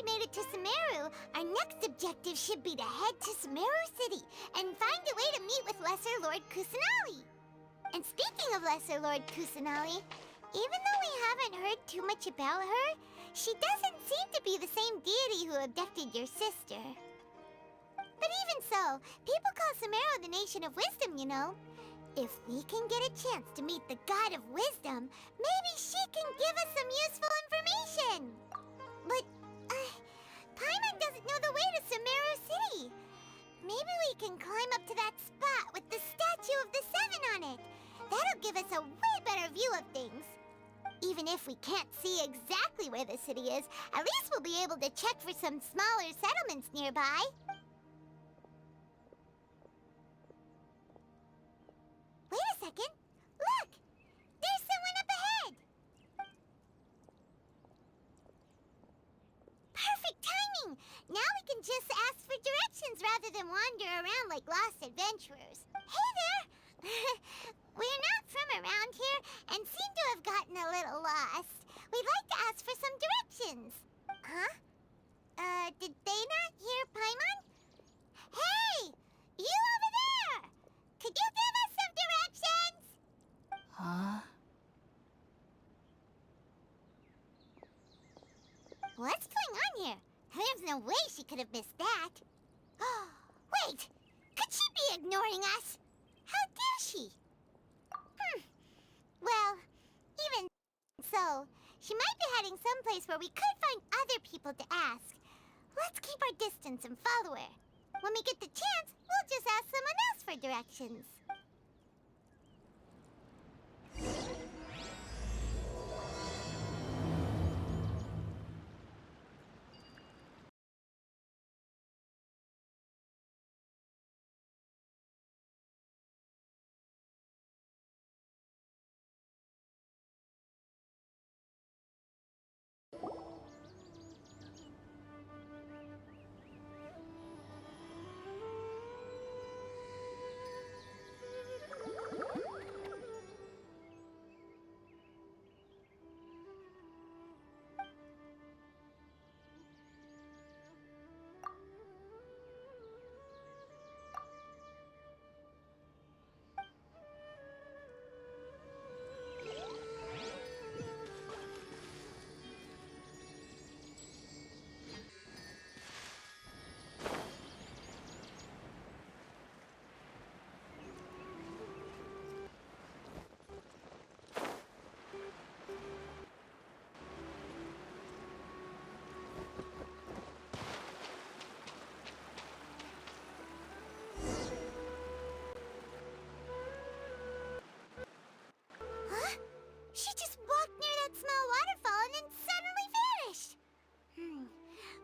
we made it to Sumeru, our next objective should be to head to Sumeru City and find a way to meet with Lesser Lord Kusanali. And speaking of Lesser Lord Kusanali, even though we haven't heard too much about her, she doesn't seem to be the same deity who abducted your sister. But even so, people call Sumeru the Nation of Wisdom, you know. If we can get a chance to meet the God of Wisdom, maybe she can give us some useful information. But, Paimon doesn't know the way to Sumeru City. Maybe we can climb up to that spot with the statue of the Seven on it. That'll give us a way better view of things. Even if we can't see exactly where the city is, at least we'll be able to check for some smaller settlements nearby. Wait a second. Look! There's someone up ahead! Perfect timing! Now we can just ask for directions rather than wander around like lost adventurers. Hey there! We're not from around here and seem to have gotten a little lost. We'd like to ask for some directions. Huh? Did they not hear Paimon? Hey! You over there! Could you give us some directions? Huh? What's going on here? There's no way she could have missed that. Wait! Could she be ignoring us? How dare she? Well, even so, she might be heading someplace where we could find other people to ask. Let's keep our distance and follow her. When we get the chance, we'll just ask someone else for directions. She just walked near that small waterfall and then suddenly vanished.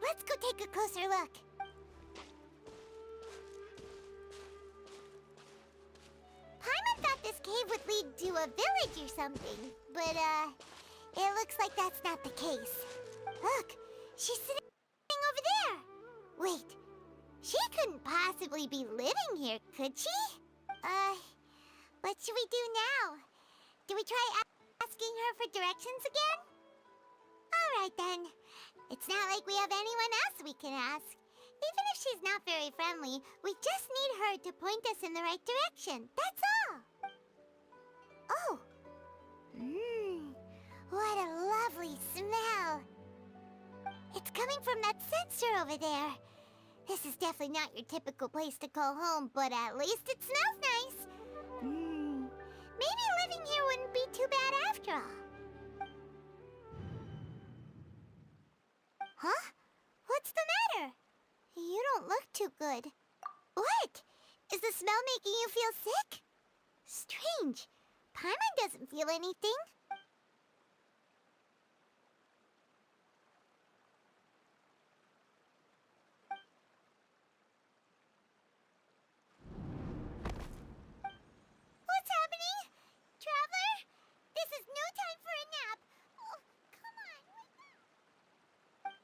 Let's go take a closer look. Paimon thought this cave would lead to a village or something, but, it looks like that's not the case. Look, she's sitting over there. Wait, she couldn't possibly be living here, could she? What should we do now? Do we try asking her for directions again? All right, then. It's not like we have anyone else we can ask. Even if she's not very friendly, we just need her to point us in the right direction. That's all. Oh. What a lovely smell. It's coming from that sensor over there. This is definitely not your typical place to call home, but at least it smells nice. Maybe living here wouldn't be too bad after all. Huh? What's the matter? You don't look too good. What? Is the smell making you feel sick? Strange. Paimon doesn't feel anything. What's happening? Traveler? This is no time for a nap. Oh, come on, wake up.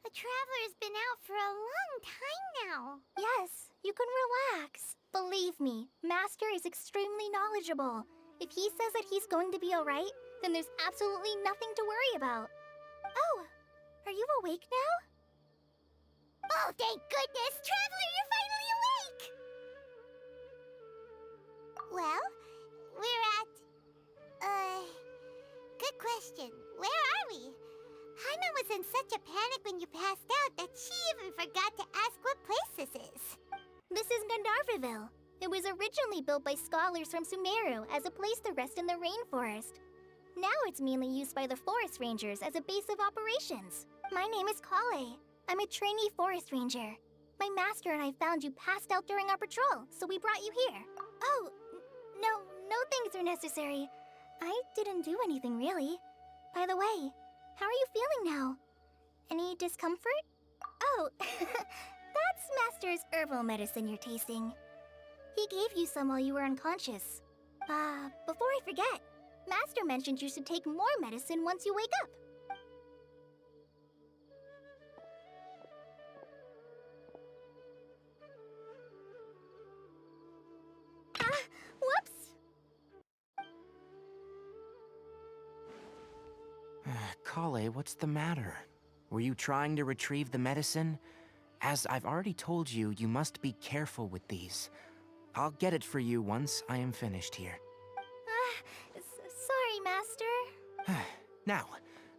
The Traveler's been out for a long time now. Yes, you can relax. Believe me, Master is extremely knowledgeable. If he says that he's going to be alright, then there's absolutely nothing to worry about. Oh, are you awake now? Oh, thank goodness! Traveler, you're finally awake! Well, we're at... good question. Where are we? Paimon was in such a panic when you passed out that she even forgot to ask what place this is. This is Gandharvaville. It was originally built by scholars from Sumeru as a place to rest in the rainforest. Now it's mainly used by the forest rangers as a base of operations. My name is Kale. I'm a trainee forest ranger. My master and I found you passed out during our patrol, so we brought you here. Oh, no things are necessary. I didn't do anything really. By the way, how are you feeling now? Any discomfort? Oh, that's Master's herbal medicine you're tasting. He gave you some while you were unconscious. Before I forget, Master mentioned you should take more medicine once you wake up. Whoops! Kale, what's the matter? Were you trying to retrieve the medicine? As I've already told you, you must be careful with these. I'll get it for you once I am finished here. Sorry, Master. Now,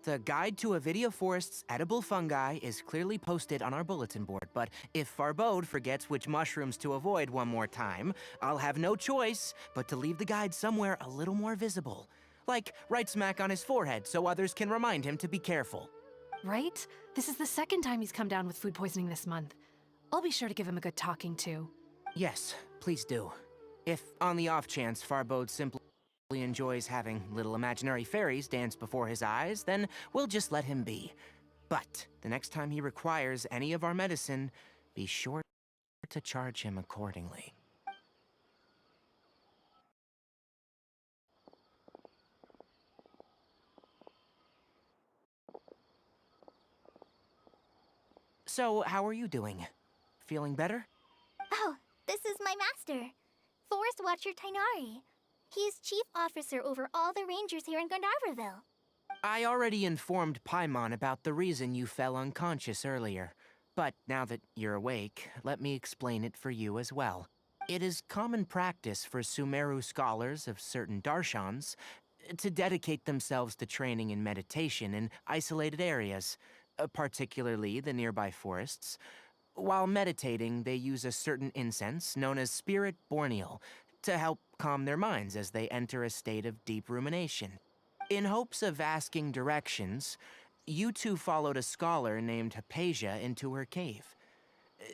the Guide to Avidia Forest's Edible Fungi is clearly posted on our bulletin board, but if Farbode forgets which mushrooms to avoid one more time, I'll have no choice but to leave the guide somewhere a little more visible. Like right smack on his forehead so others can remind him to be careful. Right? This is the second time he's come down with food poisoning this month. I'll be sure to give him a good talking to. Yes, please do. If on the off chance Farbode simply enjoys having little imaginary fairies dance before his eyes, then we'll just let him be. But the next time he requires any of our medicine, be sure to charge him accordingly. So, how are you doing? Feeling better? Oh, this is my master, Forest Watcher Tainari. He is chief officer over all the rangers here in Gandharvaville. I already informed Paimon about the reason you fell unconscious earlier. But now that you're awake, let me explain it for you as well. It is common practice for Sumeru scholars of certain darshans to dedicate themselves to training in meditation in isolated areas, particularly the nearby forests. While meditating, they use a certain incense known as Spirit Borneal to help calm their minds as they enter a state of deep rumination. In hopes of asking directions, you two followed a scholar named Hypatia into her cave.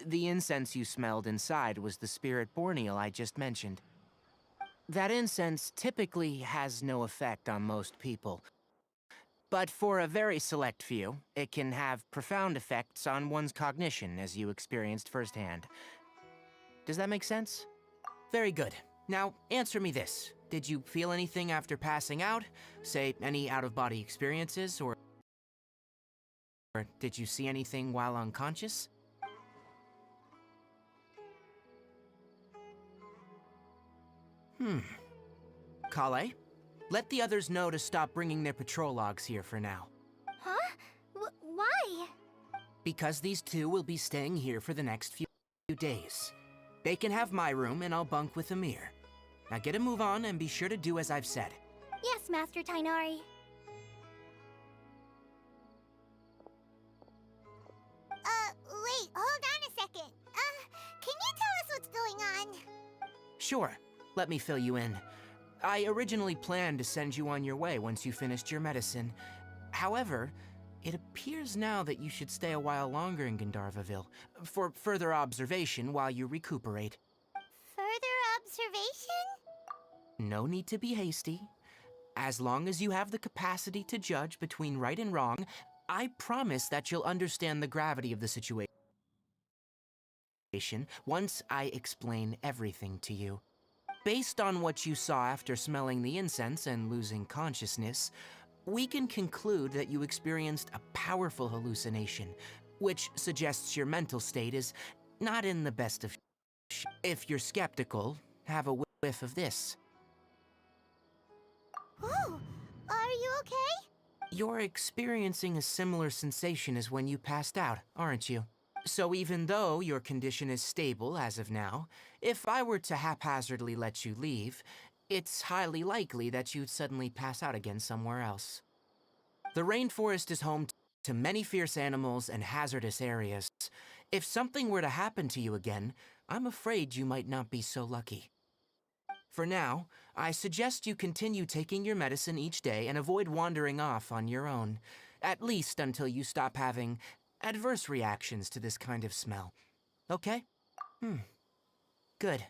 The incense you smelled inside was the Spirit Borneal I just mentioned. That incense typically has no effect on most people, but for a very select few, it can have profound effects on one's cognition, as you experienced firsthand. Does that make sense? Very good. Now, answer me this. Did you feel anything after passing out? Say, any out-of-body experiences, or did you see anything while unconscious? Kale, let the others know to stop bringing their patrol logs here for now. Huh? Why? because these two will be staying here for the next few days. They can have my room, and I'll bunk with Amir. Now get a move on, and be sure to do as I've said. Yes, Master Tainari. Wait, hold on a second. Can you tell us what's going on? Sure, let me fill you in. I originally planned to send you on your way once you finished your medicine. However, it appears now that you should stay a while longer in Gandharvaville for further observation while you recuperate. Further observation? No need to be hasty. As long as you have the capacity to judge between right and wrong, I promise that you'll understand the gravity of the situation once I explain everything to you. Based on what you saw after smelling the incense and losing consciousness, we can conclude that you experienced a powerful hallucination, which suggests your mental state is not in the best of shape. If you're skeptical, have a whiff of this. Oh, are you okay? You're experiencing a similar sensation as when you passed out, aren't you? So even though your condition is stable as of now, if I were to haphazardly let you leave, it's highly likely that you'd suddenly pass out again somewhere else. The rainforest is home to many fierce animals and hazardous areas. If something were to happen to you again, I'm afraid you might not be so lucky. For now, I suggest you continue taking your medicine each day and avoid wandering off on your own, at least until you stop having adverse reactions to this kind of smell. Okay? Good.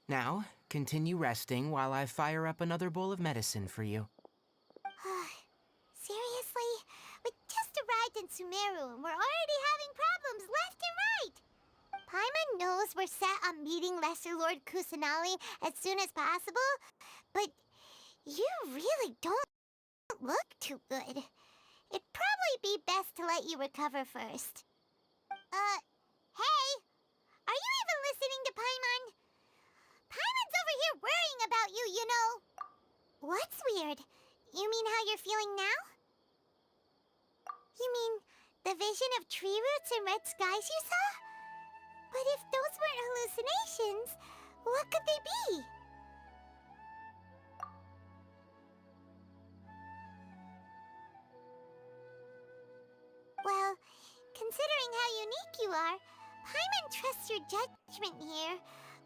Now, continue resting while I fire up another bowl of medicine for you. Seriously? We just arrived in Sumeru and we're already having problems left and right. Paimon knows we're set on meeting Lesser Lord Kusanali as soon as possible, but you really don't look too good. It'd probably be best to let you recover first. Hey! Are you even listening to Paimon? Paimon's over here worrying about you, you know. What's weird? You mean how you're feeling now? You mean the vision of tree roots and red skies you saw? But if those weren't hallucinations, what could they be? Well, considering how unique you are, Paimon trusts your judgment here.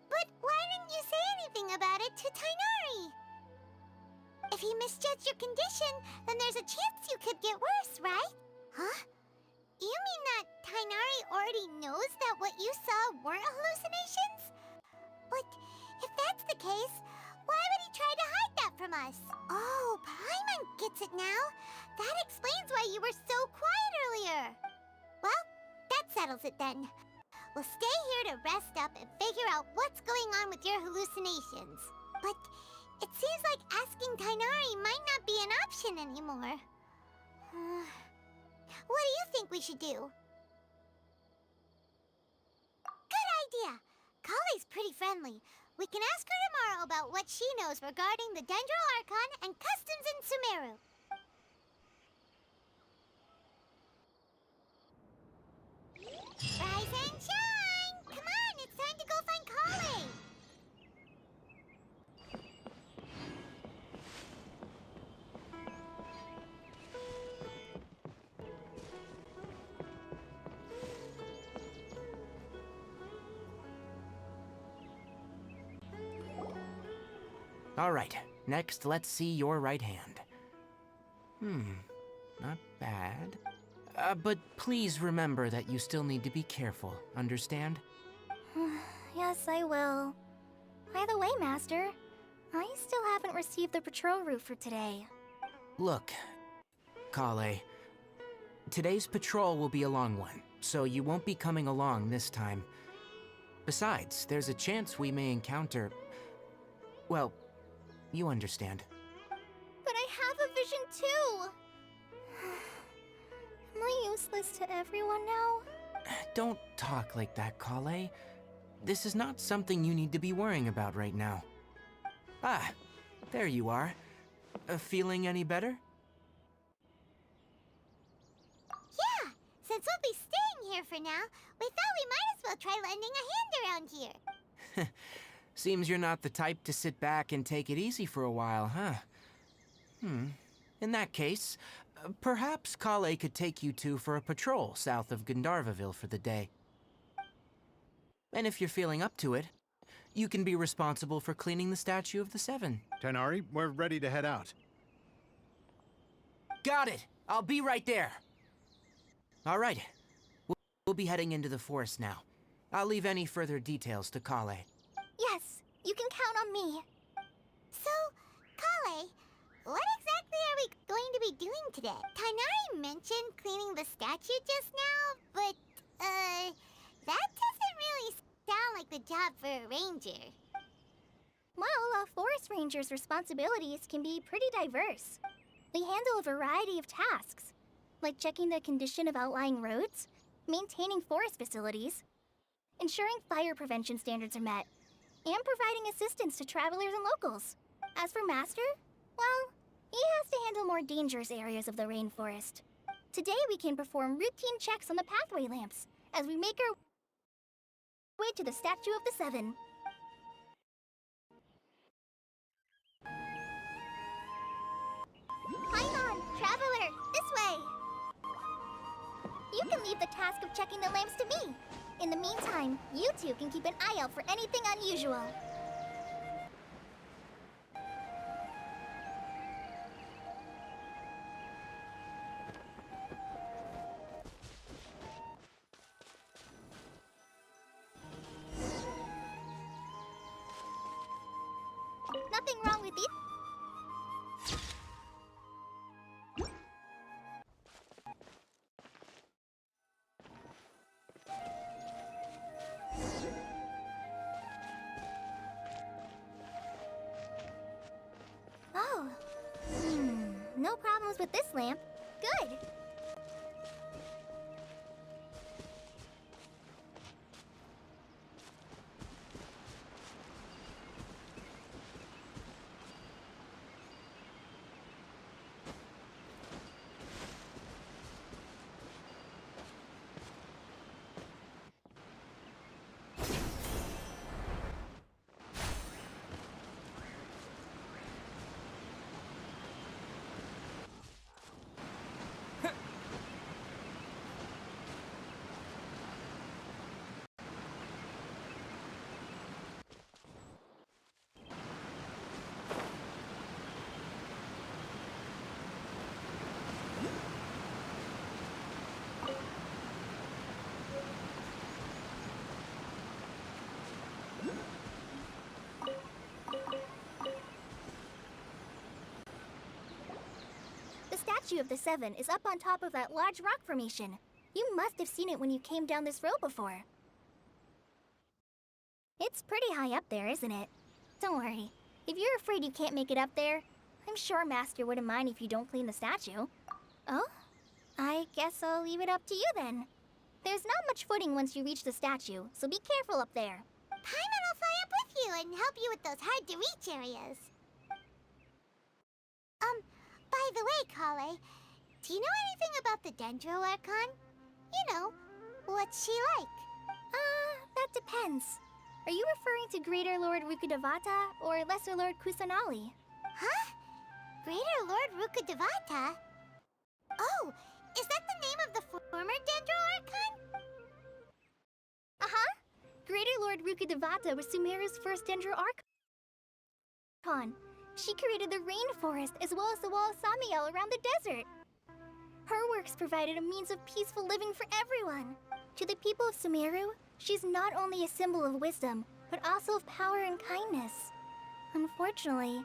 But why didn't you say anything about it to Tainari? If he misjudged your condition, then there's a chance you could get worse, right? Huh? You mean that Tainari already knows that what you saw weren't hallucinations? But if that's the case, why would he try to hide that from us? Oh, Paimon gets it now. That explains why you were so quiet earlier. Well, that settles it then. We'll stay here to rest up and figure out what's going on with your hallucinations. But it seems like asking Tainari might not be an option anymore. What do you think we should do? Good idea! Kale's pretty friendly. We can ask her tomorrow about what she knows regarding the Dendro Archon and customs in Sumeru. Rise and shine! Come on, it's time to go find Kale! All right, next let's see your right hand. Not bad. But please remember that you still need to be careful, understand? Yes, I will. By the way, Master, I still haven't received the patrol route for today. Look, Kale, today's patrol will be a long one, so you won't be coming along this time. Besides, there's a chance we may encounter... well, you understand. But I have a vision too! Am I useless to everyone now? Don't talk like that, Kale. This is not something you need to be worrying about right now. Ah, there you are. Feeling any better? Yeah, since we'll be here for now. We thought we might as well try lending a hand around here. Seems you're not the type to sit back and take it easy for a while, huh? In that case, perhaps Kale could take you two for a patrol south of Gandharvaville for the day. And if you're feeling up to it, you can be responsible for cleaning the Statue of the Seven. Tighnari, we're ready to head out. Got it! I'll be right there! All right. We'll be heading into the forest now. I'll leave any further details to Kale. Yes, you can count on me. So, Kale, what exactly are we going to be doing today? Tighnari mentioned cleaning the statue just now, but, that doesn't really sound like the job for a ranger. Well, a forest ranger's responsibilities can be pretty diverse. They handle a variety of tasks, like checking the condition of outlying roads, maintaining forest facilities, ensuring fire prevention standards are met, and providing assistance to travelers and locals. As for Master, well, he has to handle more dangerous areas of the rainforest. Today we can perform routine checks on the pathway lamps as we make our way to the Statue of the Seven. Paimon, traveler, this way! You can leave the task of checking the lamps to me. In the meantime, you two can keep an eye out for anything unusual. Nothing wrong with these. Oh. No problems with this lamp. Good. The Statue of the Seven is up on top of that large rock formation. You must have seen it when you came down this road before. It's pretty high up there, isn't it? Don't worry. If you're afraid you can't make it up there, I'm sure Master wouldn't mind if you don't clean the statue. Oh? I guess I'll leave it up to you then. There's not much footing once you reach the statue, so be careful up there. Paimon will fly up with you and help you with those hard-to-reach areas. By the way, Kale, do you know anything about the Dendro Archon? You know, what's she like? That depends. Are you referring to Greater Lord Rukkhadevata or Lesser Lord Kusanali? Huh? Greater Lord Rukkhadevata? Oh, is that the name of the former Dendro Archon? Uh-huh. Greater Lord Rukkhadevata was Sumeru's first Dendro Archon. She created the rainforest as well as the wall of Samiel around the desert. Her works provided a means of peaceful living for everyone. To the people of Sumeru, she's not only a symbol of wisdom, but also of power and kindness. Unfortunately,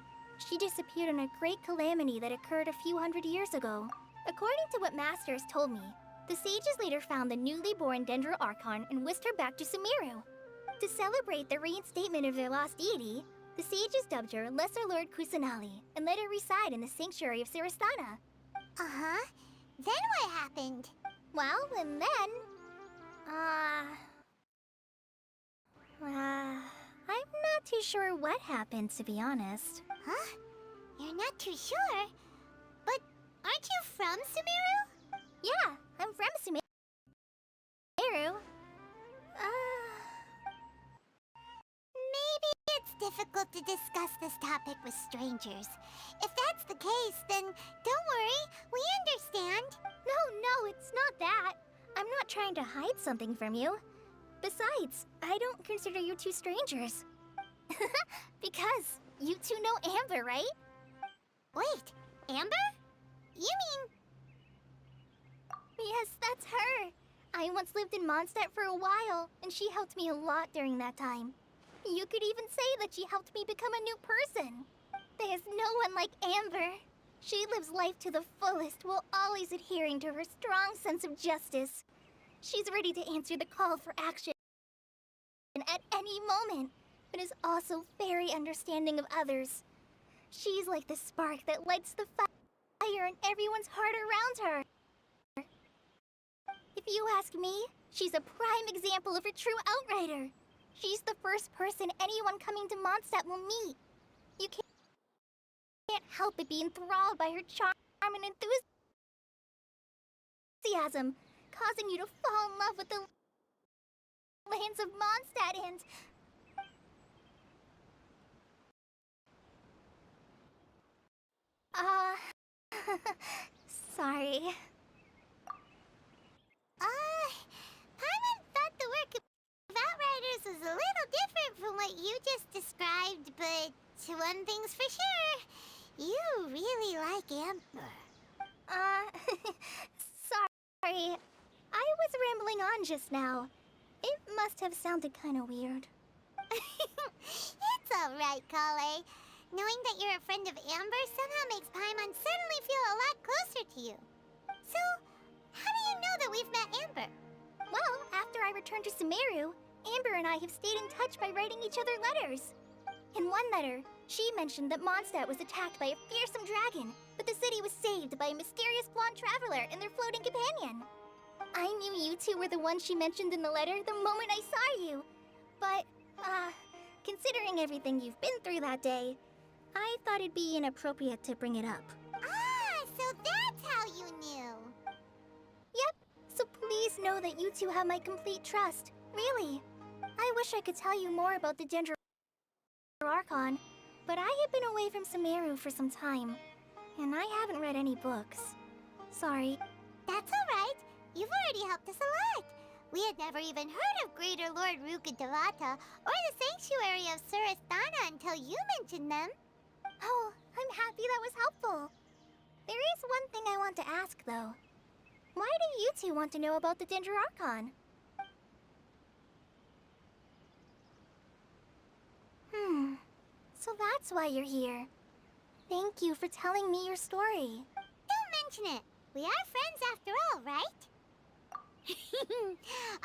she disappeared in a great calamity that occurred a few hundred years ago. According to what Master has told me, the sages later found the newly born Dendro Archon and whisked her back to Sumeru. To celebrate the reinstatement of their lost deity, the sages dubbed her Lesser Lord Kusanali and let her reside in the sanctuary of Siristana. Uh-huh. Then what happened? Well, and then... I'm not too sure what happened, to be honest. Huh? You're not too sure? But aren't you from Sumeru? Yeah, I'm from Sumeru. Sumeru. Maybe it's difficult to discuss this topic with strangers. If that's the case, then don't worry, we understand. No, it's not that. I'm not trying to hide something from you. Besides, I don't consider you two strangers. Because you two know Amber, right? Wait, Amber? You mean... Yes, that's her. I once lived in Mondstadt for a while, and she helped me a lot during that time. You could even say that she helped me become a new person. There's no one like Amber. She lives life to the fullest while always adhering to her strong sense of justice. She's ready to answer the call for action at any moment, but is also very understanding of others. She's like the spark that lights the fire in everyone's heart around her. If you ask me, she's a prime example of a true outrider. She's the first person anyone coming to Mondstadt will meet. You can't help but be enthralled by her charm and enthusiasm, causing you to fall in love with the lands of Mondstadt and... Sorry. Paimon thought the work of Outriders was a little different from what you just described, but one thing's for sure, you really like Amber. Sorry. I was rambling on just now. It must have sounded kind of weird. It's alright, Kale. Knowing that you're a friend of Amber somehow makes Paimon suddenly feel a lot closer to you. So, how do you know that we've met Amber? Well, after I returned to Sumeru, Amber and I have stayed in touch by writing each other letters. In one letter, she mentioned that Mondstadt was attacked by a fearsome dragon, but the city was saved by a mysterious blonde traveler and their floating companion. I knew you two were the ones she mentioned in the letter the moment I saw you. But, considering everything you've been through that day, I thought it'd be inappropriate to bring it up. Ah, so that's how you knew. Yep, so please know that you two have my complete trust. Really. I wish I could tell you more about the Ginger Archon, but I have been away from Sumeru for some time, and I haven't read any books. Sorry. That's alright. You've already helped us a lot. We had never even heard of Greater Lord Rukkhadevata or the Sanctuary of Surasthana until you mentioned them. Oh, I'm happy that was helpful. There is one thing I want to ask, though. Why do you two want to know about the Ginger Archon? So that's why you're here. Thank you for telling me your story. Don't mention it. We are friends after all, right?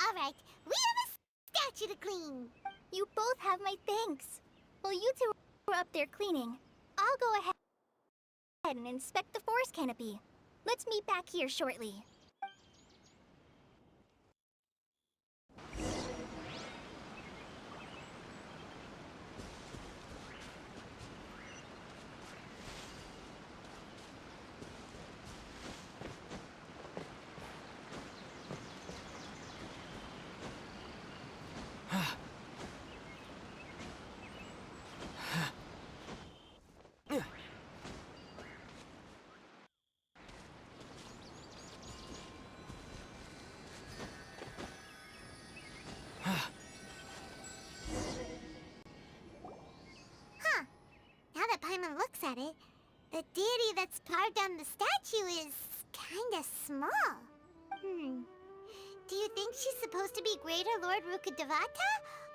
Alright, we have a statue to clean. You both have my thanks. While you two were up there cleaning, I'll go ahead and inspect the forest canopy. Let's meet back here shortly. Now that Paimon looks at it, the deity that's carved on the statue is kinda small. Do you think she's supposed to be Greater Lord Rukkhadevata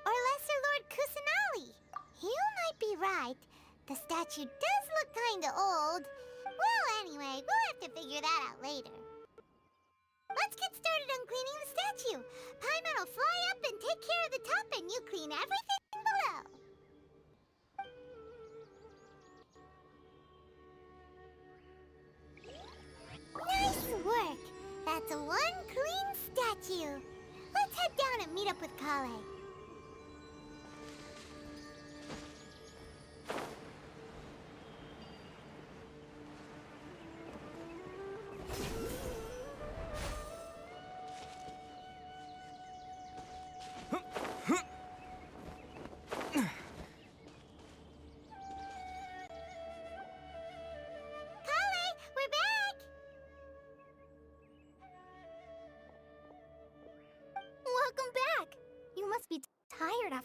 or Lesser Lord Kusanali? You might be right. The statue does look kinda old. Well, anyway, we'll have to figure that out later. Let's get started on cleaning the statue. Paimon will fly up and take care of the top, and you clean everything below. Nice work! That's one clean statue. Let's head down and meet up with Kale.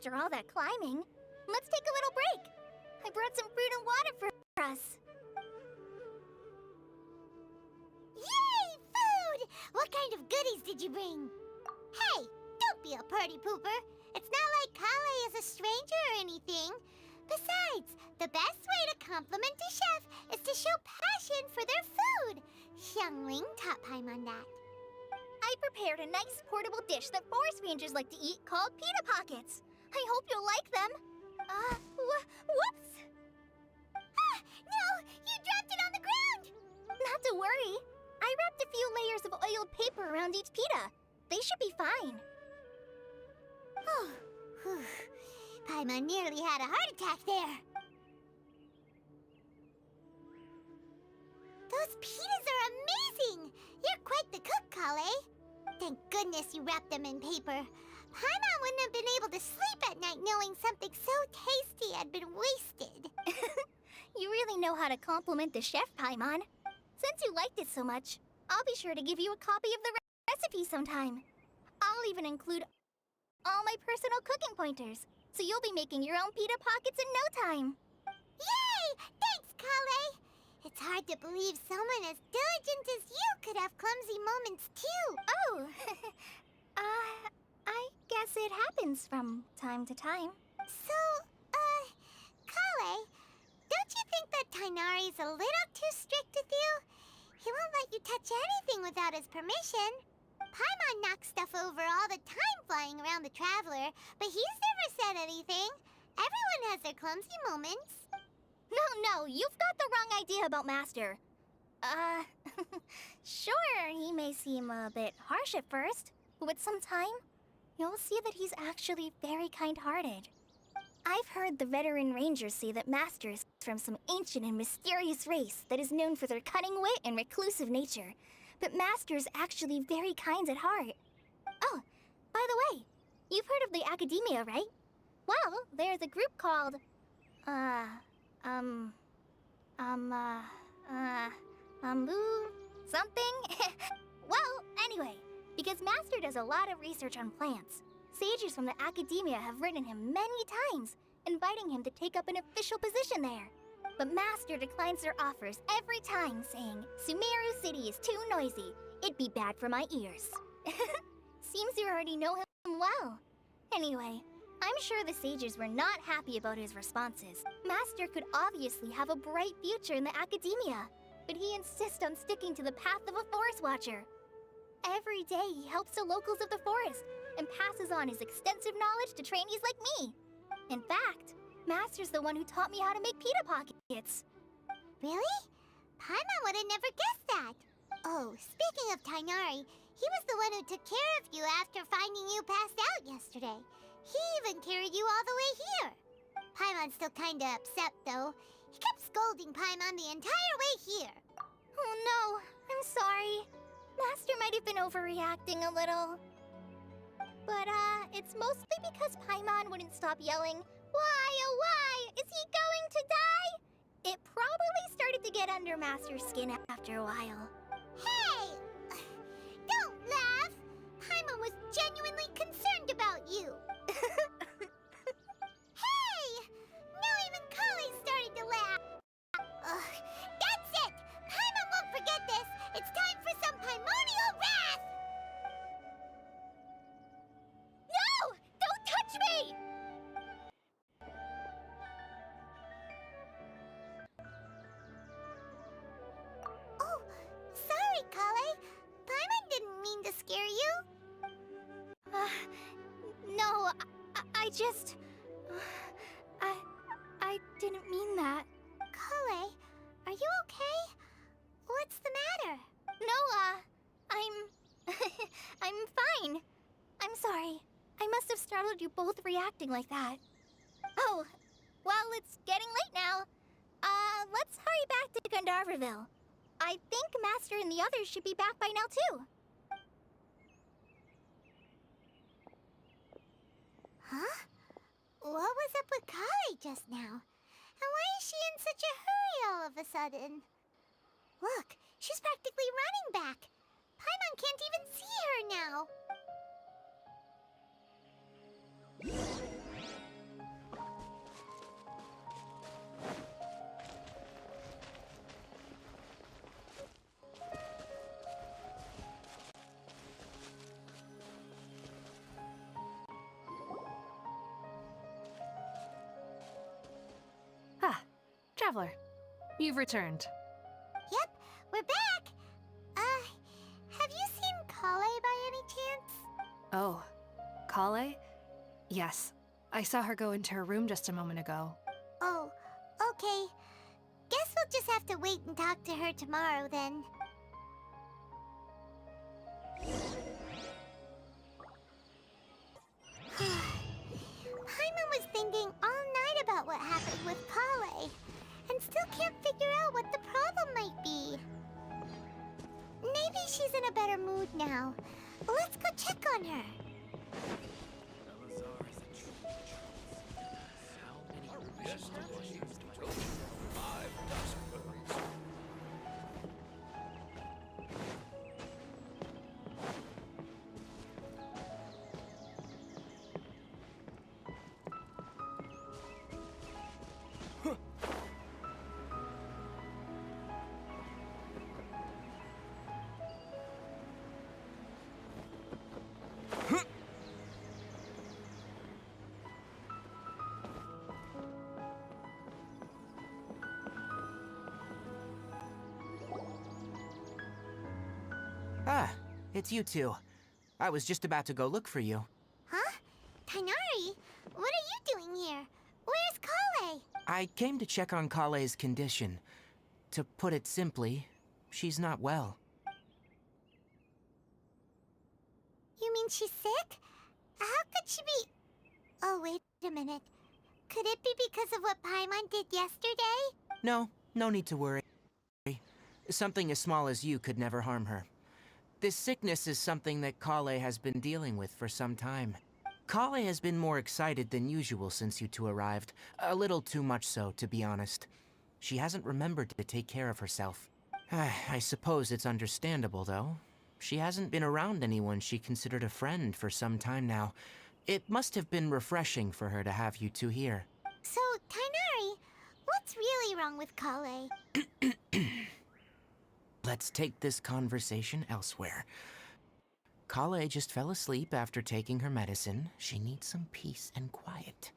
after all that climbing. Let's take a little break. I brought some fruit and water for us. Yay, food! What kind of goodies did you bring? Hey, don't be a party pooper. It's not like Kale is a stranger or anything. Besides, the best way to compliment a chef is to show passion for their food. Xiangling taught Paimon that. I prepared a nice portable dish that forest rangers like to eat called pita pockets. I hope you'll like them. Whoops! Ah, no! You dropped it on the ground! Not to worry. I wrapped a few layers of oiled paper around each pita. They should be fine. Oh, whew. Paimon nearly had a heart attack there. Those pitas are amazing! You're quite the cook, Kale. Thank goodness you wrapped them in paper. Paimon wouldn't have been able to sleep at night knowing something so tasty had been wasted. You really know how to compliment the chef, Paimon. Since you liked it so much, I'll be sure to give you a copy of the recipe sometime. I'll even include all my personal cooking pointers, so you'll be making your own pita pockets in no time. Yay! Thanks, Kale! It's hard to believe someone as diligent as you could have clumsy moments too. Oh, I guess it happens from time to time. So, Kale, don't you think that Tainari's a little too strict with you? He won't let you touch anything without his permission. Paimon knocks stuff over all the time flying around the Traveler, but he's never said anything. Everyone has their clumsy moments. No, you've got the wrong idea about Master. Sure, he may seem a bit harsh at first, but with some time, you'll see that he's actually very kind-hearted. I've heard the veteran rangers say that Master is from some ancient and mysterious race that is known for their cunning wit and reclusive nature, but Master is actually very kind at heart. Oh, by the way, you've heard of the Academia, right? Well, there's a group called, something? Well, anyway, because Master does a lot of research on plants, sages from the Academia have written him many times, inviting him to take up an official position there. But Master declines their offers every time, saying, Sumeru City is too noisy. It'd be bad for my ears. Seems you already know him well. Anyway, I'm sure the sages were not happy about his responses. Master could obviously have a bright future in the Academia, but he insists on sticking to the path of a forest watcher. Every day he helps the locals of the forest and passes on his extensive knowledge to trainees like me. In fact, Master's the one who taught me how to make pita pockets. Really? Paimon would have never guessed that. Oh, speaking of Tainari, he was the one who took care of you after finding you passed out yesterday. He even carried you all the way here. Paimon's still kinda upset, though. He kept scolding Paimon the entire way here. Oh no, I'm sorry. Master might have been overreacting a little. But, it's mostly because Paimon wouldn't stop yelling, "Why, oh why? Is he going to die?" It probably started to get under Master's skin after a while. Hey! Don't laugh! Paimon was genuinely concerned about you. Hey! Now even Kale's starting to laugh. Ugh, that's it! Paimon won't forget this! It's time for some Paimonial wrath! No! Don't touch me! Oh, sorry, Kale. Paimon didn't mean to scare you. No, I just... I didn't mean that. Kale, are you okay? What's the matter? No, I'm fine. I'm sorry. I must have startled you both reacting like that. Oh, well, it's getting late now. Let's hurry back to Gandharville. I think Master and the others should be back by now, too. Huh? What was up with Kale just now? And why is she in such a hurry all of a sudden? Look, she's practically running back. Paimon can't even see her now. Traveler, you've returned. Yep, we're back. Have you seen Kale by any chance? Oh, Kale? Yes, I saw her go into her room just a moment ago. Oh, okay. Guess we'll just have to wait and talk to her tomorrow then. Paimon was thinking all night about what happened with Kale, and still can't figure out what the problem might be. Maybe she's in a better mood now. Let's go check on her. Ah, it's you two. I was just about to go look for you. Huh? Tighnari? What are you doing here? Where's Kale? I came to check on Kale's condition. To put it simply, she's not well. You mean she's sick? How could she be... Oh, wait a minute. Could it be because of what Paimon did yesterday? No need to worry. Something as small as you could never harm her. This sickness is something that Kale has been dealing with for some time. Kale has been more excited than usual since you two arrived. A little too much so, to be honest. She hasn't remembered to take care of herself. I suppose it's understandable, though. She hasn't been around anyone she considered a friend for some time now. It must have been refreshing for her to have you two here. So, Tighnari, what's really wrong with Kale? Let's take this conversation elsewhere. Kale just fell asleep after taking her medicine. She needs some peace and quiet.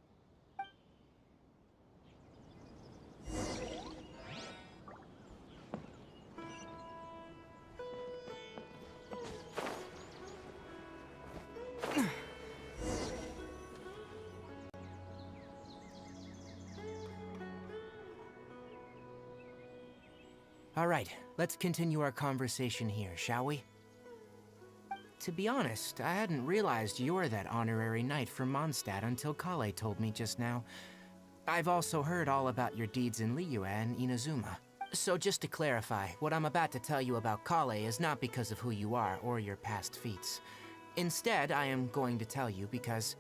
All right, let's continue our conversation here, shall we? To be honest, I hadn't realized you're that honorary knight from Mondstadt until Kale told me just now. I've also heard all about your deeds in Liyue and Inazuma. So just to clarify, what I'm about to tell you about Kale is not because of who you are or your past feats. Instead, I am going to tell you because,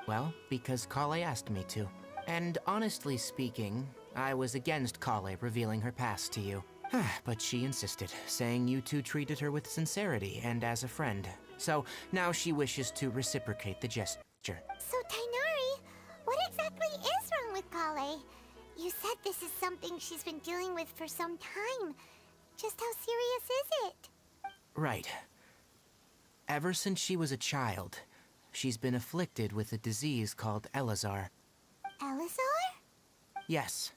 well, because Kale asked me to. And honestly speaking, I was against Kale revealing her past to you. But she insisted, saying you two treated her with sincerity and as a friend. So now she wishes to reciprocate the gesture. So, Tighnari, what exactly is wrong with Kale? You said this is something she's been dealing with for some time. Just how serious is it? Right. Ever since she was a child, she's been afflicted with a disease called Elazar. Elazar? Yes.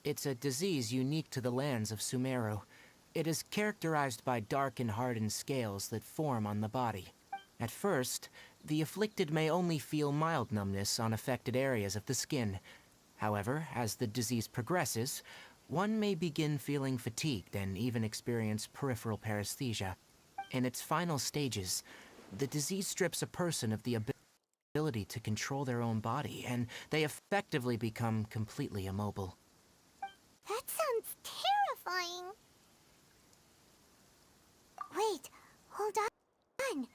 It's a disease unique to the lands of Sumeru. It is characterized by dark and hardened scales that form on the body. At first, the afflicted may only feel mild numbness on affected areas of the skin. However, as the disease progresses, one may begin feeling fatigued and even experience peripheral paresthesia. In its final stages, the disease strips a person of the ability to control their own body, and they effectively become completely immobile. That sounds terrifying. Wait, hold on.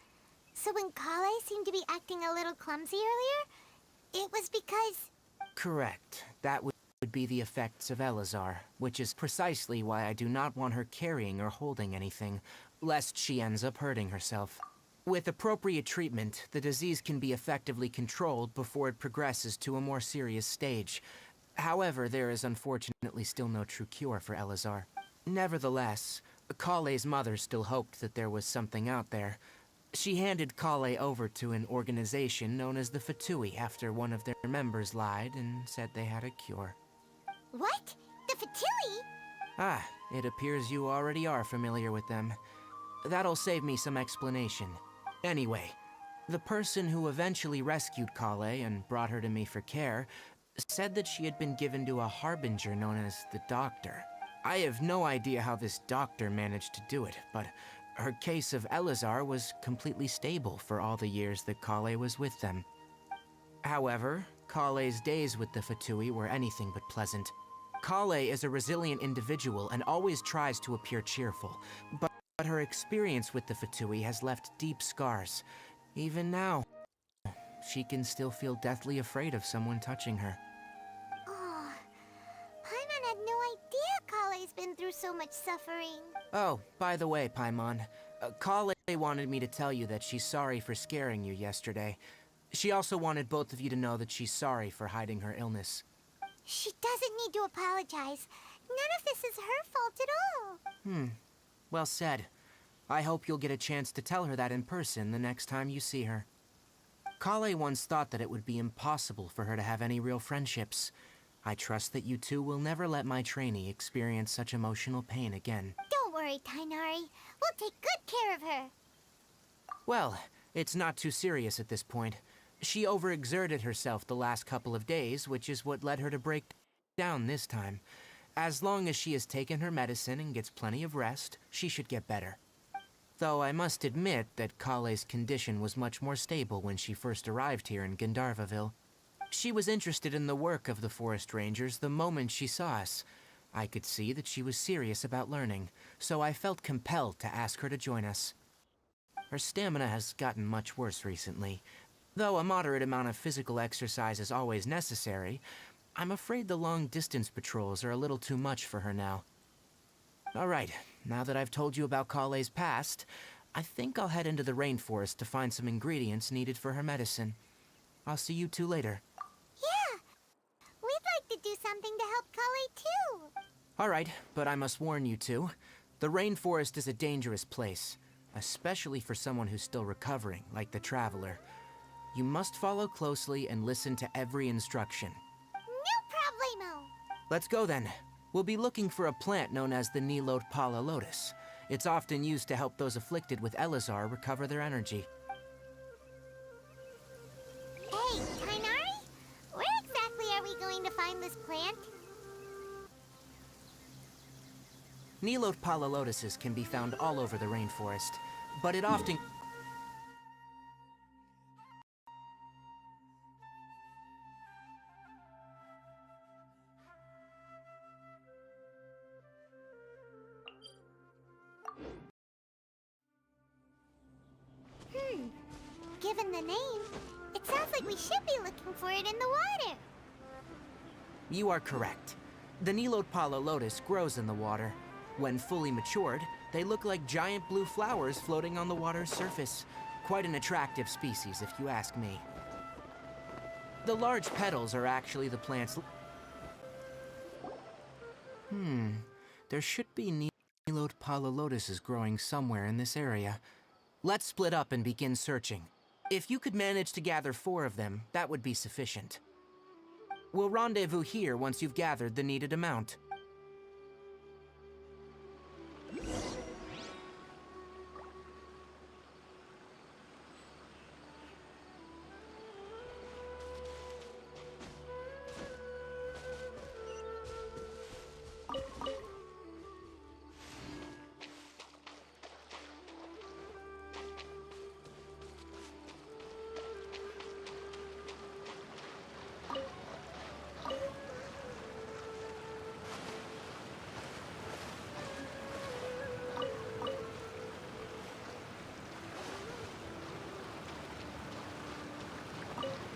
So when Kale seemed to be acting a little clumsy earlier, it was because... Correct. That would be the effects of Elazar, which is precisely why I do not want her carrying or holding anything, lest she ends up hurting herself. With appropriate treatment, the disease can be effectively controlled before it progresses to a more serious stage. However, there is unfortunately still no true cure for Elazar. Nevertheless, Kale's mother still hoped that there was something out there. She handed Kale over to an organization known as the Fatui after one of their members lied and said they had a cure. What? The Fatui? Ah, it appears you already are familiar with them. That'll save me some explanation. Anyway, the person who eventually rescued Kale and brought her to me for care said that she had been given to a harbinger known as the Doctor. I have no idea how this doctor managed to do it, but her case of Elazar was completely stable for all the years that Kale was with them. However, Kale's days with the Fatui were anything but pleasant. Kale is a resilient individual and always tries to appear cheerful, but her experience with the Fatui has left deep scars. Even now, she can still feel deathly afraid of someone touching her. Oh, Paimon had no idea Kale's been through so much suffering. Oh, by the way, Paimon, Kale wanted me to tell you that she's sorry for scaring you yesterday. She also wanted both of you to know that she's sorry for hiding her illness. She doesn't need to apologize. None of this is her fault at all. Well said. I hope you'll get a chance to tell her that in person the next time you see her. Kale once thought that it would be impossible for her to have any real friendships. I trust that you two will never let my trainee experience such emotional pain again. Don't worry, Tainari. We'll take good care of her. Well, it's not too serious at this point. She overexerted herself the last couple of days, which is what led her to break down this time. As long as she has taken her medicine and gets plenty of rest, she should get better. Though I must admit that Kale's condition was much more stable when she first arrived here in Gandharvaville. She was interested in the work of the forest rangers the moment she saw us. I could see that she was serious about learning, so I felt compelled to ask her to join us. Her stamina has gotten much worse recently. Though a moderate amount of physical exercise is always necessary, I'm afraid the long-distance patrols are a little too much for her now. Alright, now that I've told you about Kale's past, I think I'll head into the rainforest to find some ingredients needed for her medicine. I'll see you two later. Yeah, we'd like to do something to help Kale too. Alright, but I must warn you two. The rainforest is a dangerous place, especially for someone who's still recovering, like the Traveler. You must follow closely and listen to every instruction. No problemo. Let's go then. We'll be looking for a plant known as the Nilotpala lotus. It's often used to help those afflicted with Elazar recover their energy. Hey, Tainari? Where exactly are we going to find this plant? Nilotpala lotuses can be found all over the rainforest, but it often... Given the name, it sounds like we should be looking for it in the water. You are correct. The Nilotpala lotus grows in the water. When fully matured, they look like giant blue flowers floating on the water's surface. Quite an attractive species, if you ask me. The large petals are actually the plant's... There should be Nilotpala lotuses growing somewhere in this area. Let's split up and begin searching. If you could manage to gather 4 of them, that would be sufficient. We'll rendezvous here once you've gathered the needed amount.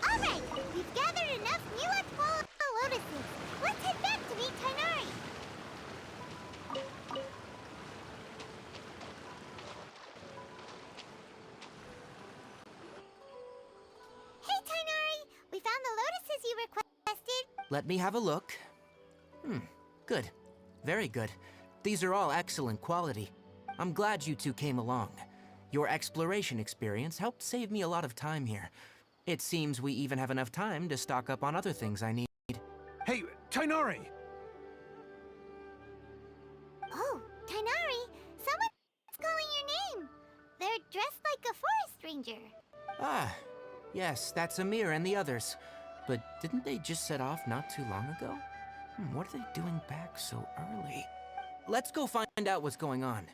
Alright, we've gathered enough Nilotpala lotuses. Let's head back to meet Tainari. Hey, Tainari! We found the lotuses you requested. Let me have a look. Good. Very good. These are all excellent quality. I'm glad you two came along. Your exploration experience helped save me a lot of time here. It seems we even have enough time to stock up on other things I need. Hey, Tainari! They're dressed like a forest ranger. Ah, yes, that's Amir and the others. But didn't they just set off not too long ago? What are they doing back so early? Let's go find out what's going on.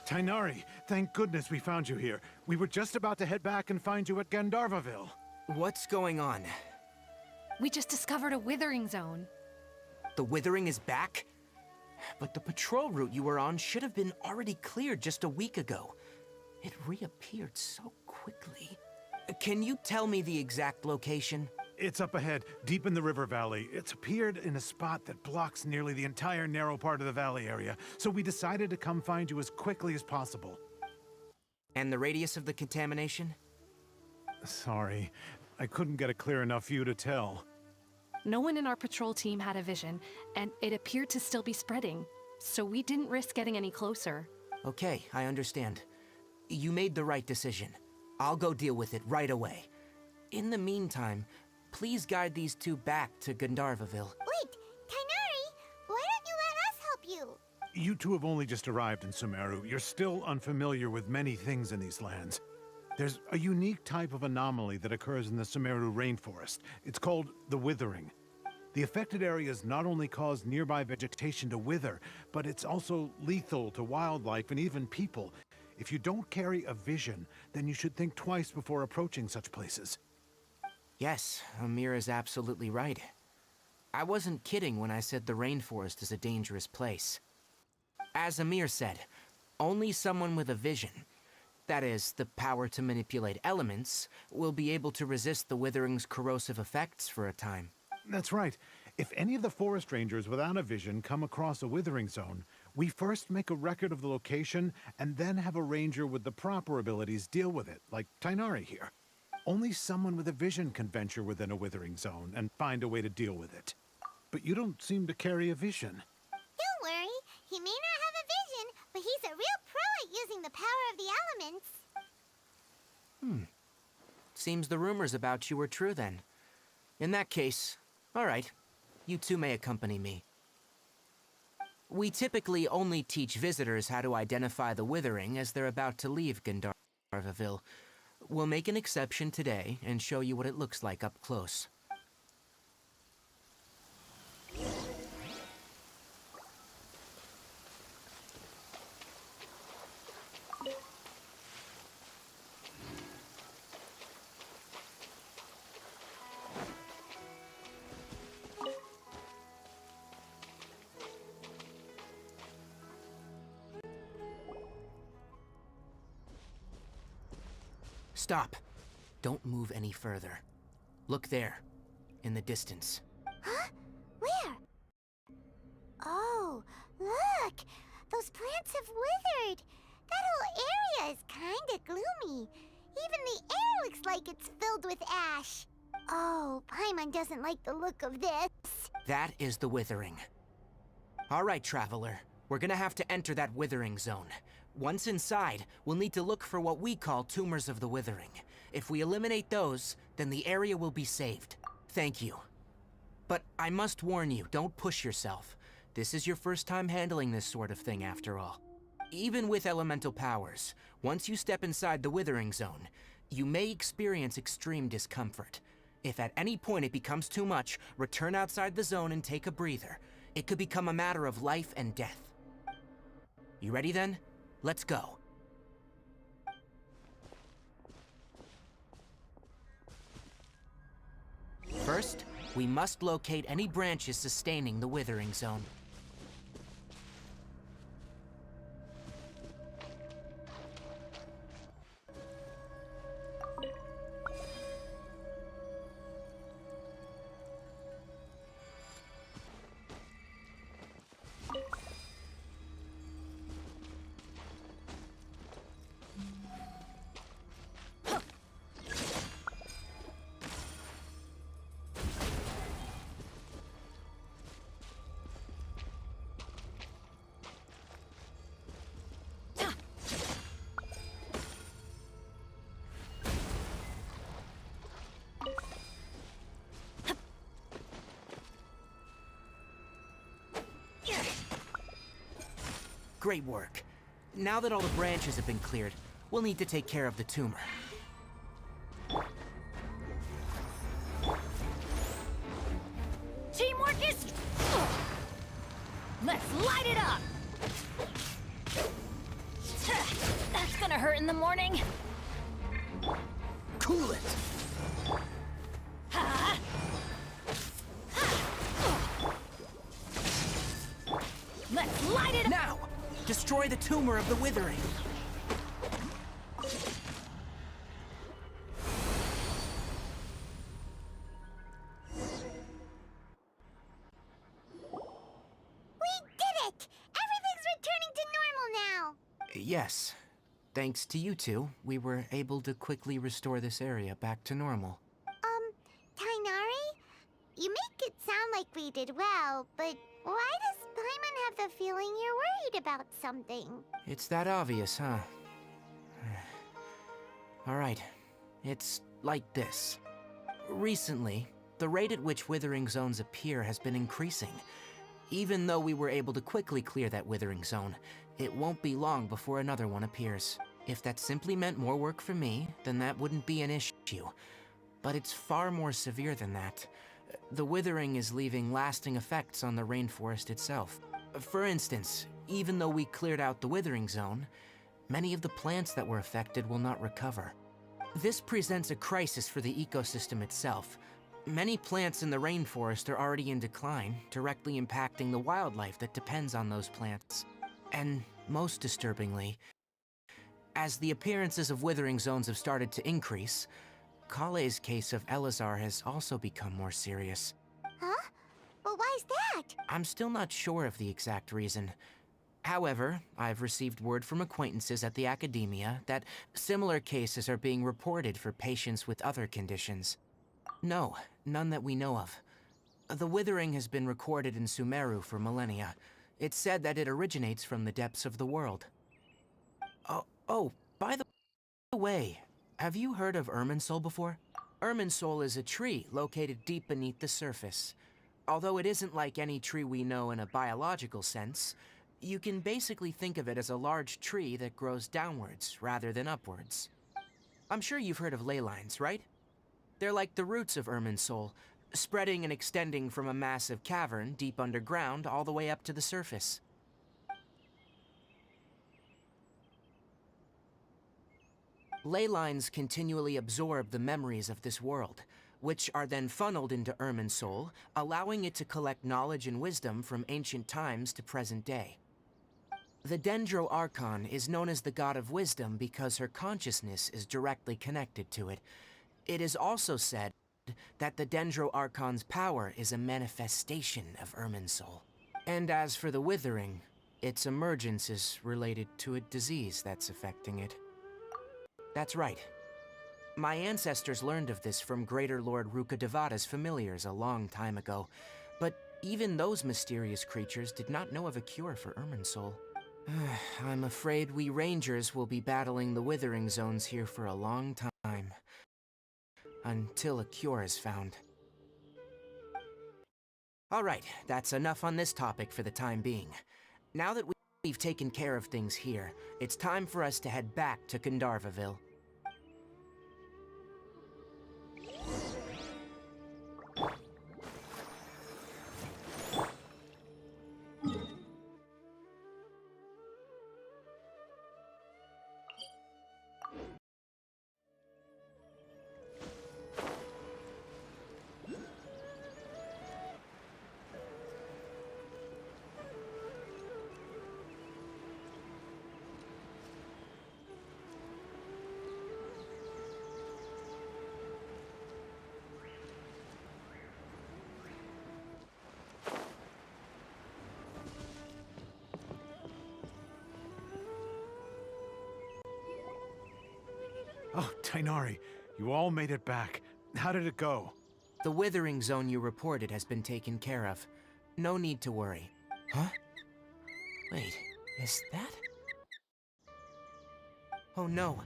Tighnari, thank goodness we found you here. We were just about to head back and find you at Gandharvaville. What's going on? We just discovered a withering zone. The withering is back? But the patrol route you were on should have been already cleared just a week ago. It reappeared so quickly. Can you tell me the exact location? It's up ahead, deep in the river valley. It's appeared in a spot that blocks nearly the entire narrow part of the valley area, so we decided to come find you as quickly as possible. And the radius of the contamination? Sorry, I couldn't get a clear enough view to tell. No one in our patrol team had a vision, and it appeared to still be spreading. So we didn't risk getting any closer. Okay, I understand. You made the right decision. I'll go deal with it right away. In the meantime, please guide these two back to Gandharvaville. Wait, Tighnari, why don't you let us help you? You two have only just arrived in Sumeru. You're still unfamiliar with many things in these lands. There's a unique type of anomaly that occurs in the Sumeru rainforest. It's called the withering. The affected areas not only cause nearby vegetation to wither, but it's also lethal to wildlife and even people. If you don't carry a vision, then you should think twice before approaching such places. Yes, Amir is absolutely right. I wasn't kidding when I said the rainforest is a dangerous place. As Amir said, only someone with a vision, that is, the power to manipulate elements, will be able to resist the withering's corrosive effects for a time. That's right. If any of the forest rangers without a vision come across a withering zone, we first make a record of the location and then have a ranger with the proper abilities deal with it, like Tighnari here. Only someone with a vision can venture within a withering zone and find a way to deal with it. But you don't seem to carry a vision. Don't worry, he may not have a vision, but he's a real pro at using the power of the elements. Seems the rumors about you were true then. In that case, all right, you two may accompany me. We typically only teach visitors how to identify the withering as they're about to leave Gandharvaville. We'll make an exception today and show you what it looks like up close. Stop. Don't move any further. Look there, in the distance. Huh? Where? Oh, look! Those plants have withered! That whole area is kinda gloomy. Even the air looks like it's filled with ash. Oh, Paimon doesn't like the look of this. That is the withering. All right, traveler. We're gonna have to enter that withering zone. Once inside, we'll need to look for what we call tumors of the withering. If we eliminate those, then the area will be saved. Thank you. But I must warn you, don't push yourself. This is your first time handling this sort of thing, after all. Even with elemental powers, once you step inside the withering zone, you may experience extreme discomfort. If at any point it becomes too much, return outside the zone and take a breather. It could become a matter of life and death. You ready then? Let's go. First, we must locate any branches sustaining the withering zone. Great work. Now that all the branches have been cleared, we'll need to take care of the tumor. Teamwork is... Let's light it up! That's gonna hurt in the morning. Cool it! Let's light it up! Now! Destroy the tumor of the withering! We did it! Everything's returning to normal now! Yes. Thanks to you two, we were able to quickly restore this area back to normal. Tainari? You make it sound like we did well, but why does Paimon have the feeling you're worried about something? It's that obvious, huh? Alright. It's like this. Recently, the rate at which withering zones appear has been increasing. Even though we were able to quickly clear that withering zone, it won't be long before another one appears. If that simply meant more work for me, then that wouldn't be an issue. But it's far more severe than that. The withering is leaving lasting effects on the rainforest itself. For instance, even though we cleared out the withering zone, many of the plants that were affected will not recover. This presents a crisis for the ecosystem itself. Many plants in the rainforest are already in decline, directly impacting the wildlife that depends on those plants. And most disturbingly, as the appearances of withering zones have started to increase, Kale's case of Elazar has also become more serious. Huh? But why's that? I'm still not sure of the exact reason. However, I've received word from acquaintances at the academia that similar cases are being reported for patients with other conditions. No, none that we know of. The withering has been recorded in Sumeru for millennia. It's said that it originates from the depths of the world. Oh, by the way, have you heard of Irminsul before? Irminsul is a tree located deep beneath the surface. Although it isn't like any tree we know in a biological sense, you can basically think of it as a large tree that grows downwards rather than upwards. I'm sure you've heard of ley lines, right? They're like the roots of Irminsul, spreading and extending from a massive cavern deep underground all the way up to the surface. Ley lines continually absorb the memories of this world, which are then funneled into Irminsul, allowing it to collect knowledge and wisdom from ancient times to present day. The Dendro Archon is known as the god of wisdom because her consciousness is directly connected to it. It is also said that the Dendro Archon's power is a manifestation of Irminsul. And as for the withering, its emergence is related to a disease that's affecting it. That's right. My ancestors learned of this from Greater Lord Rukkhadevata's familiars a long time ago, but even those mysterious creatures did not know of a cure for Irminsul. I'm afraid we Rangers will be battling the withering zones here for a long time. Until a cure is found. Alright, that's enough on this topic for the time being. Now that we've taken care of things here, it's time for us to head back to Gandharvaville. Oh, Tainari, you all made it back. How did it go? The withering zone you reported has been taken care of. No need to worry. Huh? Wait, is that? Oh no,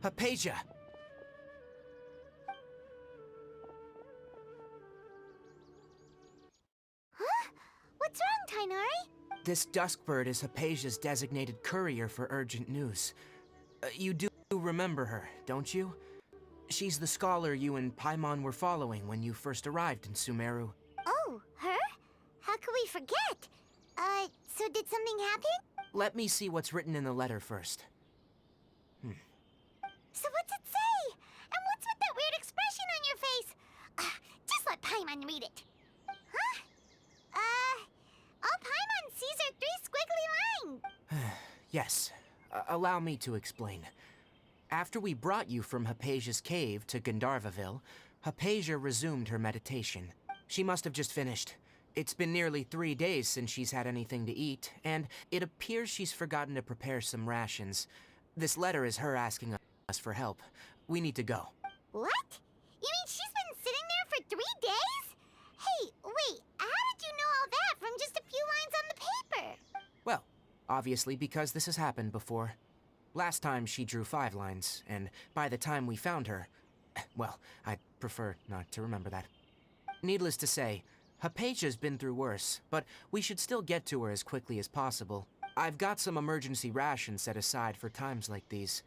Hypatia! Huh? What's wrong, Tainari? This Duskbird is Hypatia's designated courier for urgent news. You do remember her, don't you? She's the scholar you and Paimon were following when you first arrived in Sumeru. Oh, her? How could we forget? So did something happen? Let me see what's written in the letter first. So what's it say? And what's with that weird expression on your face? Just let Paimon read it. Huh? All Paimon sees are 3 squiggly lines. Yes, allow me to explain. After we brought you from Hypatia's cave to Gandharvaville, Hypatia resumed her meditation. She must have just finished. It's been nearly 3 days since she's had anything to eat, and it appears she's forgotten to prepare some rations. This letter is her asking us for help. We need to go. What? You mean she's been sitting there for 3 days? Hey, wait, how did you know all that from just a few lines on the paper? Well, obviously because this has happened before. Last time she drew 5 lines, and by the time we found her, well, I'd prefer not to remember that. Needless to say, Hypatia's been through worse, but we should still get to her as quickly as possible. I've got some emergency rations set aside for times like these.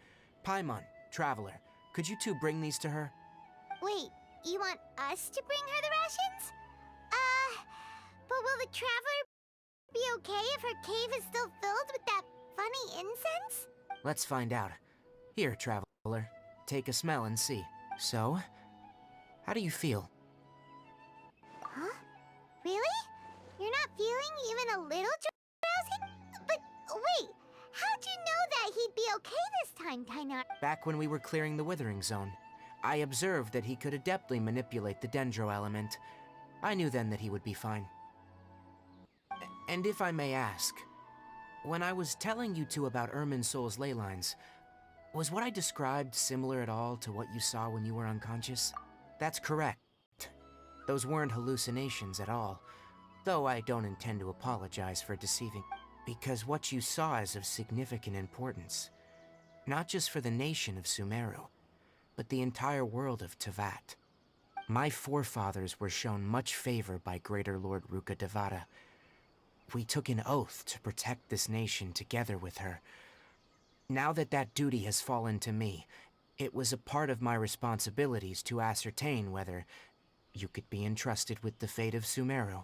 Paimon, Traveler, could you two bring these to her? Wait, you want us to bring her the rations? But will the Traveler be okay if her cave is still filled with that funny incense? Let's find out. Here, Traveler, take a smell and see. So, how do you feel? Huh? Really? You're not feeling even a little drowsy? But wait, how'd you know that he'd be okay this time, Tainar? Back when we were clearing the Withering Zone, I observed that he could adeptly manipulate the Dendro element. I knew then that he would be fine. And if I may ask, when I was telling you two about Irminsul's ley lines, was what I described similar at all to what you saw when you were unconscious? That's correct. Those weren't hallucinations at all, though I don't intend to apologize for deceiving, because what you saw is of significant importance, not just for the nation of Sumeru, but the entire world of Teyvat. My forefathers were shown much favor by Greater Lord Ruka Devata. We took an oath to protect this nation together with her. Now that that duty has fallen to me, it was a part of my responsibilities to ascertain whether you could be entrusted with the fate of Sumeru.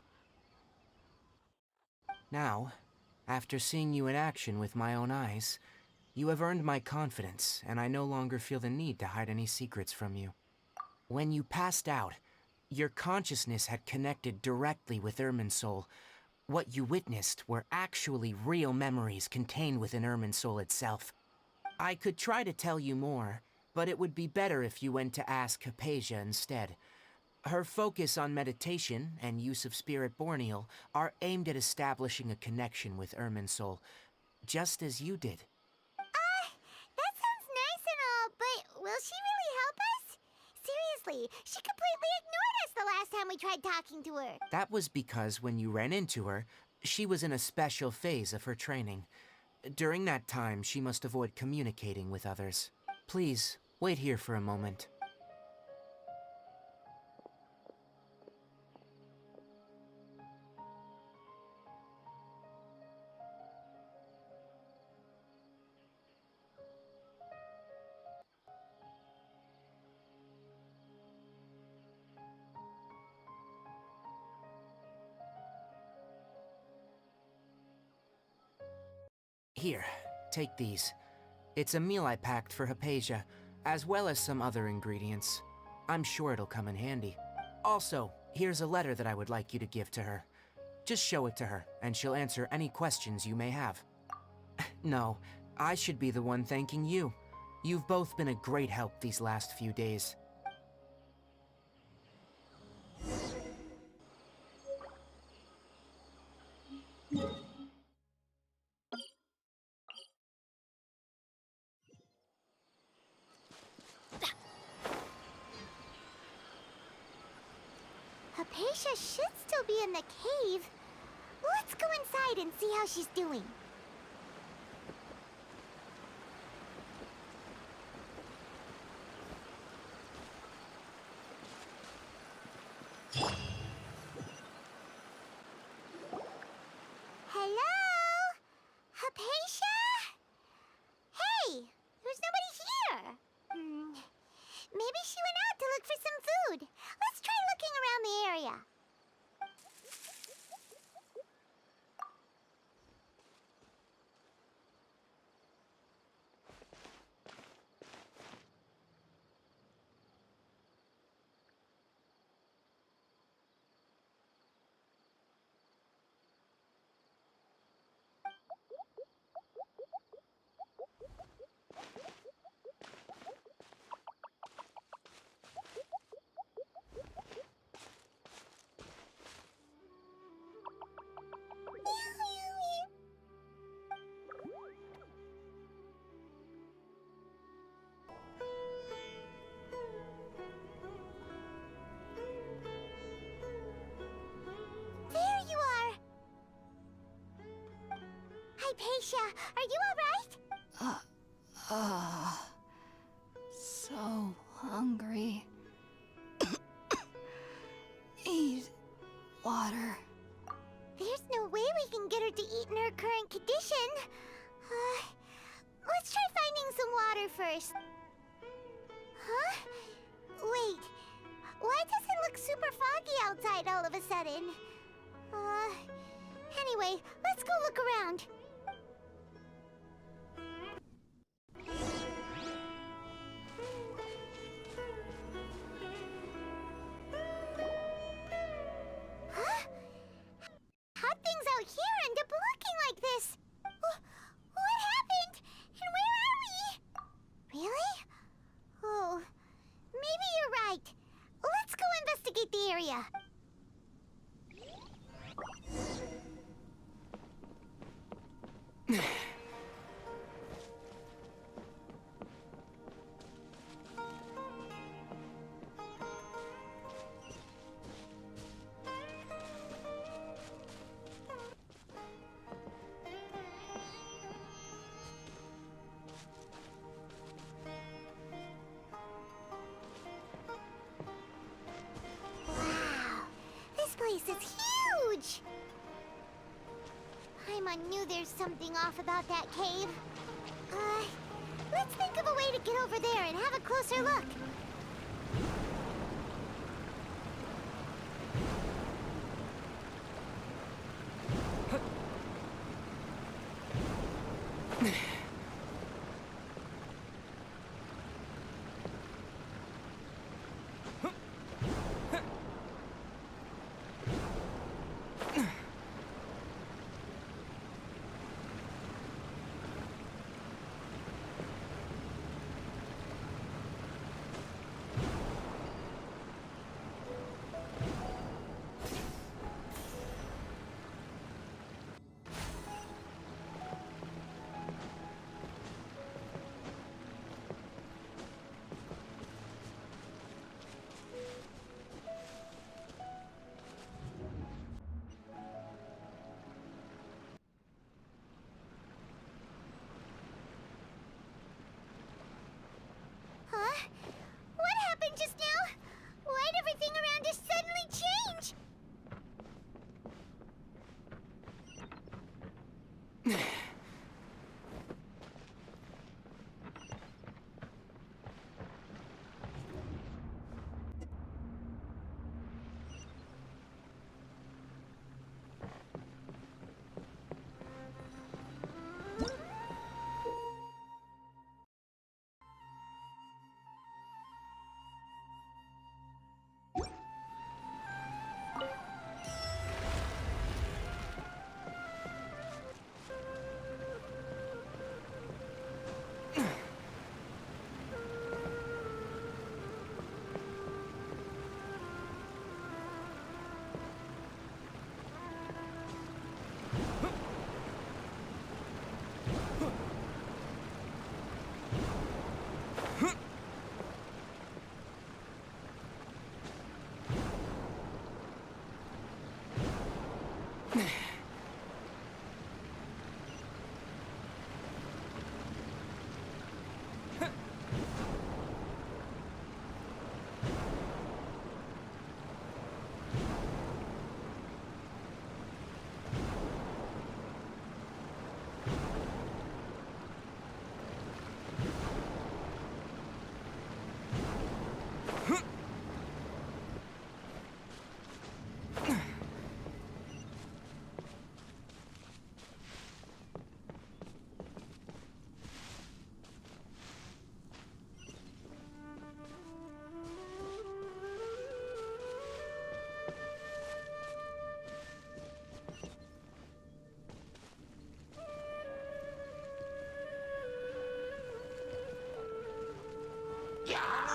Now, after seeing you in action with my own eyes, you have earned my confidence, and I no longer feel the need to hide any secrets from you. When you passed out, your consciousness had connected directly with Irminsul. What you witnessed were actually real memories contained within Irminsul itself. I could try to tell you more, but it would be better if you went to ask Hypatia instead. Her focus on meditation and use of Spirit Borneal are aimed at establishing a connection with Irminsul, just as you did. That sounds nice and all, but will she really help us? Seriously, she completely ignored us the last time we tried talking to her. That was because when you ran into her, she was in a special phase of her training. During that time, she must avoid communicating with others. Please, wait here for a moment. Here, take these. It's a meal I packed for Hypatia, as well as some other ingredients. I'm sure it'll come in handy. Also, here's a letter that I would like you to give to her. Just show it to her, and she'll answer any questions you may have. No, I should be the one thanking you. You've both been a great help these last few days. Hypatia should still be in the cave. Let's go inside and see how she's doing. Hello? Hypatia. Are you alright? So hungry. Eat water. There's no way we can get her to eat in her current condition. Let's try finding some water first. Huh? Wait. Why does it look super foggy outside all of a sudden? Anyway, let's go look around. Huh? How'd things out here end up looking like this? What happened? And where are we? Really? Oh, maybe you're right. Let's go investigate the area. Wow, this place is huge! Paimon knew there's something off about that cave. Let's think of a way to get over there and have a closer look. Huh? What happened just now? Why'd everything around us suddenly change?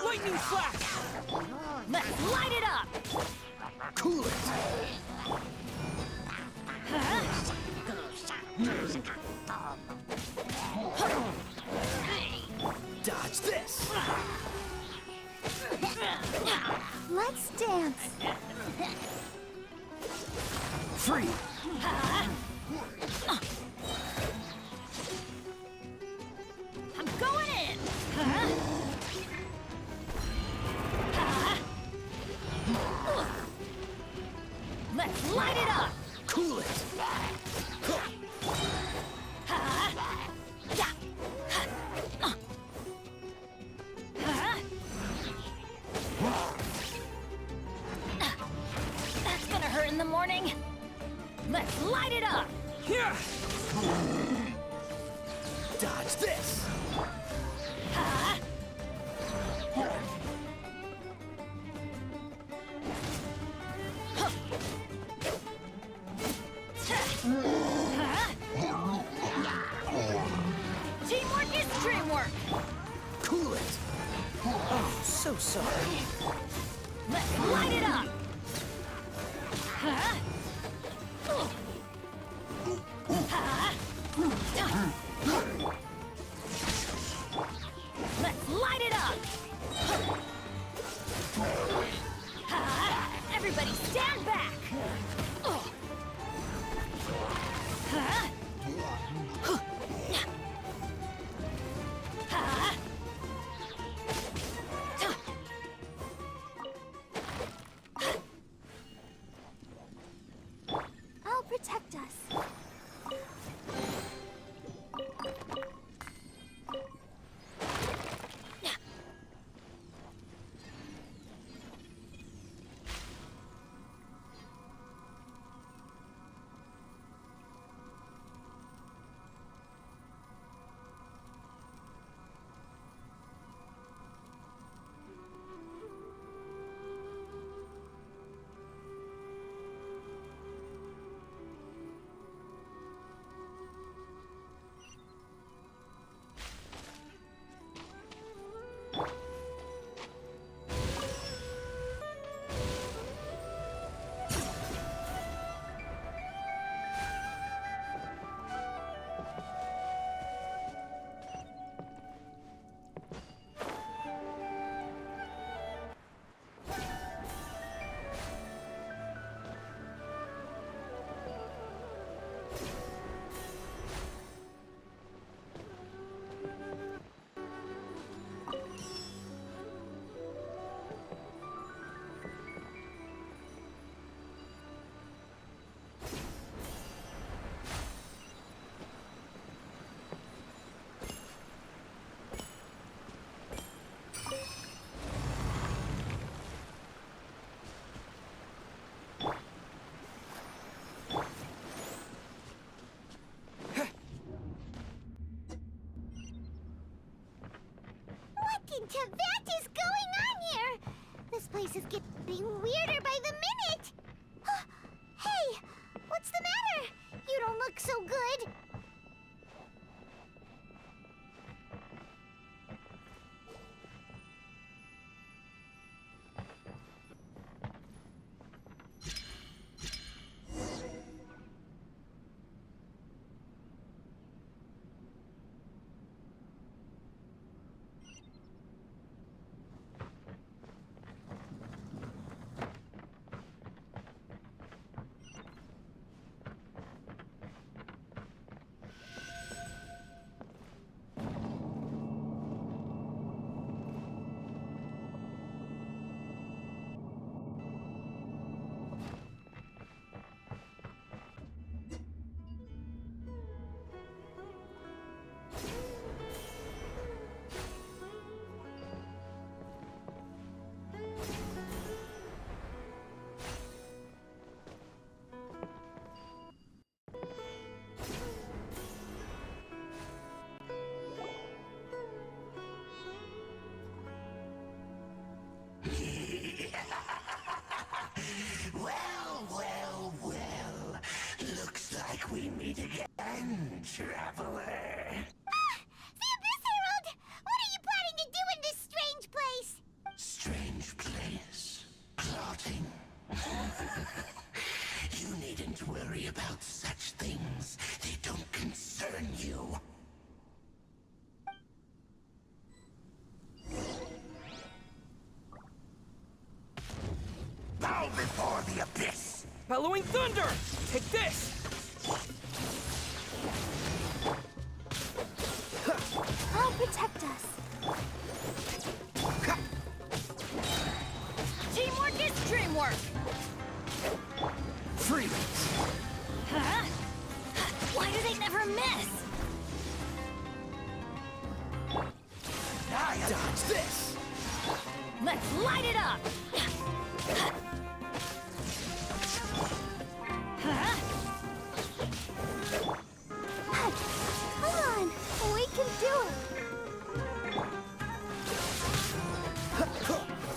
Lightning flash! Let's light it up! Cool it! Dodge this! Let's dance. Free! Let's light it up! Cool it! That's gonna hurt in the morning. Let's light it up! Here! Dodge this! Teamwork is dreamwork! Cool it! Oh, so sorry. Let's light it up! Let's light it up! Everybody stand back! I'll protect us. What in Tibet is going on here? This place is getting weirder by the minute. Hey, what's the matter? You don't look so good. Well. Looks like we meet again, traveler. The Abyss Herald! What are you planning to do in this strange place? Strange place. Plotting. You needn't worry about such things. They don't concern you. Bow before the abyss! Bellowing thunder! Take this! I'll protect us. Teamwork is dreamwork! Freeze! Huh? Why do they never miss? Dodge this! Let's light it up! Huh? Come on! We can do it!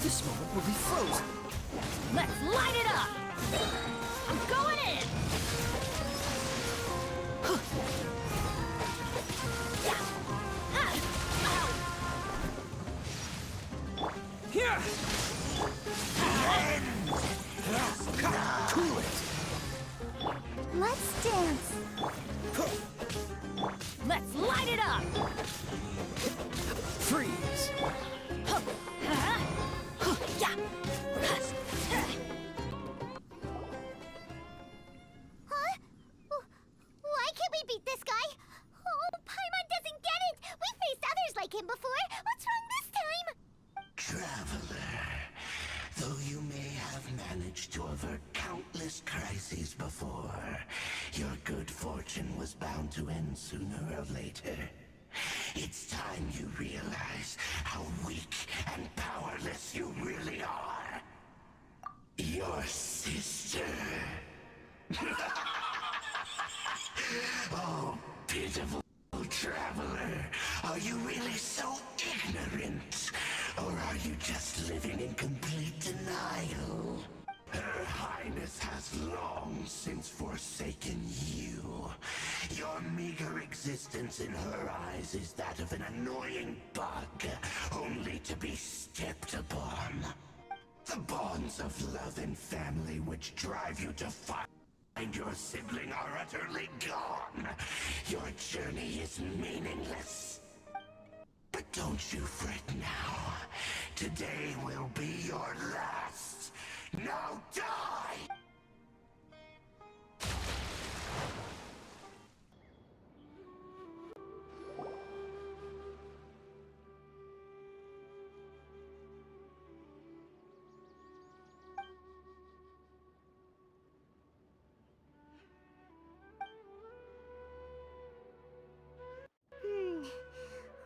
This moment will be frozen. Let's light it up! I'm going in! Here! Cool it! Let's dance! Let's light it up! Freeze! Huh? Yeah! Huh? Why can't we beat this guy? Oh, Paimon doesn't get it! We faced others like him before! What's wrong this time? Traveler, though you may have managed to avert countless crises before, your good fortune was bound to end sooner or later. It's time you realize how weak and powerless you really are. Your sister. Oh, pitiful traveler. Are you really so ignorant? Or are you just living in complete denial? Her Highness has long since forsaken you. Your meager existence in her eyes is that of an annoying bug, only to be stepped upon. The bonds of love and family which drive you to find your sibling are utterly gone. Your journey is meaningless. But don't you fret now. Today will be your last. Now die!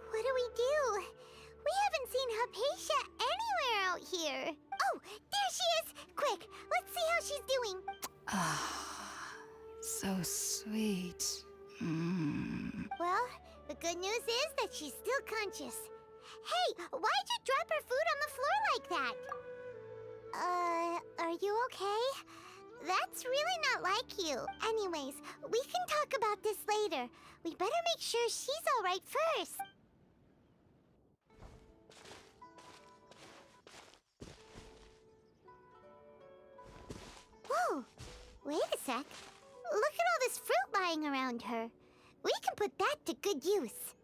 What do we do? We haven't seen Hypatia anywhere out here. Oh, there she is! Quick, let's see how she's doing. So sweet. Well, the good news is that she's still conscious. Hey, why'd you drop her food on the floor like that? Are you okay? That's really not like you. Anyways, we can talk about this later. We better make sure she's all right first. Whoa! Wait a sec. Look at all this fruit lying around her. We can put that to good use.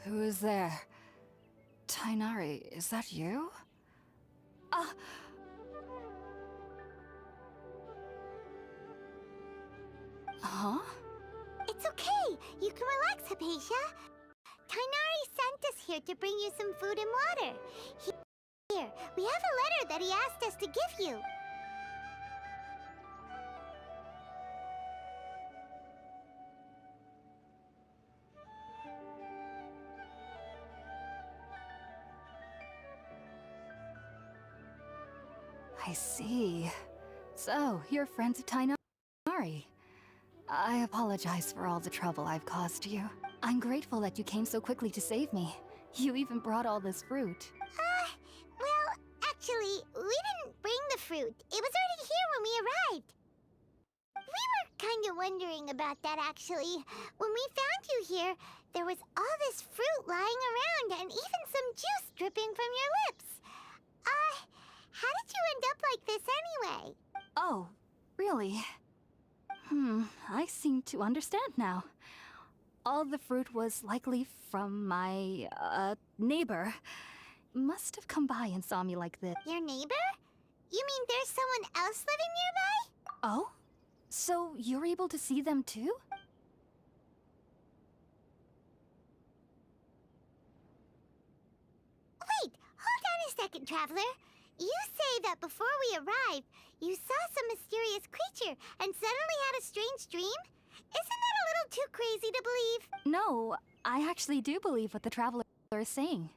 Who is there? Tainari, is that you? Huh? It's okay. You can relax, Hypatia. Tainari sent us here to bring you some food and water. Here, we have a letter that he asked us to give you. I see. So, you're friends of Tainari. I apologize for all the trouble I've caused you. I'm grateful that you came so quickly to save me. You even brought all this fruit. Well, actually, we didn't bring the fruit. It was already here when we arrived. We were kind of wondering about that, actually. When we found you here, there was all this fruit lying around and even some juice dripping from your lips. How did you end up like this anyway? Oh, really? I seem to understand now. All the fruit was likely from my, neighbor. Must have come by and saw me like this. Your neighbor? You mean there's someone else living nearby? Oh? So you're able to see them too? a second, Traveler. You say that before we arrived, you saw some mysterious creature and suddenly had a strange dream? Isn't that a little too crazy to believe? No, I actually do believe what the traveler is saying.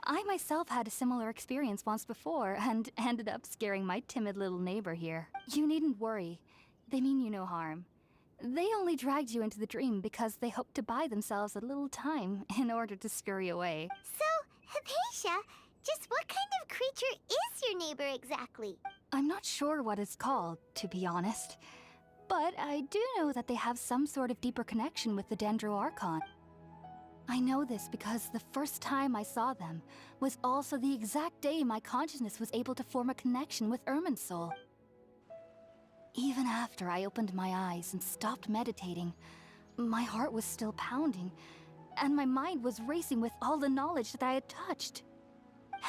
I myself had a similar experience once before and ended up scaring my timid little neighbor here. You needn't worry. They mean you no harm. They only dragged you into the dream because they hoped to buy themselves a little time in order to scurry away. So, Hypatia, just what kind of creature is your neighbor exactly? I'm not sure what it's called, to be honest. But I do know that they have some sort of deeper connection with the Dendro Archon. I know this because the first time I saw them was also the exact day my consciousness was able to form a connection with Irminsul. Even after I opened my eyes and stopped meditating, my heart was still pounding, and my mind was racing with all the knowledge that I had touched.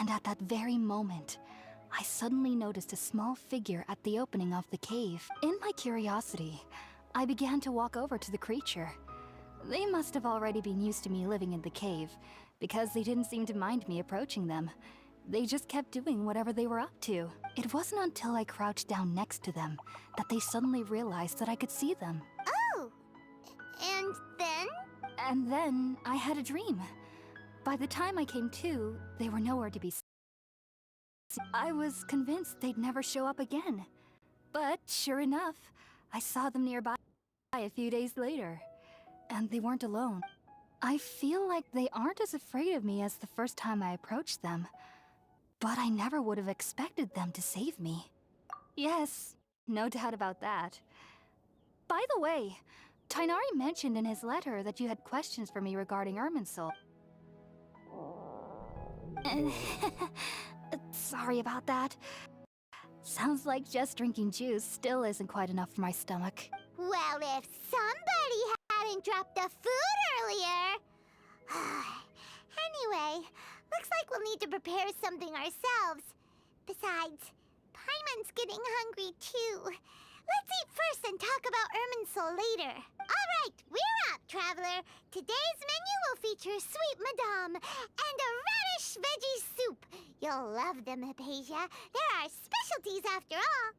And at that very moment, I suddenly noticed a small figure at the opening of the cave. In my curiosity, I began to walk over to the creature. They must have already been used to me living in the cave, because they didn't seem to mind me approaching them. They just kept doing whatever they were up to. It wasn't until I crouched down next to them that they suddenly realized that I could see them. Oh! And then? And then I had a dream. By the time I came to, they were nowhere to be seen. I was convinced they'd never show up again. But sure enough, I saw them nearby a few days later. And they weren't alone. I feel like they aren't as afraid of me as the first time I approached them. But I never would have expected them to save me. Yes, no doubt about that. By the way, Tighnari mentioned in his letter that you had questions for me regarding Irminsul. Sorry about that. Sounds like just drinking juice still isn't quite enough for my stomach. Well, if somebody hadn't dropped the food earlier... Anyway, looks like we'll need to prepare something ourselves. Besides, Paimon's getting hungry too. Let's eat first and talk about Irminsul later. All right, we're up, Traveler. Today's menu will feature sweet madame and a radish veggie soup. You'll love them, Hypatia. They're our specialties after all.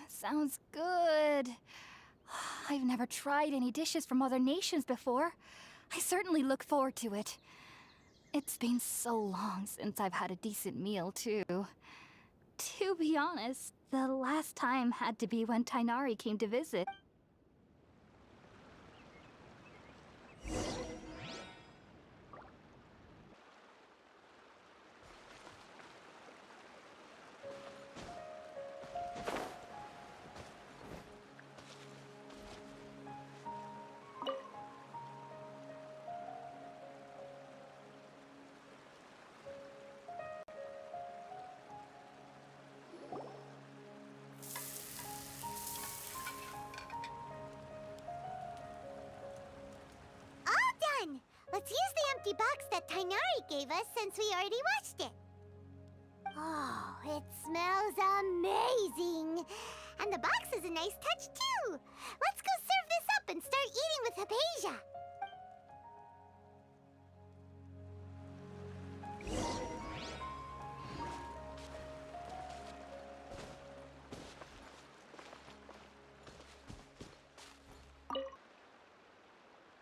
Sounds good. I've never tried any dishes from other nations before. I certainly look forward to it. It's been so long since I've had a decent meal, too. To be honest, the last time had to be when Tighnari came to visit. Let's use the empty box that Tighnari gave us since we already washed it. Oh, it smells amazing. And the box is a nice touch, too. Let's go serve this up and start eating with Hypatia.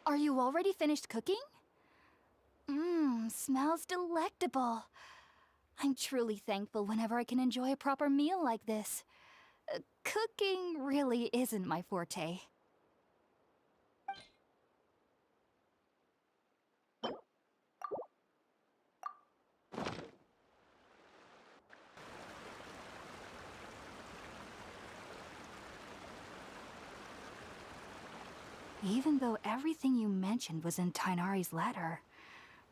Are you already finished cooking? Smells delectable. I'm truly thankful whenever I can enjoy a proper meal like this. Cooking really isn't my forte. Even though everything you mentioned was in Tighnari's letter,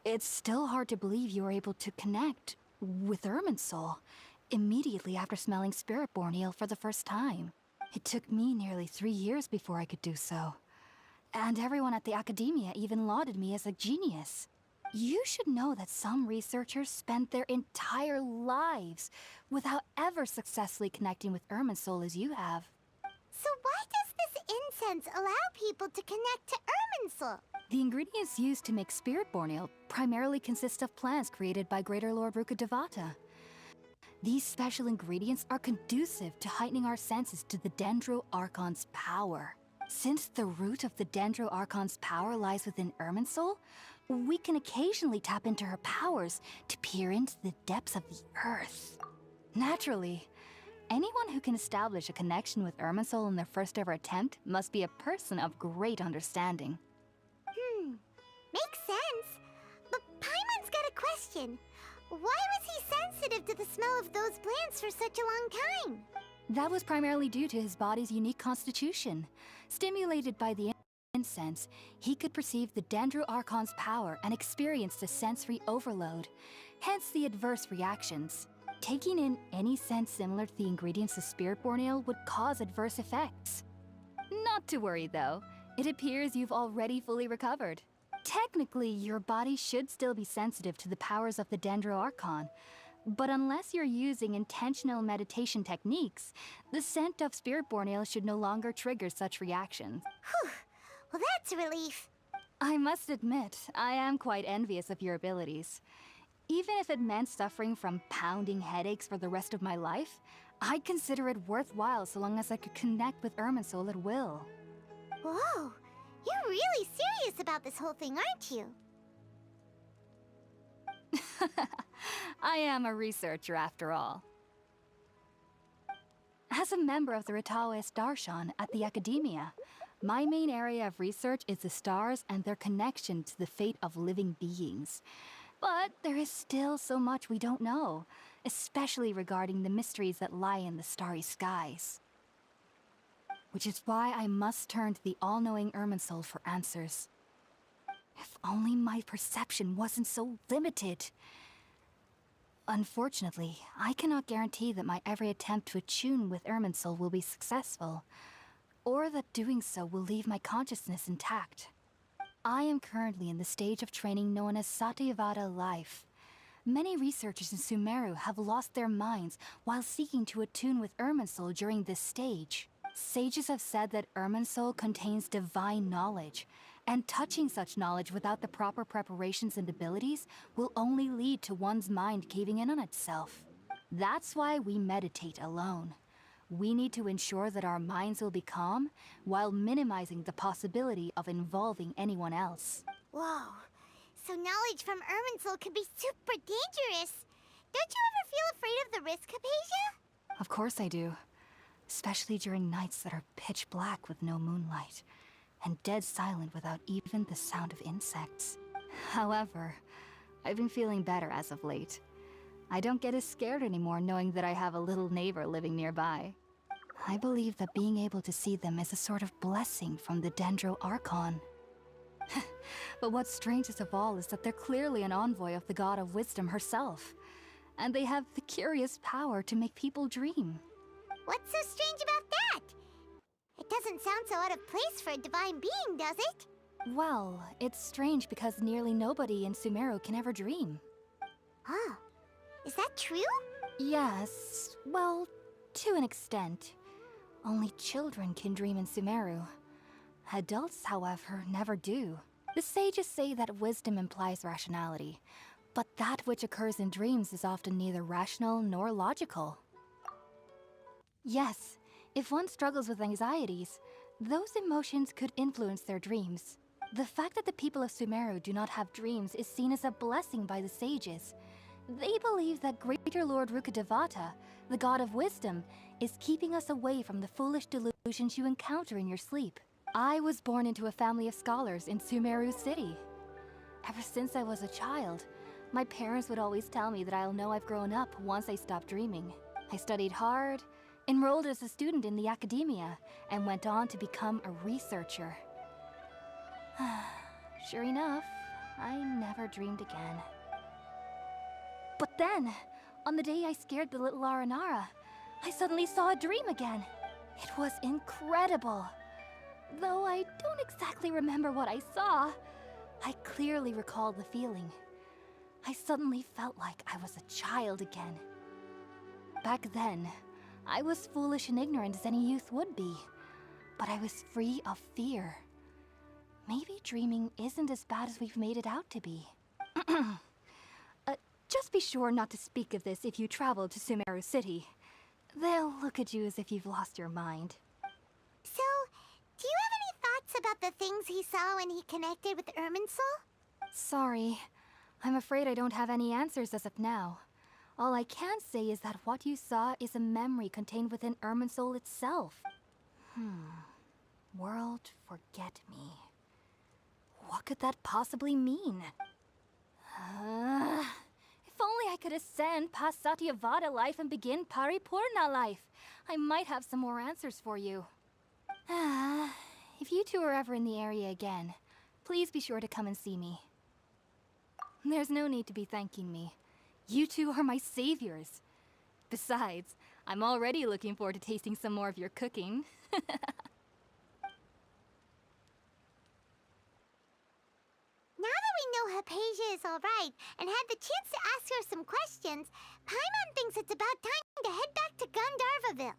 it's still hard to believe you were able to connect with Irminsul immediately after smelling Spiritborn eel for the first time. It took me nearly 3 years before I could do so. And everyone at the Academia even lauded me as a genius. You should know that some researchers spent their entire lives without ever successfully connecting with Irminsul as you have. So why does this incense allow people to connect to Irminsul? The ingredients used to make spirit-born ale primarily consist of plants created by Greater Lord Rukkhadevata. These special ingredients are conducive to heightening our senses to the Dendro Archon's power. Since the root of the Dendro Archon's power lies within Irminsul, we can occasionally tap into her powers to peer into the depths of the earth. Naturally, anyone who can establish a connection with Irminsul in their first ever attempt must be a person of great understanding. Makes sense. But Paimon's got a question. Why was he sensitive to the smell of those plants for such a long time? That was primarily due to his body's unique constitution. Stimulated by the incense, he could perceive the Dendro Archon's power and experienced a sensory overload, hence the adverse reactions. Taking in any scent similar to the ingredients of Spirit-born Ale would cause adverse effects. Not to worry though, it appears you've already fully recovered. Technically, your body should still be sensitive to the powers of the Dendro Archon, but unless you're using intentional meditation techniques, the scent of Spirit-born Ale should no longer trigger such reactions. Whew. Well, that's a relief. I must admit, I am quite envious of your abilities. Even if it meant suffering from pounding headaches for the rest of my life, I'd consider it worthwhile so long as I could connect with Irminsul at will. Whoa. You're really serious about this whole thing, aren't you? I am a researcher after all. As a member of the Ritaoist Darshan at the Academia, my main area of research is the stars and their connection to the fate of living beings. But there is still so much we don't know, especially regarding the mysteries that lie in the starry skies. Which is why I must turn to the all-knowing Irminsul for answers. If only my perception wasn't so limited. Unfortunately, I cannot guarantee that my every attempt to attune with Irminsul will be successful, or that doing so will leave my consciousness intact. I am currently in the stage of training known as Satyavada life. Many researchers in Sumeru have lost their minds while seeking to attune with Irminsul during this stage. Sages have said that Irminsul contains divine knowledge, and touching such knowledge without the proper preparations and abilities will only lead to one's mind caving in on itself. That's why we meditate alone. We need to ensure that our minds will be calm while minimizing the possibility of involving anyone else. Whoa. So knowledge from Irminsul could be super dangerous. Don't you ever feel afraid of the risk, Hypatia? Of course I do. Especially during nights that are pitch black with no moonlight, and dead silent without even the sound of insects. However, I've been feeling better as of late. I don't get as scared anymore knowing that I have a little neighbor living nearby. I believe that being able to see them is a sort of blessing from the Dendro Archon. But what's strangest of all is that they're clearly an envoy of the God of Wisdom herself, and they have the curious power to make people dream. What's so strange about that? It doesn't sound so out of place for a divine being, does it? Well, it's strange because nearly nobody in Sumeru can ever dream. Oh, is that true? Yes, well, to an extent. Only children can dream in Sumeru. Adults, however, never do. The sages say that wisdom implies rationality, but that which occurs in dreams is often neither rational nor logical. Yes, if one struggles with anxieties, those emotions could influence their dreams. The fact that the people of Sumeru do not have dreams is seen as a blessing by the sages. They believe that Greater Lord Rukkhadevata, the God of Wisdom, is keeping us away from the foolish delusions you encounter in your sleep. I was born into a family of scholars in Sumeru City. Ever since I was a child, my parents would always tell me that I'll know I've grown up once I stop dreaming. I studied hard, enrolled as a student in the Academia, and went on to become a researcher. Sure enough, I never dreamed again. But then, on the day I scared the little Aranara, I suddenly saw a dream again. It was incredible. Though I don't exactly remember what I saw, I clearly recall the feeling. I suddenly felt like I was a child again. Back then, I was foolish and ignorant as any youth would be, but I was free of fear. maybe dreaming isn't as bad as we've made it out to be. Just be sure not to speak of this if you travel to Sumeru City. They'll look at you as if you've lost your mind. So, do you have any thoughts about the things he saw when he connected with Irminsul? Sorry. I'm afraid I don't have any answers as of now. All I can say is that what you saw is a memory contained within Irminsul itself. World forget me. What could that possibly mean? If only I could ascend past Satyavada life and begin Paripurna life. I might have some more answers for you. If you two are ever in the area again, please be sure to come and see me. There's no need to be thanking me. You two are my saviors. Besides, I'm already looking forward to tasting some more of your cooking. Now that we know Hypatia is alright and had the chance to ask her some questions, Paimon thinks it's about time to head back to Gandharvaville.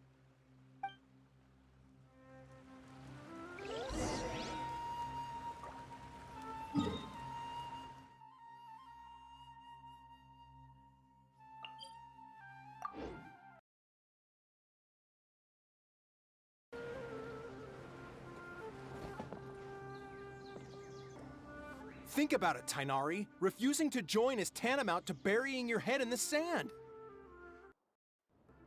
Think about it, Tainari. Refusing to join is tantamount to burying your head in the sand.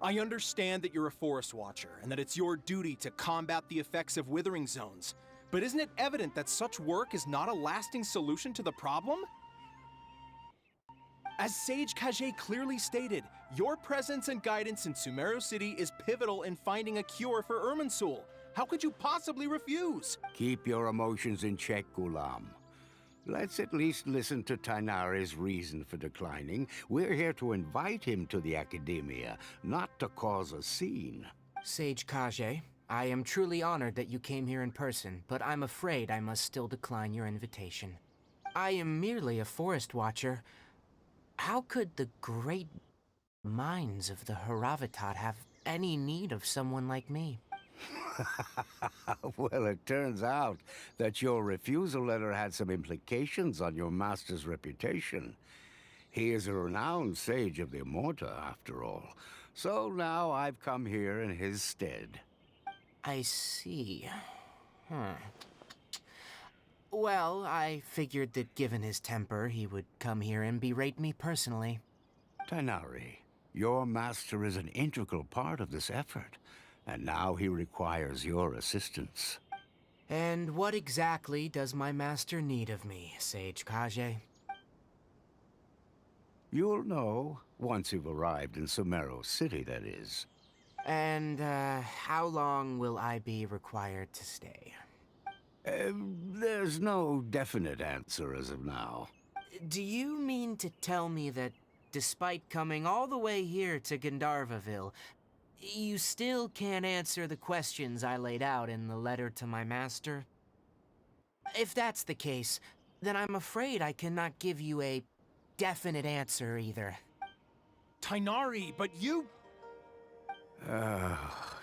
I understand that you're a forest watcher and that it's your duty to combat the effects of withering zones. But isn't it evident that such work is not a lasting solution to the problem? As Sage Kage clearly stated, your presence and guidance in Sumeru City is pivotal in finding a cure for Irminsul. How could you possibly refuse? Keep your emotions in check, Gulam. Let's at least listen to Tainari's reason for declining. We're here to invite him to the Academia, not to cause a scene. Sage Kage, I am truly honored that you came here in person, but I'm afraid I must still decline your invitation. I am merely a forest watcher. How could the great minds of the Haravatat have any need of someone like me? Well, it turns out that your refusal letter had some implications on your master's reputation. He is a renowned sage of the Immorta, after all. So now I've come here in his stead. I see. Well, I figured that given his temper, he would come here and berate me personally. Tainari, your master is an integral part of this effort. And now he requires your assistance. And what exactly does my master need of me, Sage Kage? You'll know once you've arrived in Sumeru City, that is. And, how long will I be required to stay? There's no definite answer as of now. Do you mean to tell me that, despite coming all the way here to Gandharvaville, you still can't answer the questions I laid out in the letter to my master? If that's the case, then I'm afraid I cannot give you a definite answer either. Tainari, but you...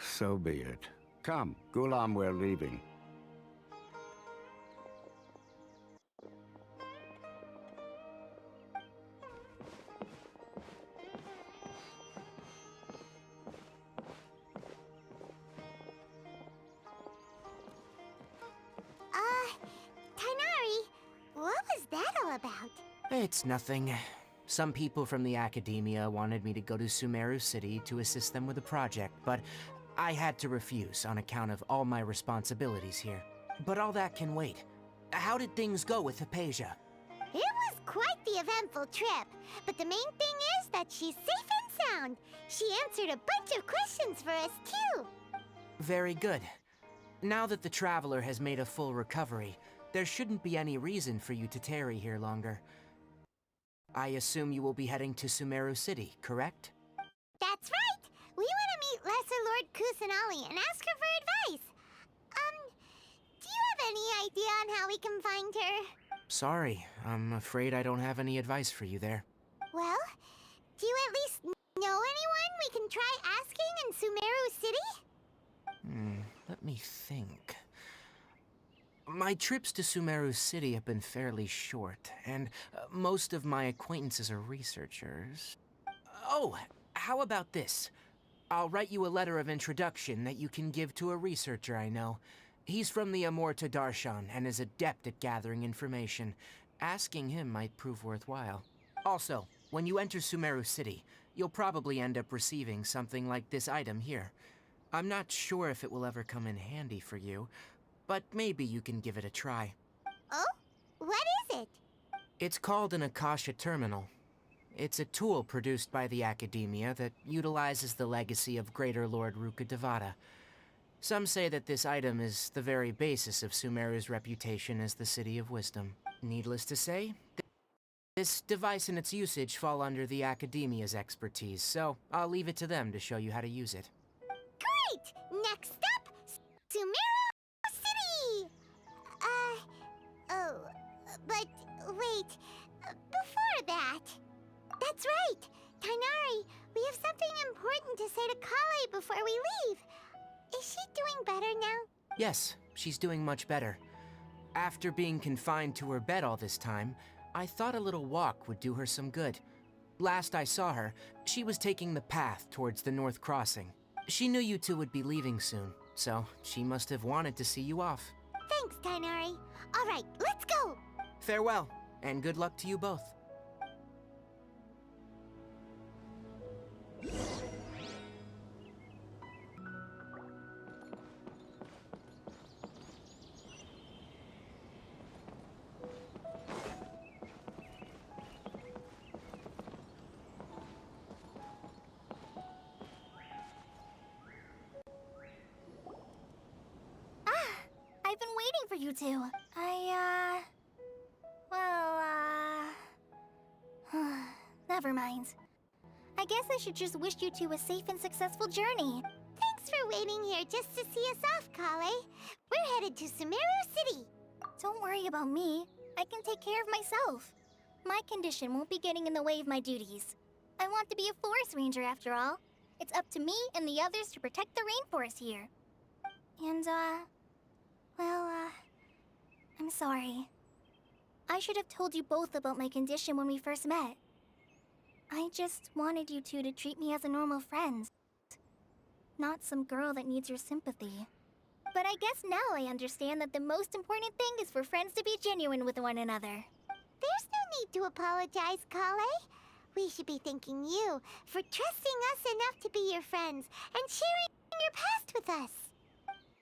So be it. Come, Gulam, we're leaving. Tainari, what was that all about? It's nothing. Some people from the Academia wanted me to go to Sumeru City to assist them with a project, but I had to refuse on account of all my responsibilities here. But all that can wait. How did things go with Hypatia? It was quite the eventful trip, but the main thing is that she's safe and sound. She answered a bunch of questions for us, too. Very good. Now that the Traveler has made a full recovery, there shouldn't be any reason for you to tarry here longer. I assume you will be heading to Sumeru City, correct? That's right! We want to meet Lesser Lord Kusanali and ask her for advice. Do you have any idea on how we can find her? Sorry, I'm afraid I don't have any advice for you there. Well, do you at least know anyone we can try asking in Sumeru City? Let me think. My trips to Sumeru City have been fairly short, and most of my acquaintances are researchers. Oh, how about this? I'll write you a letter of introduction that you can give to a researcher I know. He's from the Amorta Darshan and is adept at gathering information. Asking him might prove worthwhile. Also, when you enter Sumeru City, you'll probably end up receiving something like this item here. I'm not sure if it will ever come in handy for you, but maybe you can give it a try. Oh? What is it? It's called an Akasha Terminal. It's a tool produced by the Academia that utilizes the legacy of Greater Lord Rukkhadevata. Some say that this item is the very basis of Sumeru's reputation as the City of Wisdom. Needless to say, this device and its usage fall under the Academia's expertise, so I'll leave it to them to show you how to use it. Great! Next up, Sumeru City! But wait, before that... That's right! Tainari, we have something important to say to Kale before we leave. Is she doing better now? Yes, she's doing much better. After being confined to her bed all this time, I thought a little walk would do her some good. Last I saw her, she was taking the path towards the North Crossing. She knew you two would be leaving soon, so she must have wanted to see you off. Thanks, Tainari. All right, let's go! Farewell, and good luck to you both. I've been waiting for you two. Never mind. I guess I should just wish you two a safe and successful journey. Thanks for waiting here just to see us off, Kale. We're headed to Sumeru City. Don't worry about me. I can take care of myself. My condition won't be getting in the way of my duties. I want to be a forest ranger after all. It's up to me and the others to protect the rainforest here. And, I'm sorry. I should have told you both about my condition when we first met. I just wanted you two to treat me as a normal friend. Not some girl that needs your sympathy. But I guess now I understand that the most important thing is for friends to be genuine with one another. There's no need to apologize, Kale. We should be thanking you for trusting us enough to be your friends and sharing your past with us.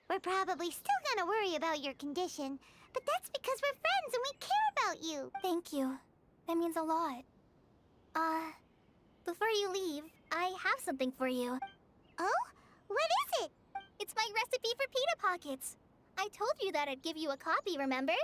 We're probably still gonna worry about your condition, but that's because we're friends and we care about you. Thank you. That means a lot. Before you leave, I have something for you. Oh? What is it? It's my recipe for pita pockets. I told you that I'd give you a copy, remember?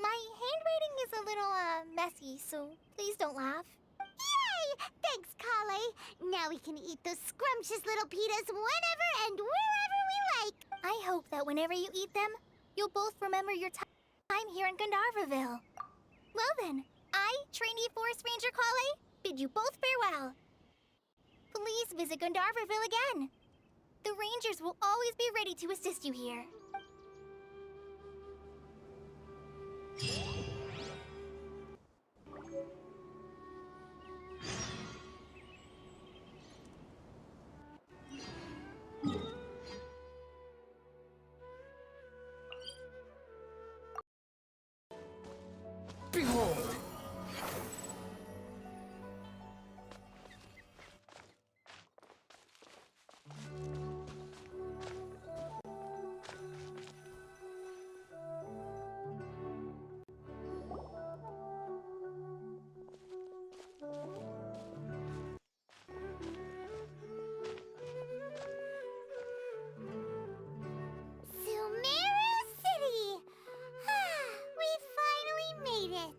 My handwriting is a little, messy, so please don't laugh. Yay! Thanks, Kale. Now we can eat those scrumptious little pitas whenever and wherever we like. I hope that whenever you eat them, you'll both remember your time here in Gandharvaville. Well then, I, trainee Forest Ranger Kale, bid you both farewell. Please visit Gandharvaville again. The Rangers will always be ready to assist you here. Behold! Sumeru City! We finally made it.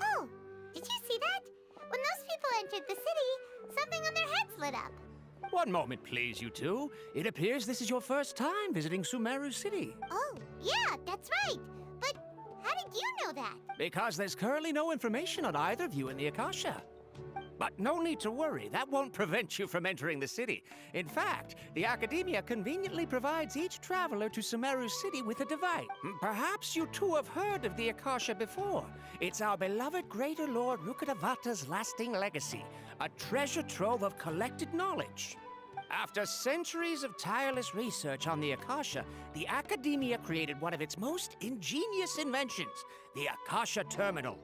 Oh, did you see that? When those people entered the city, something on their heads lit up. One moment, please, you two. It appears this is your first time visiting Sumeru City. Oh, yeah, that's right. But how did you know that? Because there's currently no information on either of you in the Akasha. But no need to worry, that won't prevent you from entering the city. In fact, the Academia conveniently provides each traveler to Sumeru City with a device. Perhaps you too have heard of the Akasha before. It's our beloved Greater Lord Rukkhadevata's lasting legacy, a treasure trove of collected knowledge. After centuries of tireless research on the Akasha, the Academia created one of its most ingenious inventions, the Akasha Terminal.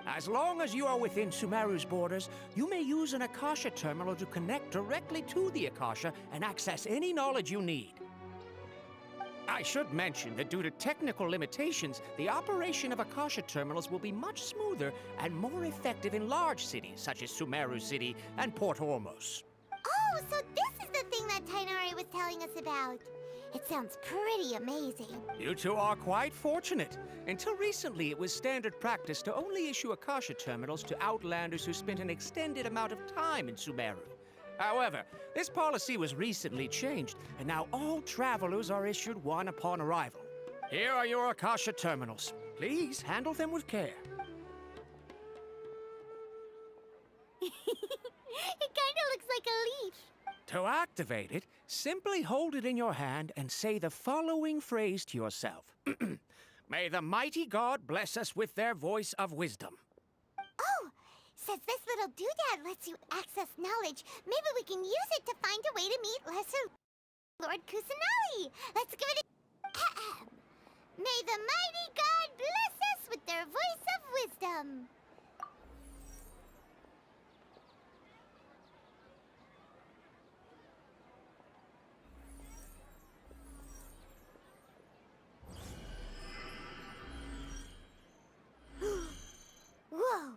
As long as you are within Sumeru's borders, you may use an Akasha terminal to connect directly to the Akasha and access any knowledge you need. I should mention that due to technical limitations, the operation of Akasha terminals will be much smoother and more effective in large cities such as Sumeru City and Port Ormos. Oh, so this is the thing that Tainari was telling us about. It sounds pretty amazing. You two are quite fortunate. Until recently, it was standard practice to only issue Akasha terminals to outlanders who spent an extended amount of time in Sumeru. However, this policy was recently changed, and now all travelers are issued one upon arrival. Here are your Akasha terminals. Please handle them with care. It kind of looks like a leaf. To activate it, simply hold it in your hand and say the following phrase to yourself. May the mighty God bless us with their voice of wisdom. Oh, says this little doodad lets you access knowledge. Maybe we can use it to find a way to meet Lesser Lord Kusanali. Let's give it a... May the mighty God bless us with their voice of wisdom. Whoa!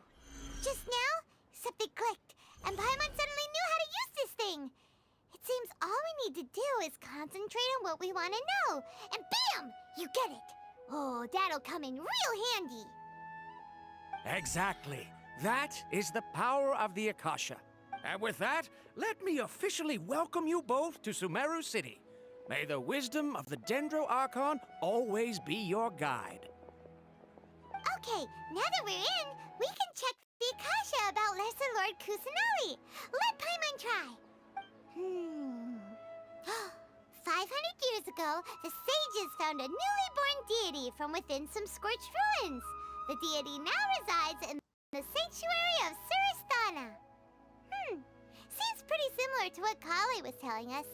Just now, something clicked, and Paimon suddenly knew how to use this thing. It seems all we need to do is concentrate on what we want to know, and bam! You get it. Oh, that'll come in real handy. Exactly. That is the power of the Akasha. And with that, let me officially welcome you both to Sumeru City. May the wisdom of the Dendro Archon always be your guide. Okay, now that we're in, we can check the Akasha about Lesser Lord Kusanali. Let Paimon try. 500 years ago, the sages found a newly born deity from within some scorched ruins. The deity now resides in the sanctuary of Suristana. Seems pretty similar to what Kali was telling us.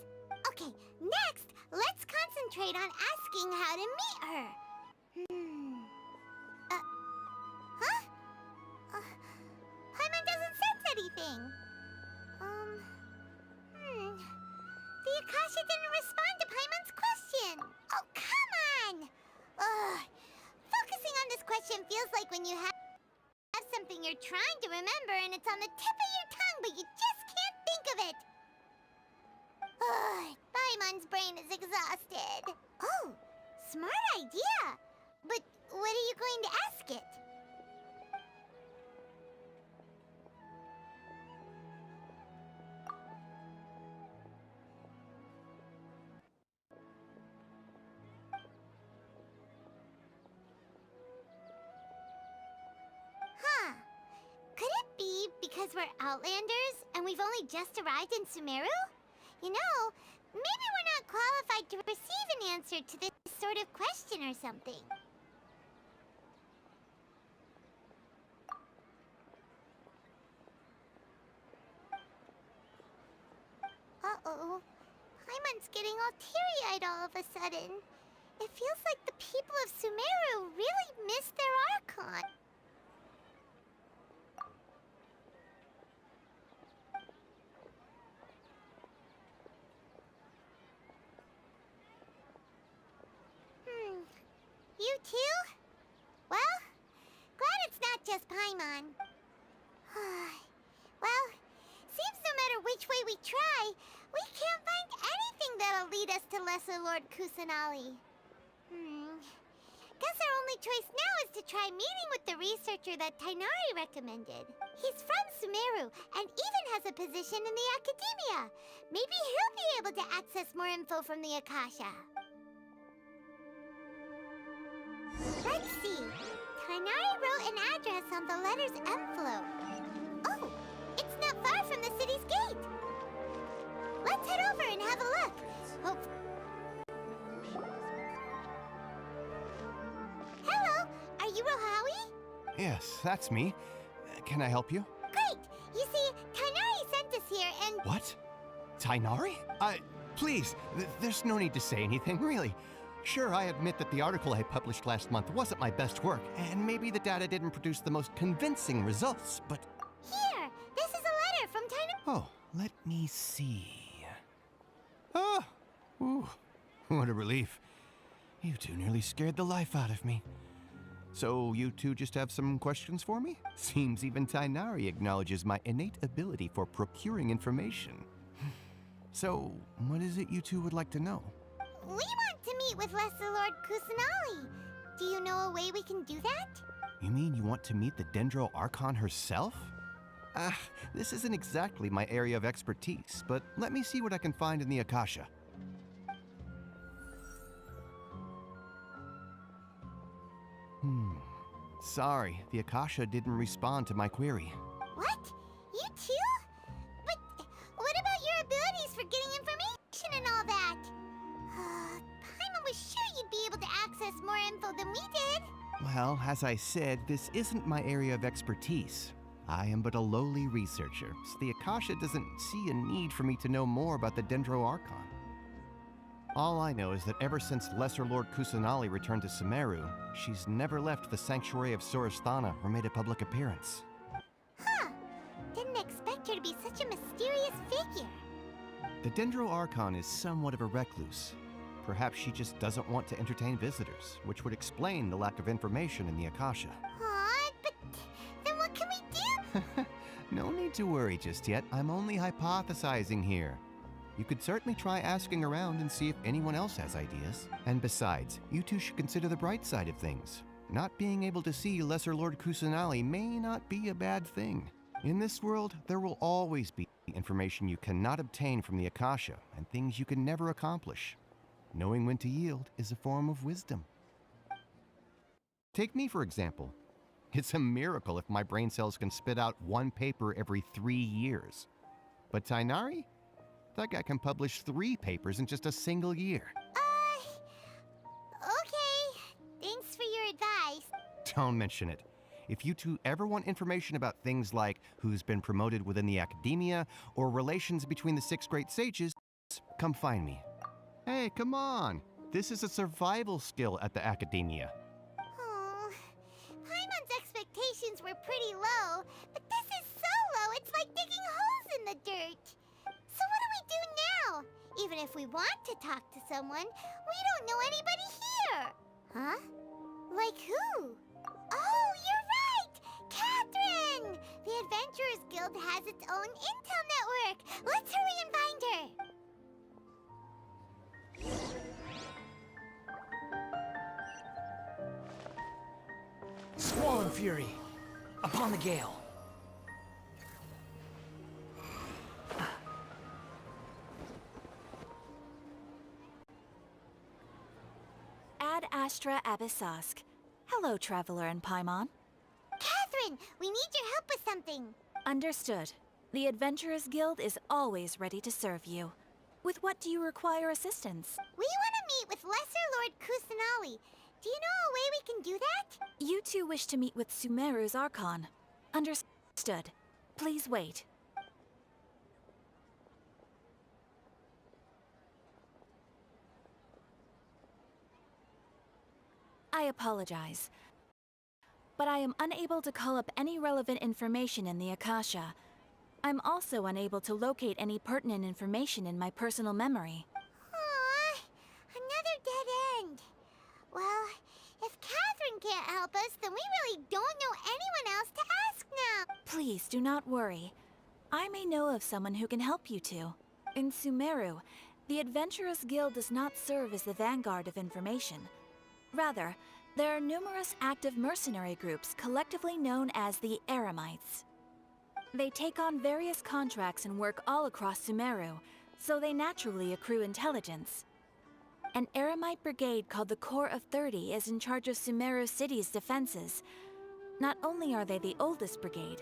Okay, next, let's concentrate on asking how to meet her. Paimon doesn't sense anything. The Akasha didn't respond to Paimon's question. Oh, come on! Focusing on this question feels like when you have something you're trying to remember and it's on the tip of your tongue, but you just can't think of it. Paimon's brain is exhausted. Oh, smart idea. But what are you going to ask it? Could it be because we're Outlanders and we've only just arrived in Sumeru? You know, maybe we're not qualified to receive an answer to this sort of question or something. Uh-oh. Paimon's getting all teary-eyed all of a sudden. It feels like the people of Sumeru really miss their Archon. You too? Well, glad it's not just Paimon. Well, seems no matter which way we try, we can't find anything that'll lead us to Lesser Lord Kusanali. Guess our only choice now is to try meeting with the researcher that Tainari recommended. He's from Sumeru and even has a position in the Academia. Maybe he'll be able to access more info from the Akasha. Let's see. Tainari wrote an address on the letter's envelope. Oh, it's not far from the city's gate. Let's head over and have a look. Hope. Hello, are you Rohawi? Yes, that's me. Can I help you? Great! You see, Kainari sent us here and... What? Tainari? Please, there's no need to say anything, really. Sure, I admit that the article I published last month wasn't my best work, and maybe the data didn't produce the most convincing results, but... Here! This is a letter from Tainari... Oh, let me see... Oh! Ooh, what a relief. You two nearly scared the life out of me. So, you two just have some questions for me? Seems even Tainari acknowledges my innate ability for procuring information. So, what is it you two would like to know? We want to meet with Lesser Lord Kusanali. Do you know a way we can do that? You mean you want to meet the Dendro Archon herself? This isn't exactly my area of expertise, but let me see what I can find in the Akasha. Sorry, the Akasha didn't respond to my query. What? You too? But what about your abilities for getting information and all that? Paimon was sure you'd be able to access more info than we did. Well, as I said, this isn't my area of expertise. I am but a lowly researcher, so the Akasha doesn't see a need for me to know more about the Dendro Archon. All I know is that ever since Lesser Lord Kusanali returned to Sumeru, she's never left the Sanctuary of Sorasthana or made a public appearance. Huh. Didn't expect her to be such a mysterious figure. The Dendro Archon is somewhat of a recluse. Perhaps she just doesn't want to entertain visitors, which would explain the lack of information in the Akasha. But then what can we do? No need to worry just yet. I'm only hypothesizing here. You could certainly try asking around and see if anyone else has ideas. And besides, you two should consider the bright side of things. Not being able to see Lesser Lord Kusanali may not be a bad thing. In this world, there will always be information you cannot obtain from the Akasha and things you can never accomplish. Knowing when to yield is a form of wisdom. Take me, for example. It's a miracle if my brain cells can spit out one paper every 3 years. But Tainari? That guy can publish 3 papers in just a single year. Okay. Thanks for your advice. Don't mention it. If you two ever want information about things like who's been promoted within the academia or relations between the 6 great sages, come find me. Hey, come on. This is a survival skill at the academia. Oh, Paimon's expectations were pretty low, but this is so low it's like digging holes in the dirt. So what do we do now? Even if we want to talk to someone, we don't know anybody here. Huh? Like who? Oh, you're right! Catherine! The Adventurers Guild has its own intel network. Let's hurry and find her. Squall and fury, upon the gale. Ad Astra Abyssosk. Hello, Traveler and Paimon. Catherine, we need your help with something. Understood. The Adventurers Guild is always ready to serve you. With what do you require assistance? We want to meet with Lesser Lord Kusanali. Do you know a way we can do that? You two wish to meet with Sumeru's Archon. Understood. Please wait. I apologize, but I am unable to call up any relevant information in the Akasha. I'm also unable to locate any pertinent information in my personal memory. Aww, another dead end. Well, if Catherine can't help us, then we really don't know anyone else to ask now. Please do not worry. I may know of someone who can help you two. In Sumeru, the Adventurers Guild does not serve as the vanguard of information. Rather, there are numerous active mercenary groups collectively known as the Eremites. They take on various contracts and work all across Sumeru, so they naturally accrue intelligence. An Eremite brigade called the Corps of 30 is in charge of Sumeru City's defenses. Not only are they the oldest brigade,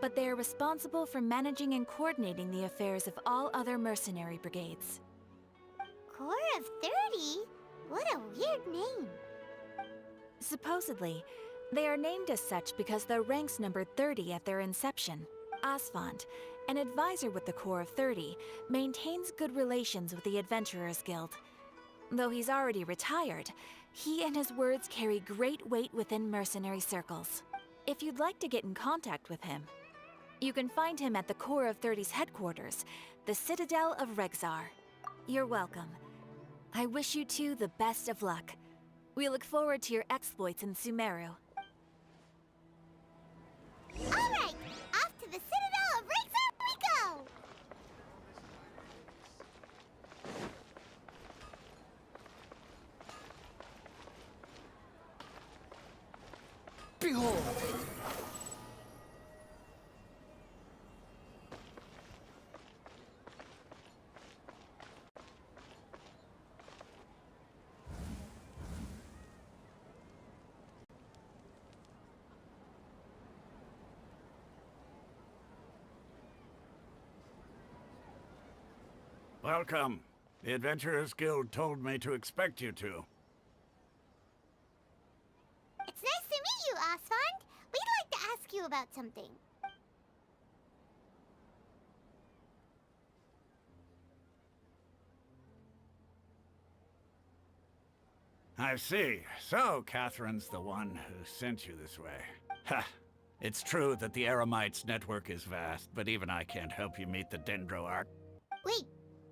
but they are responsible for managing and coordinating the affairs of all other mercenary brigades. Corps of 30? What a weird name. Supposedly, they are named as such because their ranks numbered 30 at their inception. Asfand, an advisor with the Corps of 30, maintains good relations with the Adventurers Guild. Though he's already retired, he and his words carry great weight within mercenary circles. If you'd like to get in contact with him, you can find him at the Corps of 30's headquarters, the Citadel of Rexar. You're welcome. I wish you two the best of luck. We look forward to your exploits in Sumeru. Alright, off to the Citadel of Rexar we go! Behold! Welcome. The Adventurers Guild told me to expect you two. It's nice to meet you, Asfand. We'd like to ask you about something. I see. So, Catherine's the one who sent you this way. Ha! It's true that the Eremites network is vast, but even I can't help you meet the Dendro Wait,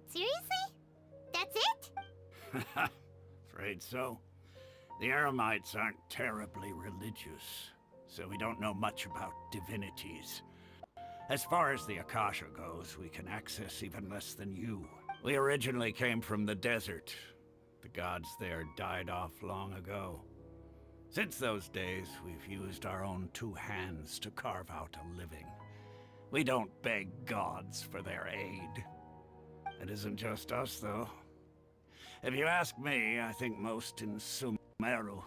seriously? That's it? Afraid so. The Eremites aren't terribly religious, so we don't know much about divinities. As far as the Akasha goes, we can access even less than you. We originally came from the desert. The gods there died off long ago. Since those days, we've used our own two hands to carve out a living. We don't beg gods for their aid. It isn't just us, though. If you ask me, I think most in Sumeru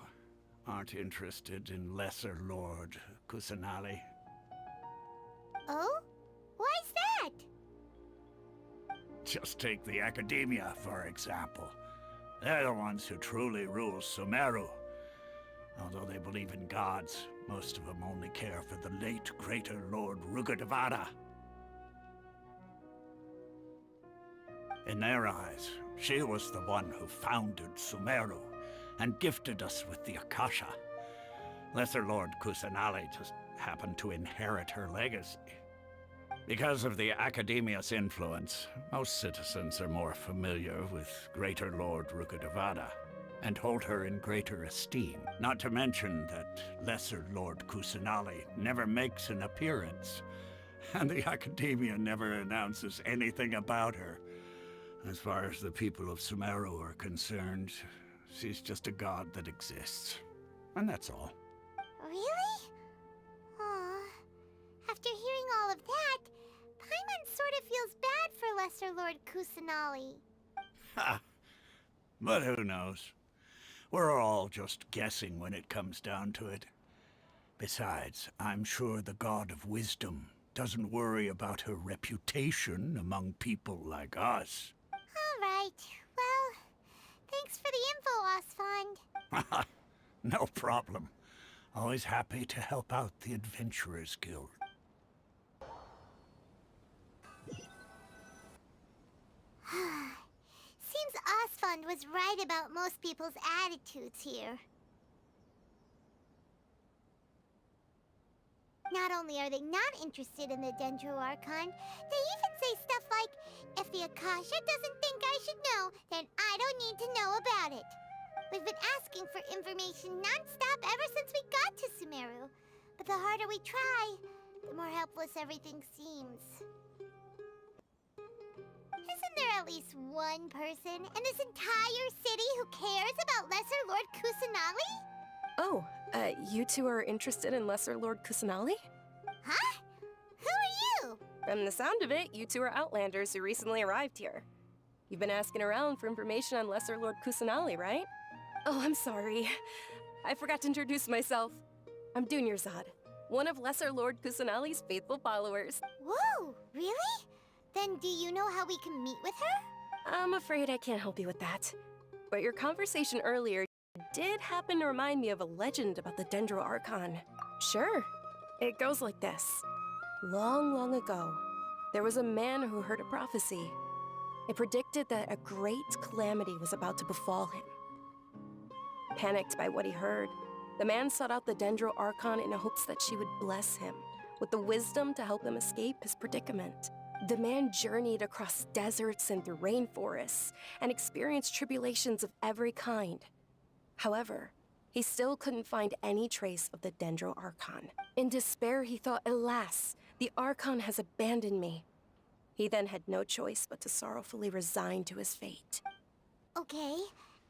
aren't interested in Lesser Lord Kusanali. Oh? Why's that? Just take the Academia, for example. They're the ones who truly rule Sumeru. Although they believe in gods, most of them only care for the late Greater Lord Rugudevada. In their eyes, she was the one who founded Sumeru and gifted us with the Akasha. Lesser Lord Kusanali just happened to inherit her legacy. Because of the Academia's influence, most citizens are more familiar with Greater Lord Rugudevada and hold her in greater esteem. Not to mention that Lesser Lord Kusanali never makes an appearance, and the Academia never announces anything about her. As far as the people of Sumeru are concerned, she's just a god that exists. And that's all. Really? Aw. After hearing all of that, Paimon sort of feels bad for Lesser Lord Kusanali. Ha! But who knows? We're all just guessing when it comes down to it. Besides, I'm sure the God of Wisdom doesn't worry about her reputation among people like us. All right. Well, thanks for the info, Asfand. No problem. Always happy to help out the Adventurers Guild. Seems Asfand was right about most people's attitudes here. Not only are they not interested in the Dendro Archon, they even say stuff like, if the Akasha doesn't think I should know, then I don't need to know about it. We've been asking for information non-stop ever since we got to Sumeru. But the harder we try, the more helpless everything seems. Isn't there at least one person in this entire city who cares about Lesser Lord Kusanali? Oh, you two are interested in Lesser Lord Kusanali? Huh? Who are you? From the sound of it, you two are Outlanders who recently arrived here. You've been asking around for information on Lesser Lord Kusanali, right? Oh, I'm sorry. I forgot to introduce myself. I'm Dunyarzad, one of Lesser Lord Kusanali's faithful followers. Whoa, really? Then do you know how we can meet with her? I'm afraid I can't help you with that. But your conversation earlier did happen to remind me of a legend about the Dendro Archon. Sure, it goes like this. Long, long ago, there was a man who heard a prophecy. It predicted that a great calamity was about to befall him. Panicked by what he heard, the man sought out the Dendro Archon in hopes that she would bless him with the wisdom to help him escape his predicament. The man journeyed across deserts and through rainforests and experienced tribulations of every kind. However, he still couldn't find any trace of the Dendro Archon. In despair, he thought, alas, the Archon has abandoned me. He then had no choice but to sorrowfully resign to his fate. Okay,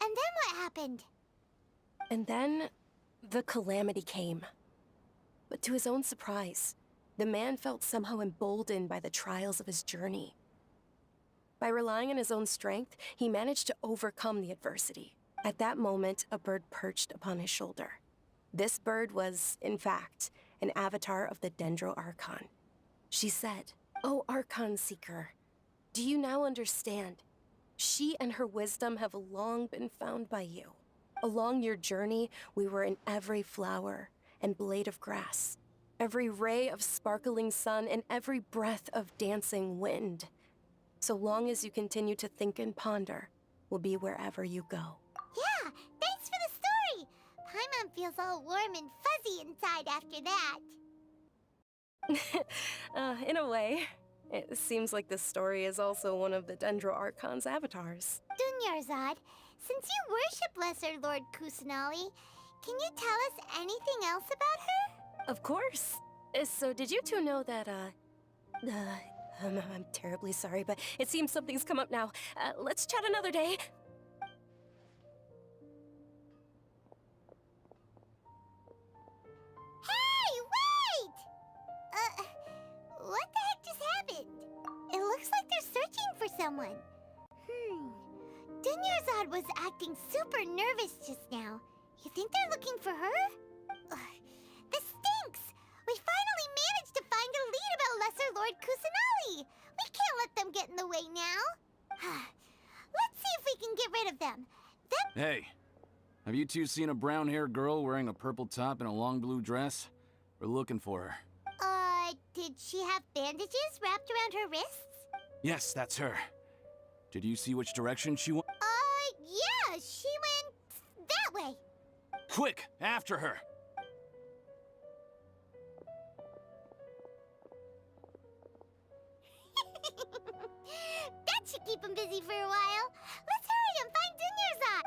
and then what happened? And then, the calamity came. But to his own surprise, the man felt somehow emboldened by the trials of his journey. By relying on his own strength, he managed to overcome the adversity. At that moment, a bird perched upon his shoulder. This bird was, in fact, an avatar of the Dendro Archon. She said, "O Archon Seeker, do you now understand? She and her wisdom have long been found by you. Along your journey, we were in every flower and blade of grass, every ray of sparkling sun, and every breath of dancing wind. So long as you continue to think and ponder, we'll be wherever you go." Yeah, thanks for the story! Paimon feels all warm and fuzzy inside after that. In a way, it seems like this story is also one of the Dendro Archon's avatars. Dunyarzad, since you worship Lesser Lord Kusanali, can you tell us anything else about her? Of course. So did you two know that, I'm terribly sorry, but it seems something's come up now. Let's chat another day. Hey, wait! What the heck just happened? It looks like they're searching for someone. Dunyarzad was acting super nervous just now. You think they're looking for her? This stinks! We finally managed to find a lead about Lesser Lord Kusanali! We can't let them get in the way now. Let's see if we can get rid of them. Hey, have you two seen a brown-haired girl wearing a purple top and a long blue dress? We're looking for her. Did she have bandages wrapped around her wrists? Yes, that's her. Did you see which direction she went? Yeah, she went that way. Quick, after her! That should keep him busy for a while. Let's hurry and find Dunyarzad.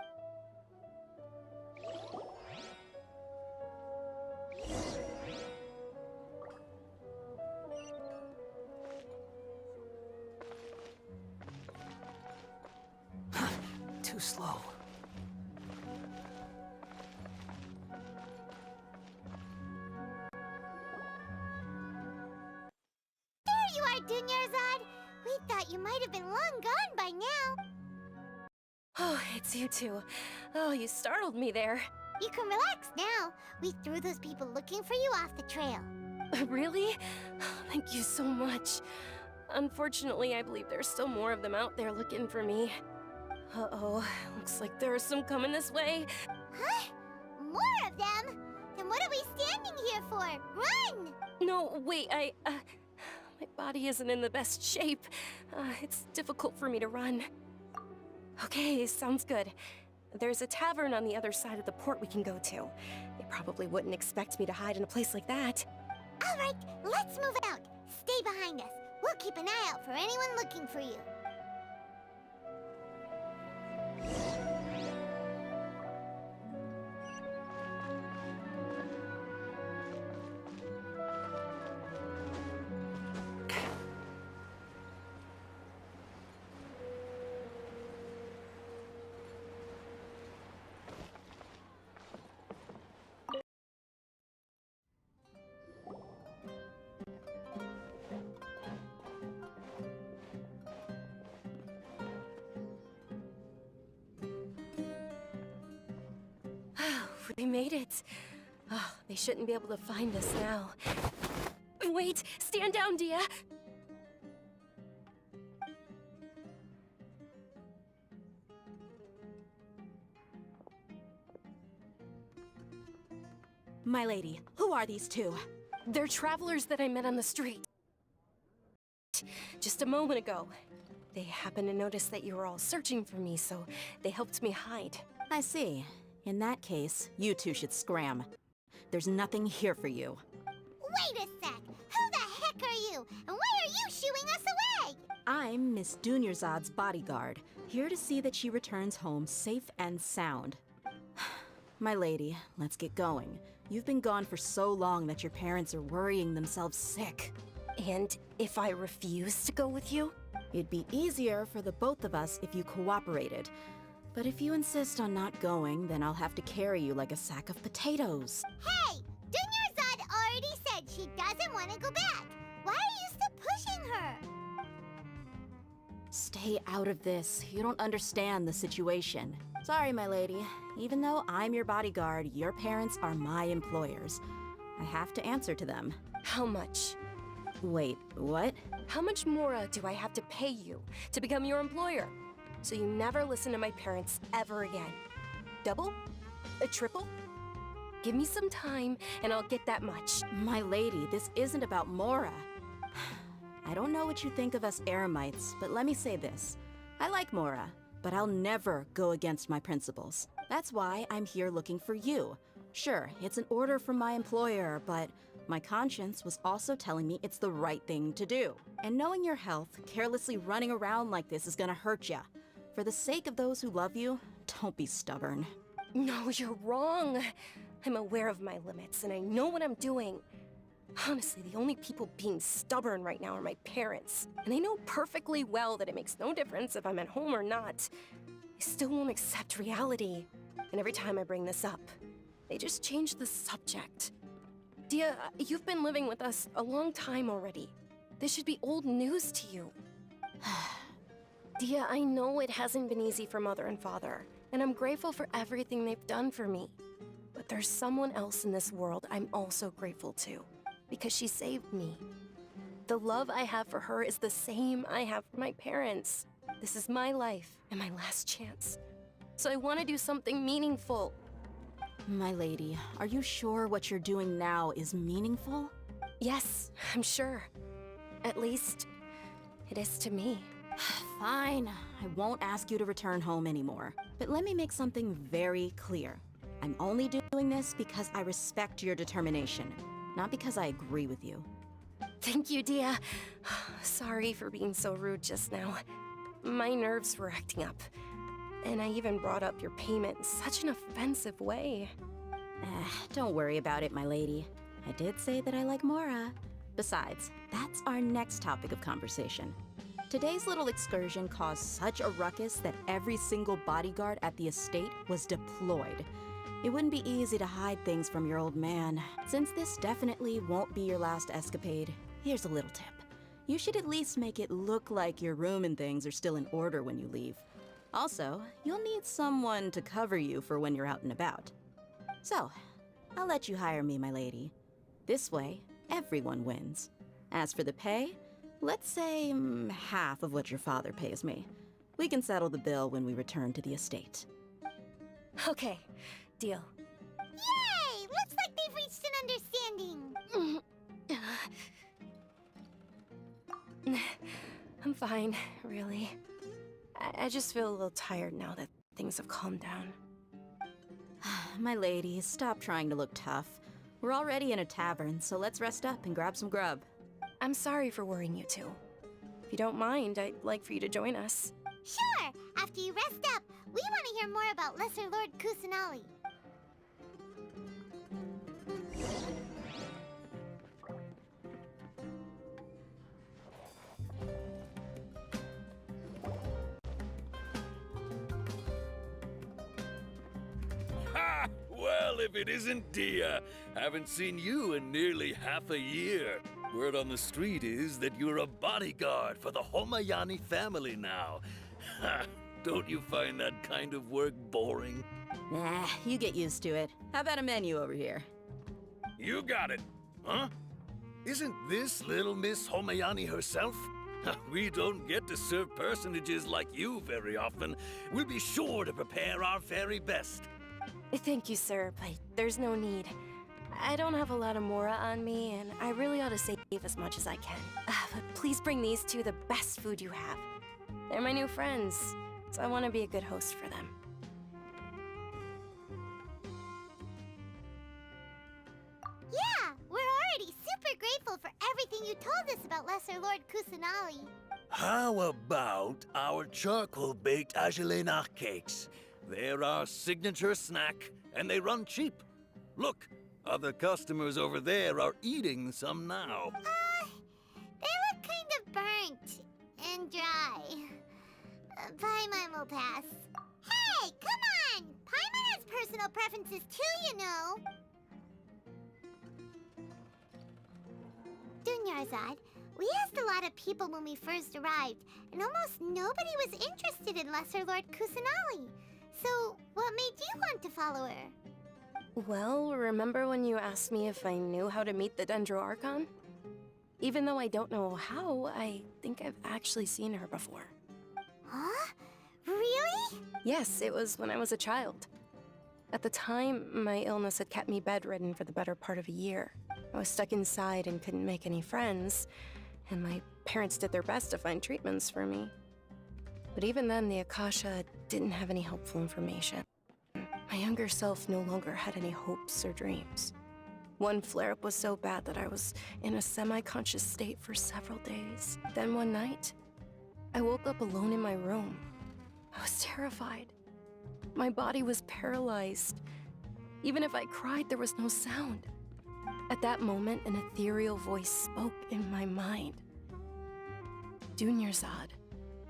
Too slow. There you are, Dunyarzad. We thought you might have been long gone by now. Oh, it's you two. Oh, you startled me there. You can relax now. We threw those people looking for you off the trail. Really? Thank you so much. Unfortunately, I believe there's still more of them out there looking for me. Uh-oh, looks like there are some coming this way. Huh? More of them? Then what are we standing here for? Run! No, wait, my body isn't in the best shape. It's difficult for me to run. Okay, sounds good. There's a tavern on the other side of the port we can go to. They probably wouldn't expect me to hide in a place like that. All right, let's move out. Stay behind us. We'll keep an eye out for anyone looking for you. We made it. Oh, they shouldn't be able to find us now. Wait! Stand down, Dia! My lady, who are these two? They're travelers that I met on the street. Just a moment ago. They happened to notice that you were all searching for me, so they helped me hide. I see. In that case, you two should scram. There's nothing here for you. Wait a sec! Who the heck are you? And why are you shooing us away? I'm Miss Dunyarzad's bodyguard, here to see that she returns home safe and sound. My lady, let's get going. You've been gone for so long that your parents are worrying themselves sick. And if I refuse to go with you? It'd be easier for the both of us if you cooperated. But if you insist on not going, then I'll have to carry you like a sack of potatoes. Hey! Dunyarzad already said she doesn't want to go back. Why are you still pushing her? Stay out of this. You don't understand the situation. Sorry, my lady. Even though I'm your bodyguard, your parents are my employers. I have to answer to them. How much? Wait, what? How much more do I have to pay you to become your employer? So you never listen to my parents ever again. Double? A triple? Give me some time and I'll get that much. My lady, this isn't about Mora. I don't know what you think of us Eremites, but let me say this. I like Mora, but I'll never go against my principles. That's why I'm here looking for you. Sure, it's an order from my employer, but my conscience was also telling me it's the right thing to do. And knowing your health, carelessly running around like this is gonna hurt ya. For the sake of those who love you, don't be stubborn. No, you're wrong. I'm aware of my limits and I know what I'm doing. Honestly, the only people being stubborn right now are my parents. And they know perfectly well that it makes no difference if I'm at home or not. They still won't accept reality. And every time I bring this up, they just change the subject. Dia, you've been living with us a long time already. This should be old news to you. Dia, I know it hasn't been easy for Mother and Father, and I'm grateful for everything they've done for me. But there's someone else in this world I'm also grateful to, because she saved me. The love I have for her is the same I have for my parents. This is my life and my last chance. So I want to do something meaningful. My lady, are you sure what you're doing now is meaningful? Yes, I'm sure. At least, it is to me. Fine, I won't ask you to return home anymore. But let me make something very clear. I'm only doing this because I respect your determination, not because I agree with you. Thank you, Dia. Sorry for being so rude just now. My nerves were acting up. And I even brought up your payment in such an offensive way. Don't worry about it, my lady. I did say that I like Mora. Besides, that's our next topic of conversation. Today's little excursion caused such a ruckus that every single bodyguard at the estate was deployed. It wouldn't be easy to hide things from your old man. Since this definitely won't be your last escapade, here's a little tip. You should at least make it look like your room and things are still in order when you leave. Also, you'll need someone to cover you for when you're out and about. So, I'll let you hire me, my lady. This way, everyone wins. As for the pay, let's say half of what your father pays me. We can settle the bill when we return to the estate. Okay, deal. Yay! Looks like they've reached an understanding. I'm fine, really. I just feel a little tired now that things have calmed down. My lady, stop trying to look tough. We're already in a tavern, so let's rest up and grab some grub. I'm sorry for worrying you two. If you don't mind, I'd like for you to join us. Sure! After you rest up, we want to hear more about Lesser Lord Kusanali. Ha! Well, if it isn't Dia. Haven't seen you in nearly half a year. Word on the street is that you're a bodyguard for the Homayani family now. Ha! Don't you find that kind of work boring? Nah, you get used to it. How about a menu over here? You got it. Huh? Isn't this little Miss Homayani herself? We don't get to serve personages like you very often. We'll be sure to prepare our very best. Thank you, sir, but there's no need. I don't have a lot of Mora on me, and I really ought to save as much as I can. But please bring these two the best food you have. They're my new friends, so I want to be a good host for them. Yeah, we're already super grateful for everything you told us about Lesser Lord Kusanali. How about our charcoal-baked Agelenach cakes? They're our signature snack, and they run cheap. Look, other customers over there are eating some now. They look kind of burnt and dry. Paimon will pass. Hey, come on! Paimon has personal preferences too, you know. Dunyarzad, we asked a lot of people when we first arrived, and almost nobody was interested in Lesser Lord Kusanali. So, what made you want to follow her? Well, remember when you asked me if I knew how to meet the Dendro Archon? Even though I don't know how, I think I've actually seen her before. Huh? Really? Yes, it was when I was a child. At the time, my illness had kept me bedridden for the better part of a year. I was stuck inside and couldn't make any friends, and my parents did their best to find treatments for me. But even then, the Akasha didn't have any helpful information. My younger self no longer had any hopes or dreams. One flare-up was so bad that I was in a semi-conscious state for several days. Then one night, I woke up alone in my room. I was terrified. My body was paralyzed. Even if I cried, there was no sound. At that moment, an ethereal voice spoke in my mind. Dunyarzad,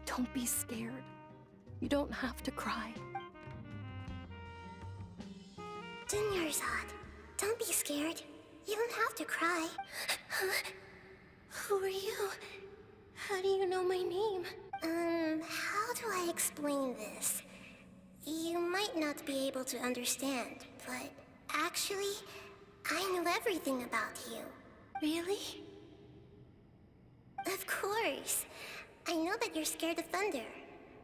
don't be scared. You don't have to cry. Dunyarzad, don't be scared. You don't have to cry. Who are you? How do you know my name? How do I explain this? You might not be able to understand, but actually, I know everything about you. Really? Of course. I know that you're scared of thunder,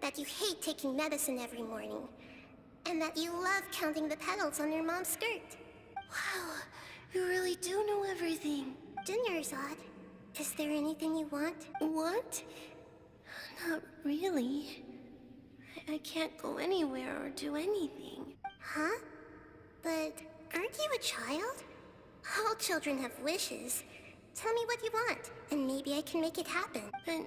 that you hate taking medicine every morning, and that you love counting the petals on your mom's skirt. Wow, you really do know everything. Dunyarzad, is there anything you want? Want? Not really. I can't go anywhere or do anything. Huh? But aren't you a child? All children have wishes. Tell me what you want, and maybe I can make it happen. But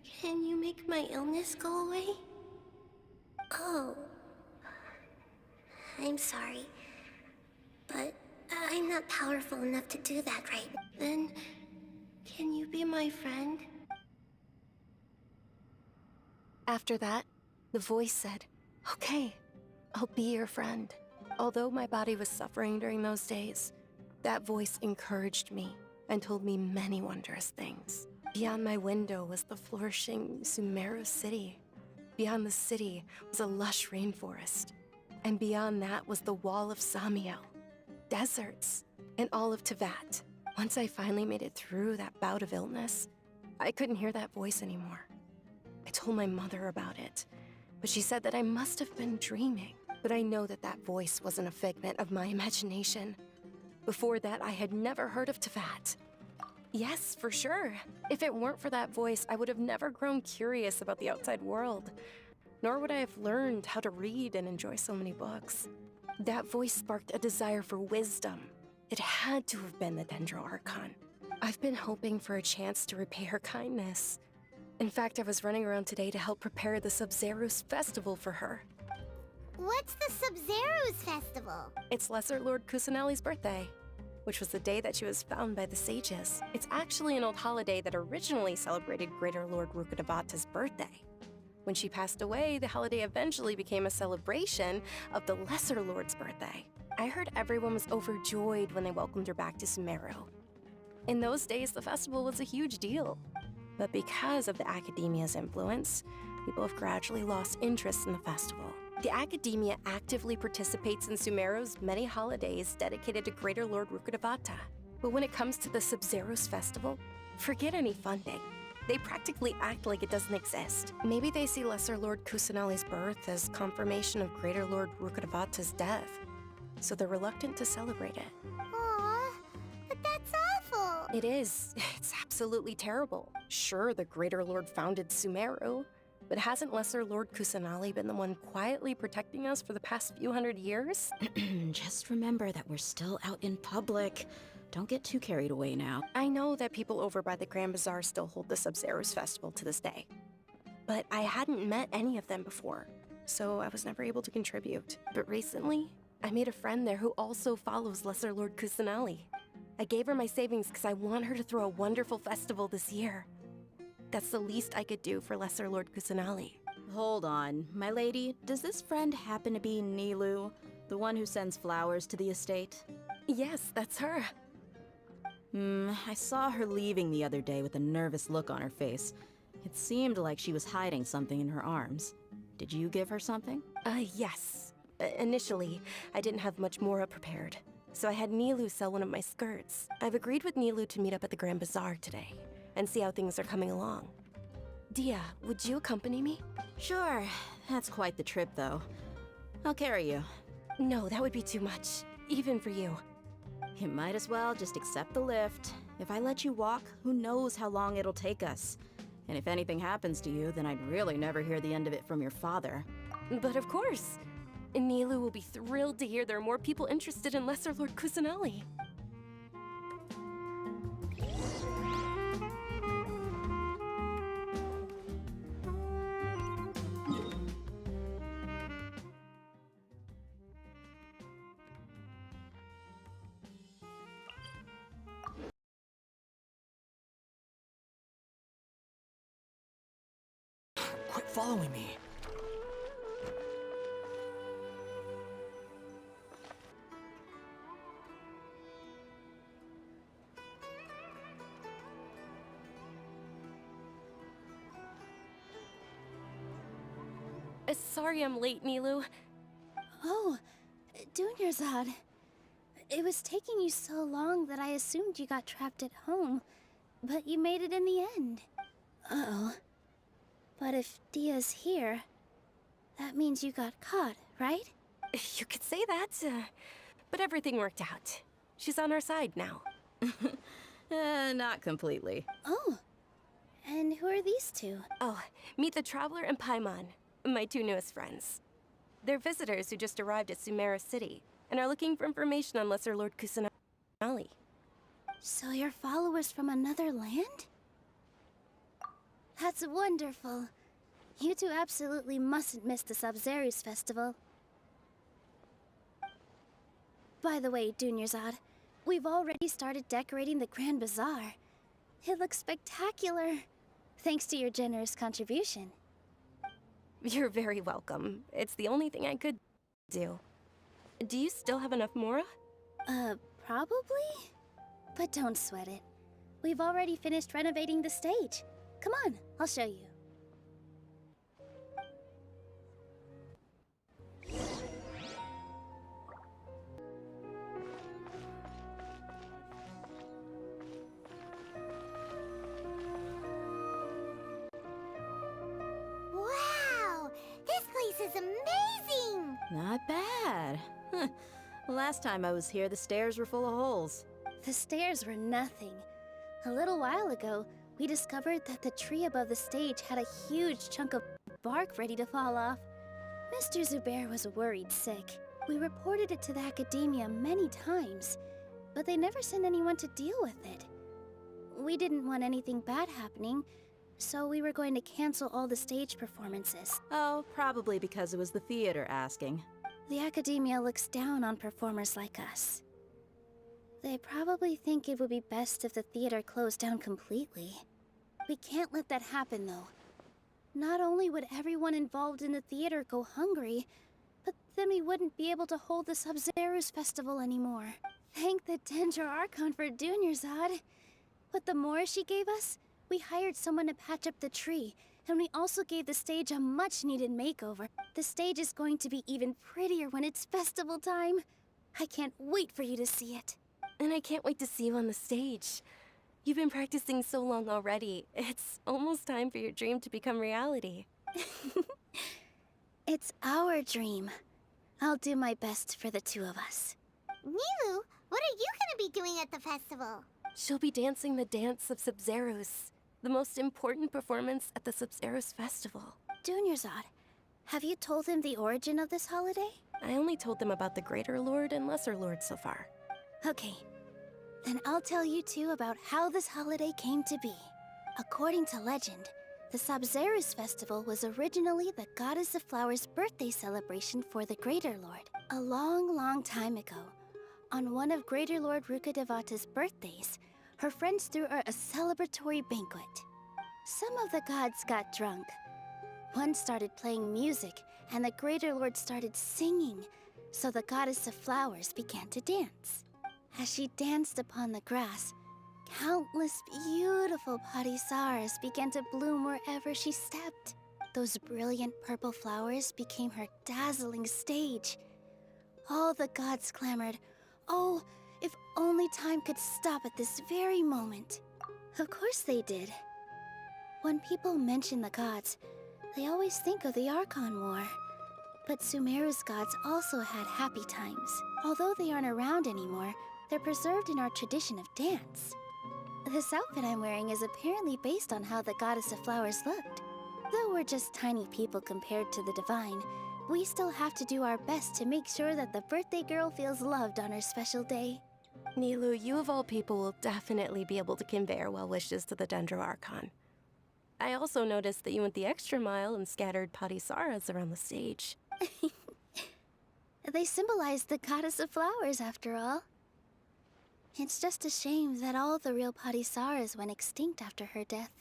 can you make my illness go away? Oh. I'm sorry. But I'm not powerful enough to do that right now. Then, can you be my friend? After that, the voice said, "Okay, I'll be your friend." Although my body was suffering during those days, that voice encouraged me and told me many wondrous things. Beyond my window was the flourishing Sumeru city. Beyond the city was a lush rainforest. And beyond that was the wall of Samiel, deserts, and all of Tevat. Once I finally made it through that bout of illness, I couldn't hear that voice anymore. I told my mother about it, but she said that I must have been dreaming. But I know that that voice wasn't a figment of my imagination. Before that, I had never heard of Tevat. Yes, for sure. If it weren't for that voice, I would have never grown curious about the outside world. Nor would I have learned how to read and enjoy so many books. That voice sparked a desire for wisdom. It had to have been the Dendro Archon. I've been hoping for a chance to repay her kindness. In fact, I was running around today to help prepare the Sub-Zerus festival for her. What's the Sub-Zerus festival? It's Lesser Lord Kusanali's birthday, which was the day that she was found by the sages. It's actually an old holiday that originally celebrated Greater Lord Rukkhadevata's birthday. When she passed away, the holiday eventually became a celebration of the Lesser Lord's birthday. I heard everyone was overjoyed when they welcomed her back to Sumeru. In those days, the festival was a huge deal. But because of the Academia's influence, people have gradually lost interest in the festival. The Academia actively participates in Sumeru's many holidays dedicated to Greater Lord Rukkhadevata. But when it comes to the Sub-Zero's festival, forget any funding. They practically act like it doesn't exist. Maybe they see Lesser Lord Kusanali's birth as confirmation of Greater Lord Rukkhadevata's death, so they're reluctant to celebrate it. Aw, but that's awful. It is. It's absolutely terrible. Sure, the Greater Lord founded Sumeru, but hasn't Lesser Lord Kusanali been the one quietly protecting us for the past few hundred years? Just remember that we're still out in public. Don't get too carried away now. I know that people over by the Grand Bazaar still hold the Sub-Zero's festival to this day, but I hadn't met any of them before, so I was never able to contribute. But recently, I made a friend there who also follows Lesser Lord Kusanali. I gave her my savings because I want her to throw a wonderful festival this year. That's the least I could do for Lesser Lord Kusanali. Hold on, my lady. Does this friend happen to be Nilou, the one who sends flowers to the estate? Yes, that's her. I saw her leaving the other day with a nervous look on her face. It seemed like she was hiding something in her arms. Did you give her something? Yes. Initially, I didn't have much Mora prepared, so I had Nilou sell one of my skirts. I've agreed with Nilou to meet up at the Grand Bazaar today and see how things are coming along. Dia, would you accompany me? Sure. That's quite the trip, though. I'll carry you. No, that would be too much, even for you. You might as well just accept the lift. If I let you walk, who knows how long it'll take us. And if anything happens to you, then I'd really never hear the end of it from your father. But of course. Nilou will be thrilled to hear there are more people interested in Lesser Lord Kusanali. Quit following me. Sorry I'm late, Nilou. Oh, Dunyarzad. It was taking you so long that I assumed you got trapped at home, but you made it in the end. Uh-oh. But if Dia's here, that means you got caught, right? You could say that, but everything worked out. She's on our side now. Not completely. Oh, and who are these two? Oh, meet the Traveler and Paimon, my two newest friends. They're visitors who just arrived at Sumeru City and are looking for information on Lesser Lord Kusanali. So you're followers from another land? That's wonderful. You two absolutely mustn't miss the Sub-Zero's festival. By the way, Dunyarzad, we've already started decorating the Grand Bazaar. It looks spectacular, thanks to your generous contribution. You're very welcome. It's the only thing I could do. Do you still have enough Mora? Probably? But don't sweat it. We've already finished renovating the stage. Come on, I'll show you. Wow! This place is amazing! Not bad. Huh. Last time I was here, the stairs were full of holes. The stairs were nothing. A little while ago, we discovered that the tree above the stage had a huge chunk of bark ready to fall off. Mr. Zubair was worried sick. We reported it to the Academia many times, but they never sent anyone to deal with it. We didn't want anything bad happening, so we were going to cancel all the stage performances. Oh, probably because it was the theater asking. The Academia looks down on performers like us. They probably think it would be best if the theater closed down completely. We can't let that happen, though. Not only would everyone involved in the theater go hungry, but then we wouldn't be able to hold the Sub-Zero's festival anymore. Thank the Dendro Archon for Dunyarzad. With the Mora she gave us, we hired someone to patch up the tree, And we also gave the stage a much-needed makeover. The stage is going to be even prettier when it's festival time. I can't wait for you to see it. And I can't wait to see you on the stage. You've been practicing so long already. It's almost time for your dream to become reality. It's our dream. I'll do my best for the two of us. Nilou, what are you gonna be doing at the festival? She'll be dancing the dance of Sub-Zeros, the most important performance at the Sub-Zeros festival. Dunyarzad, have you told him the origin of this holiday? I only told them about the Greater Lord and Lesser Lord so far. Okay, then I'll tell you two about how this holiday came to be. According to legend, the Sub-Zeros festival was originally the Goddess of Flowers' birthday celebration for the Greater Lord. A long, long time ago, on one of Greater Lord Rukkhadevata's birthdays, her friends threw her a celebratory banquet. Some of the gods got drunk. One started playing music, and the Greater Lord started singing, so the Goddess of Flowers began to dance. As she danced upon the grass, countless beautiful parisaras began to bloom wherever she stepped. Those brilliant purple flowers became her dazzling stage. All the gods clamored, "Oh, if only time could stop at this very moment." Of course they did. When people mention the gods, they always think of the Archon War. But Sumeru's gods also had happy times. Although they aren't around anymore, they're preserved in our tradition of dance. This outfit I'm wearing is apparently based on how the Goddess of Flowers looked. Though we're just tiny people compared to the divine, we still have to do our best to make sure that the birthday girl feels loved on her special day. Nilou, you of all people will definitely be able to convey our well wishes to the Dendro Archon. I also noticed that you went the extra mile and scattered parisaras around the stage. They symbolize the Goddess of Flowers, after all. It's just a shame that all the real parisaras went extinct after her death.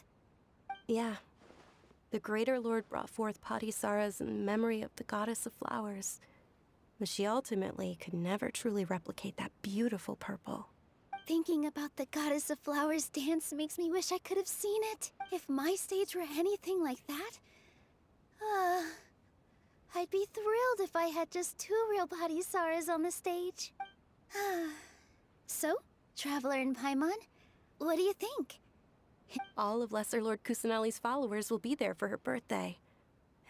Yeah. The Greater Lord brought forth parisaras in memory of the Goddess of Flowers, but she ultimately could never truly replicate that beautiful purple. Thinking about the Goddess of Flowers dance makes me wish I could have seen it. If my stage were anything like that, I'd be thrilled if I had just 2 real parisaras on the stage. So, Traveler and Paimon, what do you think? All of Lesser Lord Kusanali's followers will be there for her birthday.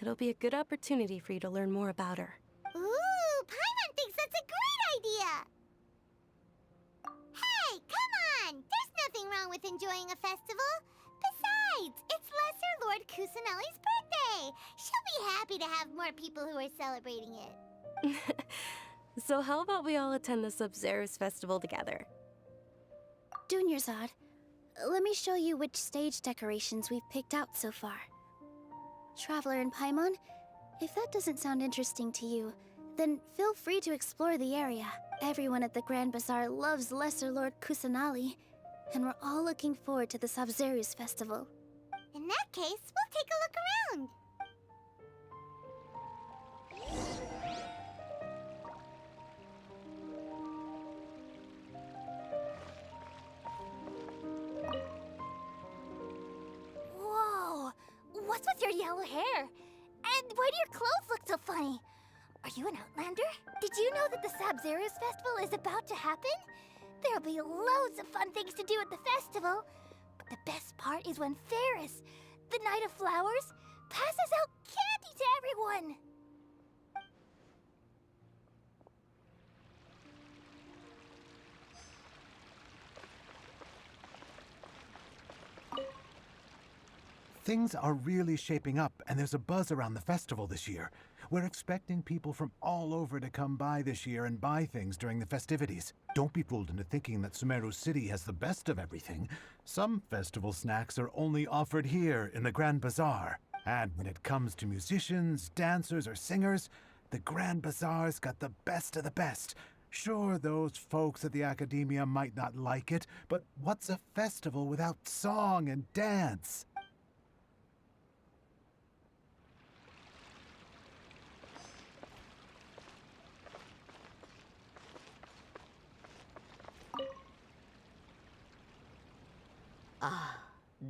It'll be a good opportunity for you to learn more about her. Ooh, Paimon thinks that's a great idea! Hey, come on! There's nothing wrong with enjoying a festival. Besides, it's Lesser Lord Kusanali's birthday. She'll be happy to have more people who are celebrating it. So how about we all attend the Sub-Zeros festival together? Dunyarzad, let me show you which stage decorations we've picked out so far. Traveler and Paimon, if that doesn't sound interesting to you, then feel free to explore the area. Everyone at the Grand Bazaar loves Lesser Lord Kusanali, and we're all looking forward to the Sub-Zeros festival. In that case, we'll take a look around. Whoa! What's with your yellow hair? And why do your clothes look so funny? Are you an Outlander? Did you know that the Sub-Zeros festival is about to happen? There'll be loads of fun things to do at the festival. But the best part is when Ferris, the Knight of Flowers, passes out candy to everyone. Things are really shaping up, and there's a buzz around the festival this year. We're expecting people from all over to come by this year and buy things during the festivities. Don't be fooled into thinking that Sumeru City has the best of everything. Some festival snacks are only offered here in the Grand Bazaar. And when it comes to musicians, dancers, or singers, the Grand Bazaar's got the best of the best. Sure, those folks at the Academia might not like it, but what's a festival without song and dance? Ah,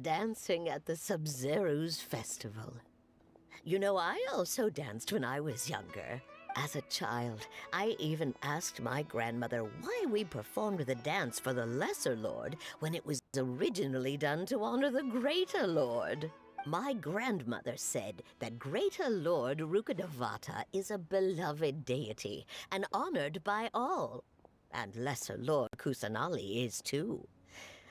dancing at the Sub-Zero's festival. You know, I also danced when I was younger. As a child, I even asked my grandmother why we performed the dance for the Lesser Lord when it was originally done to honor the Greater Lord. My grandmother said that Greater Lord Rukkhadevata is a beloved deity and honored by all. And Lesser Lord Kusanali is too.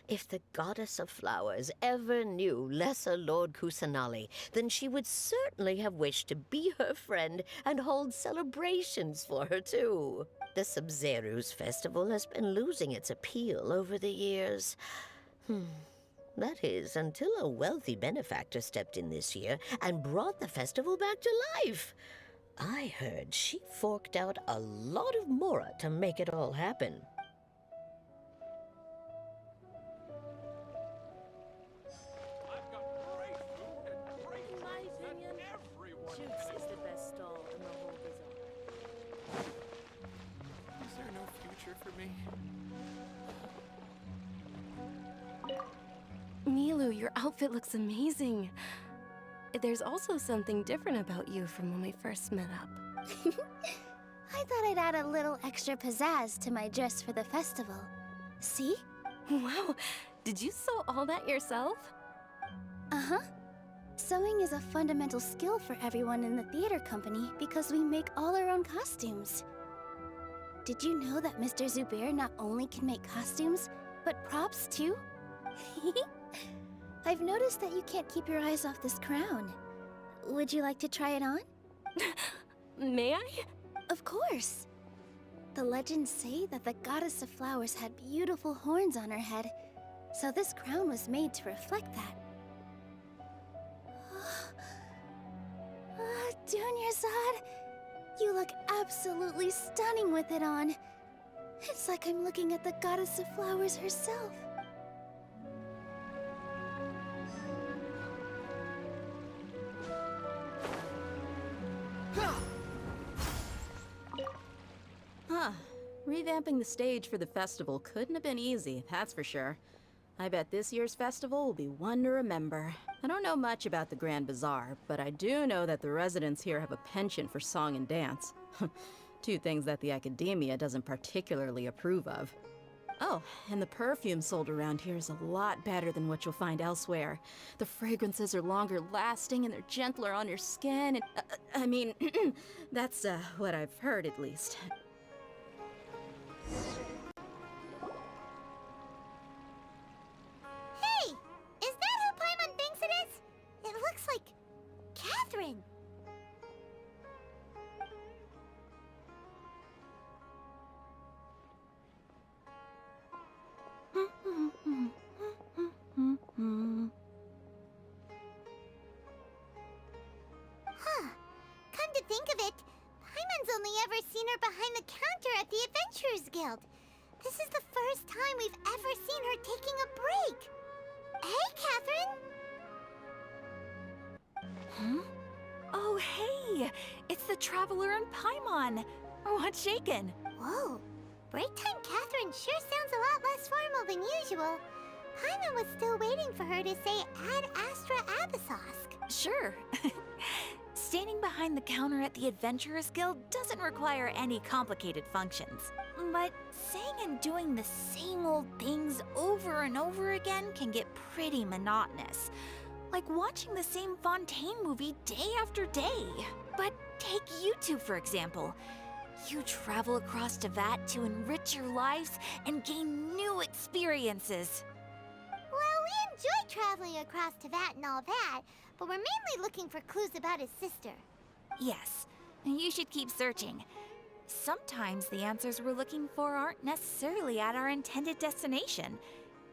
If the Goddess of Flowers ever knew Lesser Lord Kusanali, then she would certainly have wished to be her friend and hold celebrations for her too. The Sub-Zero's festival has been losing its appeal over the years. That is, until a wealthy benefactor stepped in this year and brought the festival back to life. I heard she forked out a lot of mora to make it all happen. Is there no future for me? Milu, your outfit looks amazing. There's also something different about you from when we first met up. I thought I'd add a little extra pizzazz to my dress for the festival. See? Wow, did you sew all that yourself? Uh-huh. Sewing is a fundamental skill for everyone in the theater company because we make all our own costumes. Did you know that Mr. Zubair not only can make costumes, but props too? I've noticed that you can't keep your eyes off this crown. Would you like to try it on? May I? Of course. The legends say that the Goddess of Flowers had beautiful horns on her head, so this crown was made to reflect that. Dunyarzad, you look absolutely stunning with it on. It's like I'm looking at the Goddess of Flowers herself. Huh. Revamping the stage for the festival couldn't have been easy, that's for sure. I bet this year's festival will be one to remember. I don't know much about the Grand Bazaar, but I do know that the residents here have a penchant for song and dance. Two things that the academia doesn't particularly approve of. Oh, and the perfume sold around here is a lot better than what you'll find elsewhere. The fragrances are longer lasting and they're gentler on your skin and... I mean, that's what I've heard at least. Hey! Is that who Paimon thinks it is? It looks like... Catherine! Huh. Come to think of it, Paimon's only ever seen her behind the counter at the Adventurers Guild. This is the first time we've ever seen her taking a break. Hey, Catherine! Huh? Oh, hey! It's the Traveler and Paimon! What's shaken? Whoa. Break time Catherine sure sounds a lot less formal than usual. Paimon was still waiting for her to say Ad Astra Abyssosque. Sure. Standing behind the counter at the Adventurers Guild doesn't require any complicated functions. But saying and doing the same old things over and over again can get pretty monotonous. Like watching the same Fontaine movie day after day. But take you two, for example. You travel across Tevat to enrich your lives and gain new experiences. Well, we enjoy traveling across Tevat and all that, but we're mainly looking for clues about his sister. Yes, you should keep searching. Sometimes the answers we're looking for aren't necessarily at our intended destination.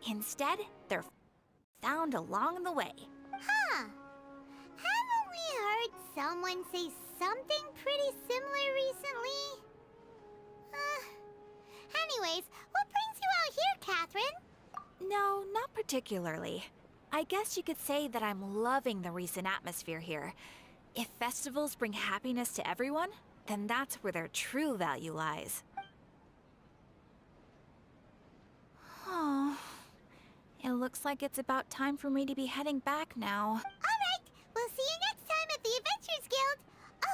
Instead, they're found along the way. Huh. Haven't we heard someone say something pretty similar recently? Anyways, what brings you out here, Catherine? No, not particularly. I guess you could say that I'm loving the recent atmosphere here. If festivals bring happiness to everyone, then that's where their true value lies. Oh, it looks looks like it's about time for me to be heading back now. Alright, we'll see you next time at the Adventurers Guild.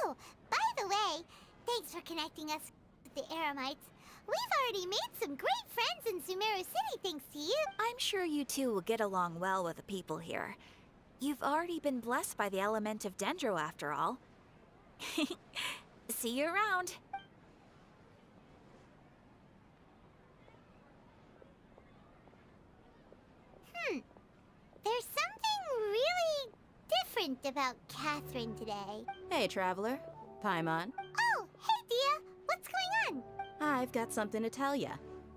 Oh, by the way, thanks for connecting us with the Eremites. We've already made some great friends in Sumeru City thanks to you. I'm sure you two will get along well with the people here. You've already been blessed by the element of Dendro after all. See you around. There's something really different about Catherine today. Hey, Traveler. Paimon. Oh, hey, Dia. What's going on? I've got something to tell ya.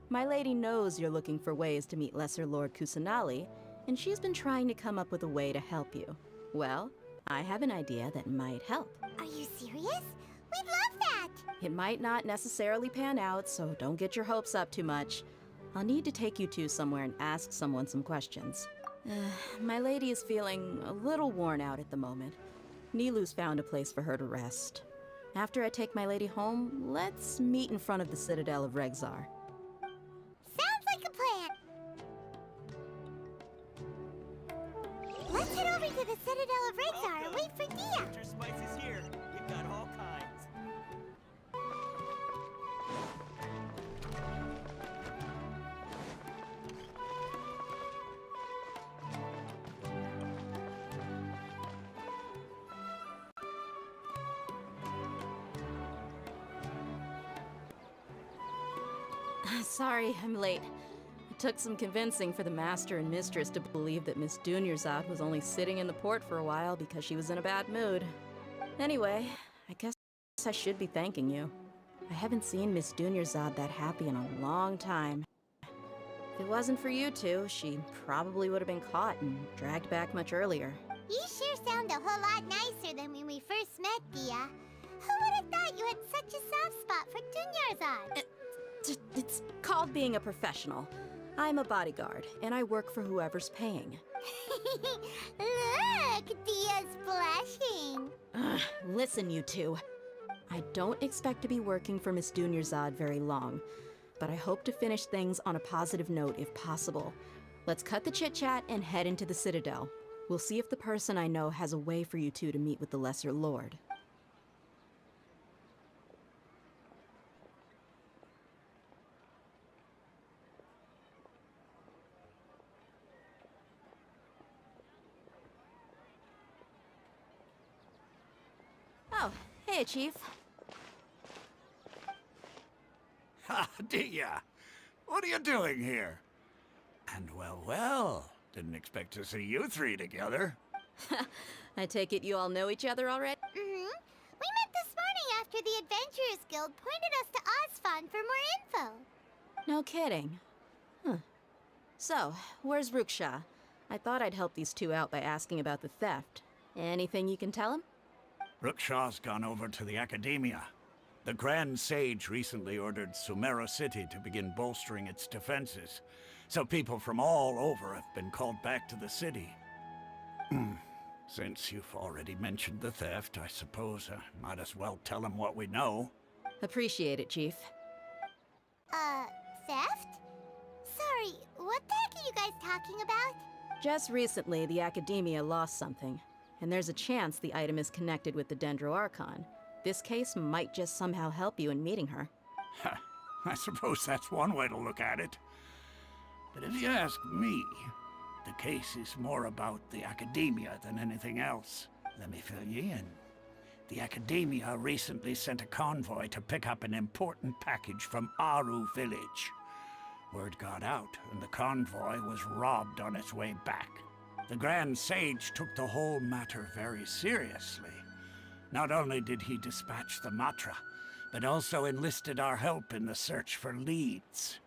My lady knows you're looking for ways to meet Lesser Lord Kusanali, and she's been trying to come up with a way to help you. Well, I have an idea that might help. Are you serious? We'd love that. It might not necessarily pan out, so don't get your hopes up too much. I'll need to take you two somewhere and ask someone some questions. My lady is feeling a little worn out at the moment. Nilu's found a place for her to rest. After I take my lady home, let's meet in front of the Citadel of Regzar. Sounds like a plan. Let's head over to the Citadel of Regzar and wait for Dia. Winter spices here. We've got all kinds. Sorry, I'm late. It took some convincing for the Master and Mistress to believe that Miss Dunyarzad was only sitting in the port for a while because she was in a bad mood. Anyway, I guess I should be thanking you. I haven't seen Miss Dunyarzad that happy in a long time. If it wasn't for you two, she probably would have been caught and dragged back much earlier. You sure sound a whole lot nicer than when we first met, Dia. Who would have thought you had such a soft spot for Dunyarzad? It's called being a professional. I'm a bodyguard, and I work for whoever's paying. Look, Dia's blushing. Listen, you two. I don't expect to be working for Miss Dunyarzad very long, but I hope to finish things on a positive note if possible. Let's cut the chit-chat and head into the Citadel. We'll see if the person I know has a way for you two to meet with the Lesser Lord. Oh, hey, Chief. Ha, Dia! What are you doing here? And well, didn't expect to see you three together. I take it you all know each other already? We met this morning after the Adventurers Guild pointed us to Osfon for more info. No kidding. Huh. So, where's Ruksha? I thought I'd help these two out by asking about the theft. Anything you can tell him? Ruksha's gone over to the Academia. The Grand Sage recently ordered Sumeru City to begin bolstering its defenses, so people from all over have been called back to the city. Since you've already mentioned the theft, I suppose I might as well tell him what we know. Appreciate it, Chief. Theft? Sorry, what the heck are you guys talking about? Just recently, the Academia lost something, and there's a chance the item is connected with the Dendro Archon. This case might just somehow help you in meeting her. I suppose that's one way to look at it. But if you ask me, the case is more about the Academia than anything else. Let me fill you in. The Academia recently sent a convoy to pick up an important package from Aru village. Word got out, and the convoy was robbed on its way back. The Grand Sage took the whole matter very seriously. Not only did he dispatch the Matra, but also enlisted our help in the search for leads.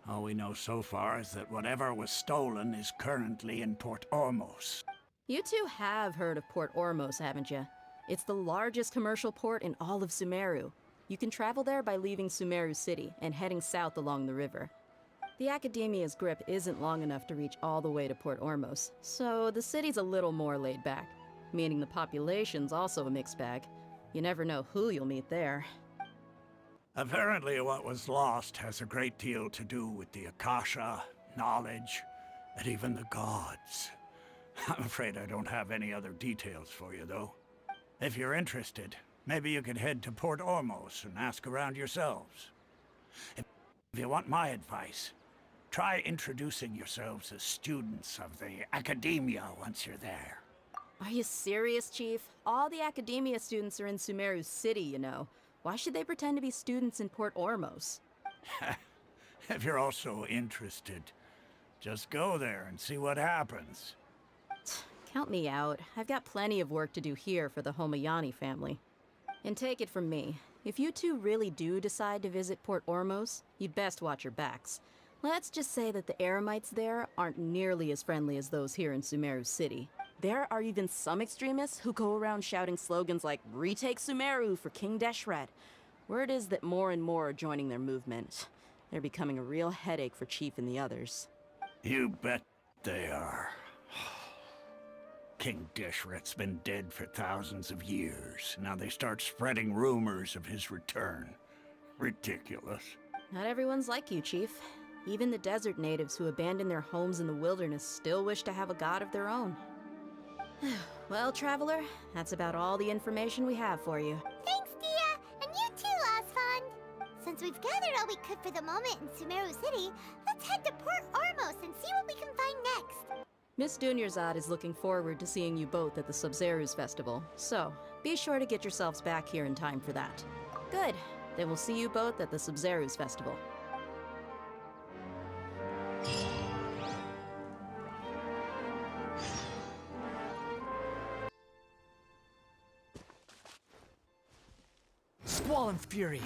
All we know so far is that whatever was stolen is currently in Port Ormos. You two have heard of Port Ormos, haven't you? It's the largest commercial port in all of Sumeru. You can travel there by leaving Sumeru City and heading south along the river. The Academia's grip isn't long enough to reach all the way to Port Ormos, so the city's a little more laid back, meaning the population's also a mixed bag. You never know who you'll meet there. Apparently what was lost has a great deal to do with the Akasha, knowledge, and even the gods. I'm afraid I don't have any other details for you, though. If you're interested, maybe you could head to Port Ormos and ask around yourselves. If you want my advice, try introducing yourselves as students of the Academia once you're there. Are you serious, Chief? All the Academia students are in Sumeru City, you know. Why should they pretend to be students in Port Ormos? If you're also interested, just go there and see what happens. Count me out. I've got plenty of work to do here for the Homayani family. And take it from me, if you two really do decide to visit Port Ormos, you'd best watch your backs. Let's just say that the Eremites there aren't nearly as friendly as those here in Sumeru City. There are even some extremists who go around shouting slogans like, "Retake Sumeru for King Deshret." Word is that more and more are joining their movement. They're becoming a real headache for Chief and the others. You bet they are. King Deshret's been dead for thousands of years. Now they start spreading rumors of his return. Ridiculous. Not everyone's like you, Chief. Even the desert natives who abandoned their homes in the wilderness still wish to have a god of their own. Well, Traveler, that's about all the information we have for you. Thanks, Dia! And you too, Osfond! Since we've gathered all we could for the moment in Sumeru City, let's head to Port Ormos and see what we can find next. Miss Dunyarzad is looking forward to seeing you both at the Sub-Zerus Festival, so be sure to get yourselves back here in time for that. Good. Then we'll see you both at the Sub-Zerus Festival. Squall and fury.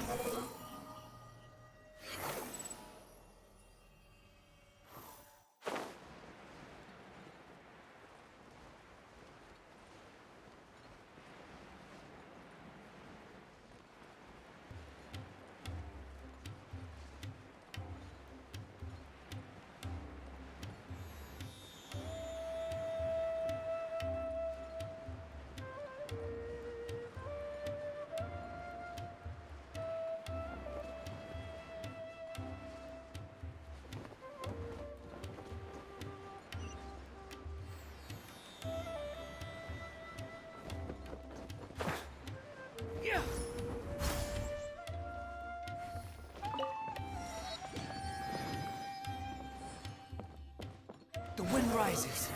The wind rises.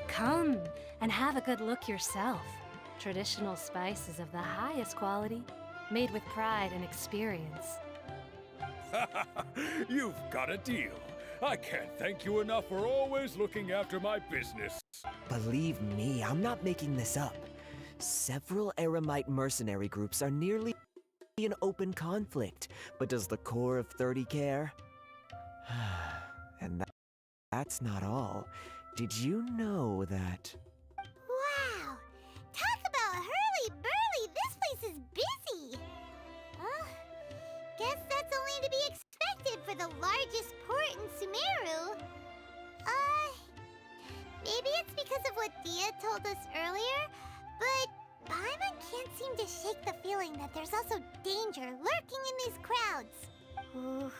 Come and have a good look yourself. Traditional spices of the highest quality, made with pride and experience. You've got a deal. I can't thank you enough for always looking after my business. Believe me, I'm not making this up. Several Eremite mercenary groups are nearly in open conflict, but does the core of 30 care? And that's not all. Did you know that... Wow! Talk about hurly-burly! This place is busy! Guess that's only to be expected for the largest port in Sumeru. Maybe it's because of what Dia told us earlier, but Paimon can't seem to shake the feeling that there's also danger lurking in these crowds. Ooh.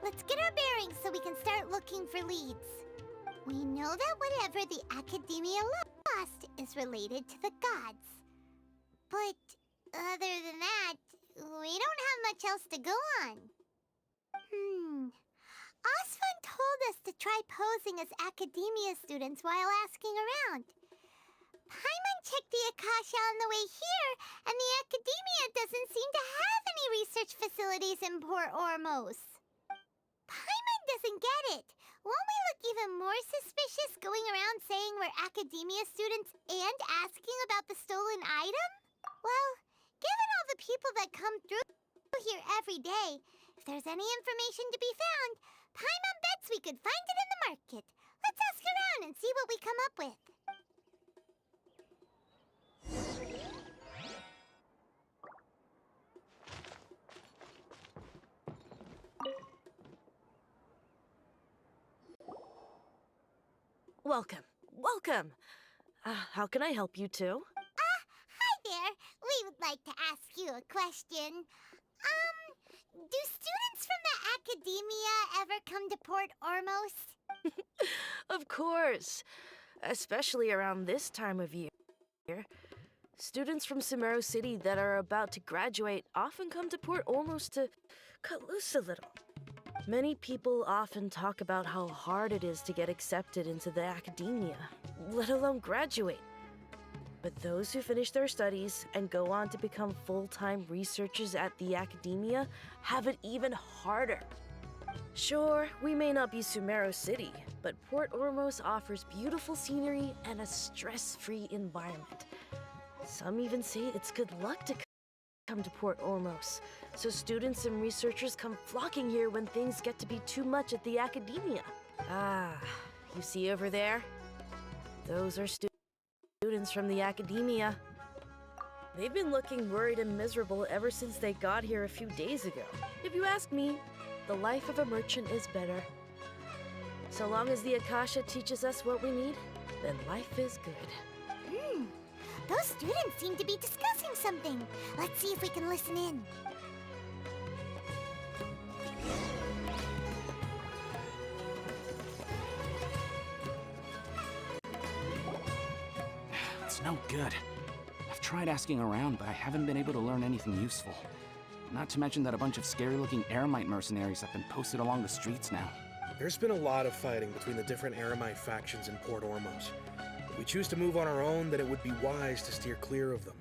Let's get our bearings so we can start looking for leads. We know that whatever the Academia lost is related to the gods. But other than that, we don't have much else to go on. Osfund told us to try posing as Academia students while asking around. Paimon checked the Akasha on the way here, and the Academia doesn't seem to have any research facilities in Port Ormos. Paimon doesn't get it. Won't we look even more suspicious going around saying we're Academia students and asking about the stolen item? Well, given all the people that come through here every day, if there's any information to be found, Paimon bets we could find it in the market. Let's ask around and see what we come up with. Welcome. Welcome. How can I help you too? Hi there. We would like to ask you a question. Do students from the academia ever come to Port Ormos? Of course. Especially around this time of year. Students from Sumeru City that are about to graduate often come to Port Ormos to cut loose a little. Many people often talk about how hard it is to get accepted into the academia, let alone graduate. But those who finish their studies and go on to become full-time researchers at the academia have it even harder. Sure, we may not be Sumeru City, but Port Ormos offers beautiful scenery and a stress-free environment. Some even say it's good luck to come to Port Ormos, so students and researchers come flocking here when things get to be too much at the academia. Ah, you see over there? Those are students from the academia. They've been looking worried and miserable ever since they got here a few days ago. If you ask me, the life of a merchant is better. So long as the Akasha teaches us what we need, then life is good. Those students seem to be discussing something. Let's see if we can listen in. It's no good. I've tried asking around, but I haven't been able to learn anything useful. Not to mention that a bunch of scary-looking Eremite mercenaries have been posted along the streets now. There's been a lot of fighting between the different Eremite factions in Port Ormos. If we choose to move on our own, then it would be wise to steer clear of them.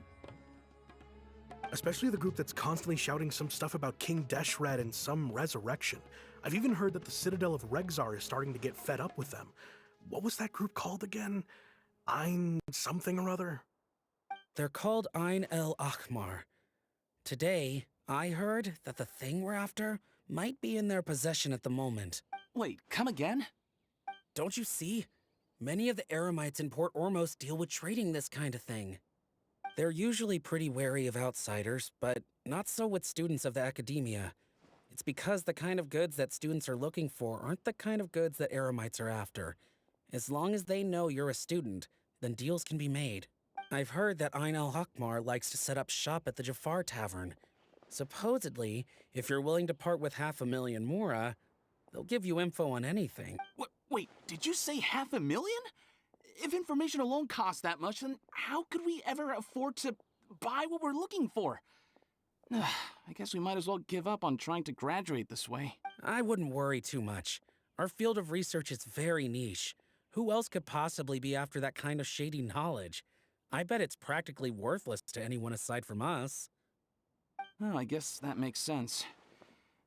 Especially the group that's constantly shouting some stuff about King Deshret and some resurrection. I've even heard that the Citadel of Regzar is starting to get fed up with them. What was that group called again? Ein something or other? They're called Ein El Akhmar. Today, I heard that the thing we're after might be in their possession at the moment. Wait, come again? Don't you see? Many of the Eremites in Port Ormos deal with trading this kind of thing. They're usually pretty wary of outsiders, but not so with students of the academia. It's because the kind of goods that students are looking for aren't the kind of goods that Eremites are after. As long as they know you're a student, then deals can be made. I've heard that Ein El Hakmar likes to set up shop at the Jafar Tavern. Supposedly, if you're willing to part with 500,000 Mora, they'll give you info on anything. Wait, did you say 500,000? If information alone costs that much, then how could we ever afford to buy what we're looking for? I guess we might as well give up on trying to graduate this way. I wouldn't worry too much. Our field of research is very niche. Who else could possibly be after that kind of shady knowledge? I bet it's practically worthless to anyone aside from us. Well, I guess that makes sense.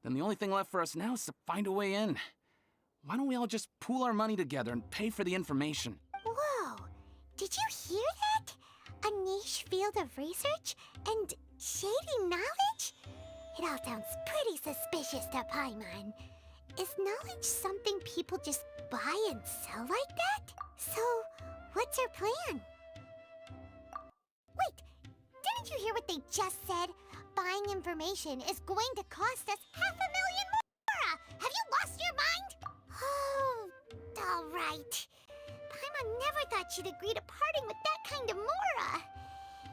Then the only thing left for us now is to find a way in. Why don't we all just pool our money together and pay for the information? Whoa! Did you hear that? A niche field of research and shady knowledge? It all sounds pretty suspicious to Paimon. Is knowledge something people just buy and sell like that? So, what's our plan? Wait, didn't you hear what they just said? Buying information is going to cost us 500,000 Mora! Have you lost your mind? Oh, all right. Paimon never thought she'd agree to parting with that kind of Mora.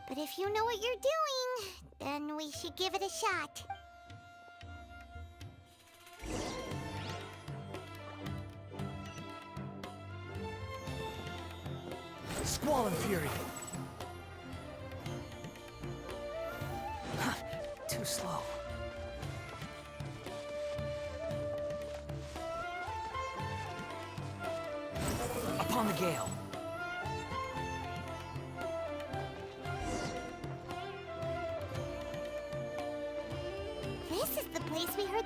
But if you know what you're doing, then we should give it a shot. Squall and Fury! Too slow. Upon the gale. This is the place we heard.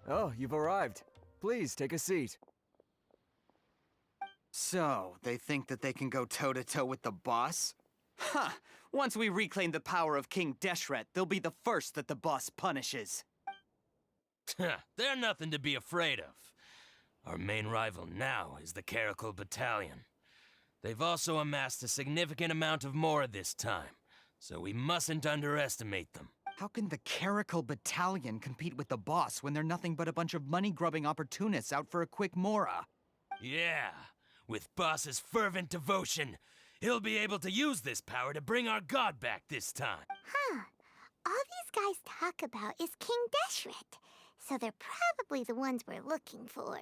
Oh, you've arrived. Please, take a seat. So, they think that they can go toe-to-toe with the boss? Huh! Once we reclaim the power of King Deshret, they'll be the first that the boss punishes. They're nothing to be afraid of. Our main rival now is the Caracal Battalion. They've also amassed a significant amount of Mora this time, so we mustn't underestimate them. How can the Caracal Battalion compete with the boss when they're nothing but a bunch of money-grubbing opportunists out for a quick mora? Yeah, with Boss's fervent devotion, he'll be able to use this power to bring our god back this time. Huh. All these guys talk about is King Deshret, so they're probably the ones we're looking for.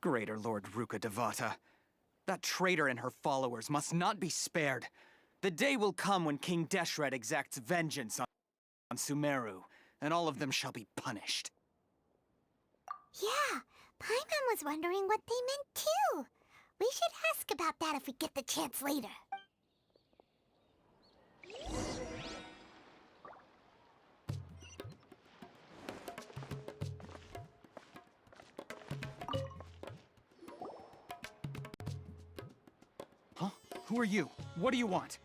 Greater Lord Ruka Devata. That traitor and her followers must not be spared. The day will come when King Deshret exacts vengeance on Sumeru, and all of them shall be punished. Yeah, Paimon was wondering what they meant too. We should ask about that if we get the chance later. Huh? Who are you? What do you want?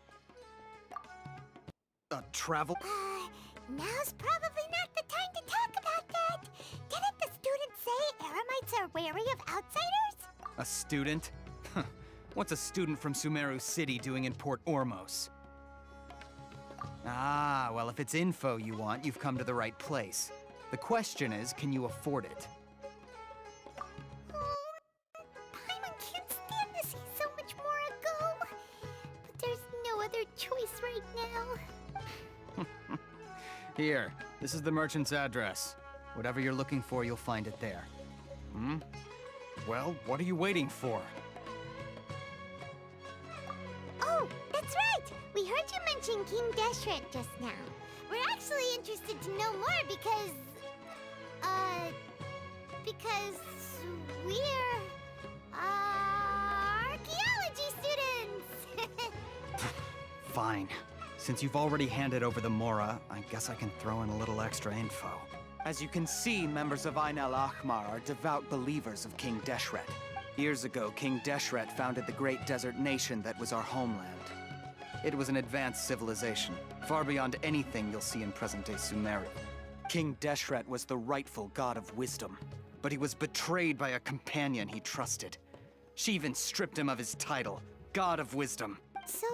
Travel? Now's probably not the time to talk about that. Didn't the students say Eremites are wary of outsiders? A student? What's a student from Sumeru City doing in Port Ormos? Ah, well, if it's info you want, you've come to the right place. The question is, can you afford it? Paimon can't stand to see so much more go. But there's no other choice right now. Here, this is the merchant's address. Whatever you're looking for, you'll find it there. Well, what are you waiting for? Oh, that's right! We heard you mention King Deshret just now. We're actually interested to know more because we're, archaeology students! Fine. Since you've already handed over the Mora, I guess I can throw in a little extra info. As you can see, members of Ain al-Ahmar are devout believers of King Deshret. Years ago, King Deshret founded the great desert nation that was our homeland. It was an advanced civilization, far beyond anything you'll see in present-day Sumeru. King Deshret was the rightful god of wisdom, but he was betrayed by a companion he trusted. She even stripped him of his title, God of Wisdom. So,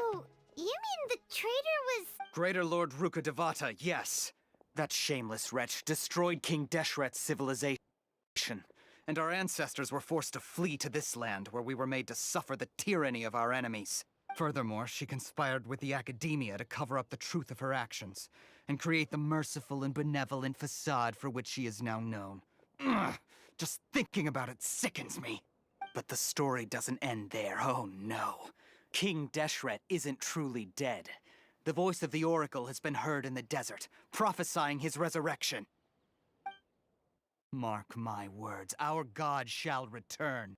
you mean the traitor was... Greater Lord Ruka Devata, yes. That shameless wretch destroyed King Deshret's civilization, and our ancestors were forced to flee to this land where we were made to suffer the tyranny of our enemies. Furthermore, she conspired with the Academia to cover up the truth of her actions, and create the merciful and benevolent facade for which she is now known. Ugh, just thinking about it sickens me. But the story doesn't end there, oh no. King Deshret isn't truly dead. The voice of the Oracle has been heard in the desert, prophesying his resurrection. Mark my words, our god shall return.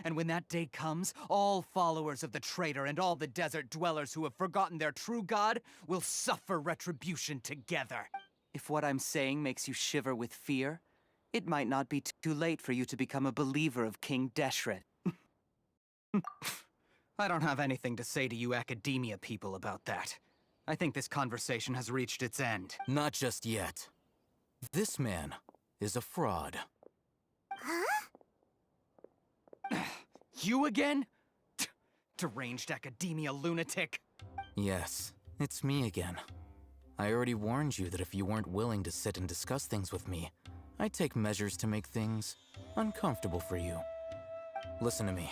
And when that day comes, all followers of the traitor and all the desert dwellers who have forgotten their true god will suffer retribution together. If what I'm saying makes you shiver with fear, it might not be too late for you to become a believer of King Deshret. I don't have anything to say to you Academia people about that. I think this conversation has reached its end. Not just yet. This man is a fraud. Huh? You again? Deranged Academia lunatic. Yes, it's me again. I already warned you that if you weren't willing to sit and discuss things with me, I'd take measures to make things uncomfortable for you. Listen to me.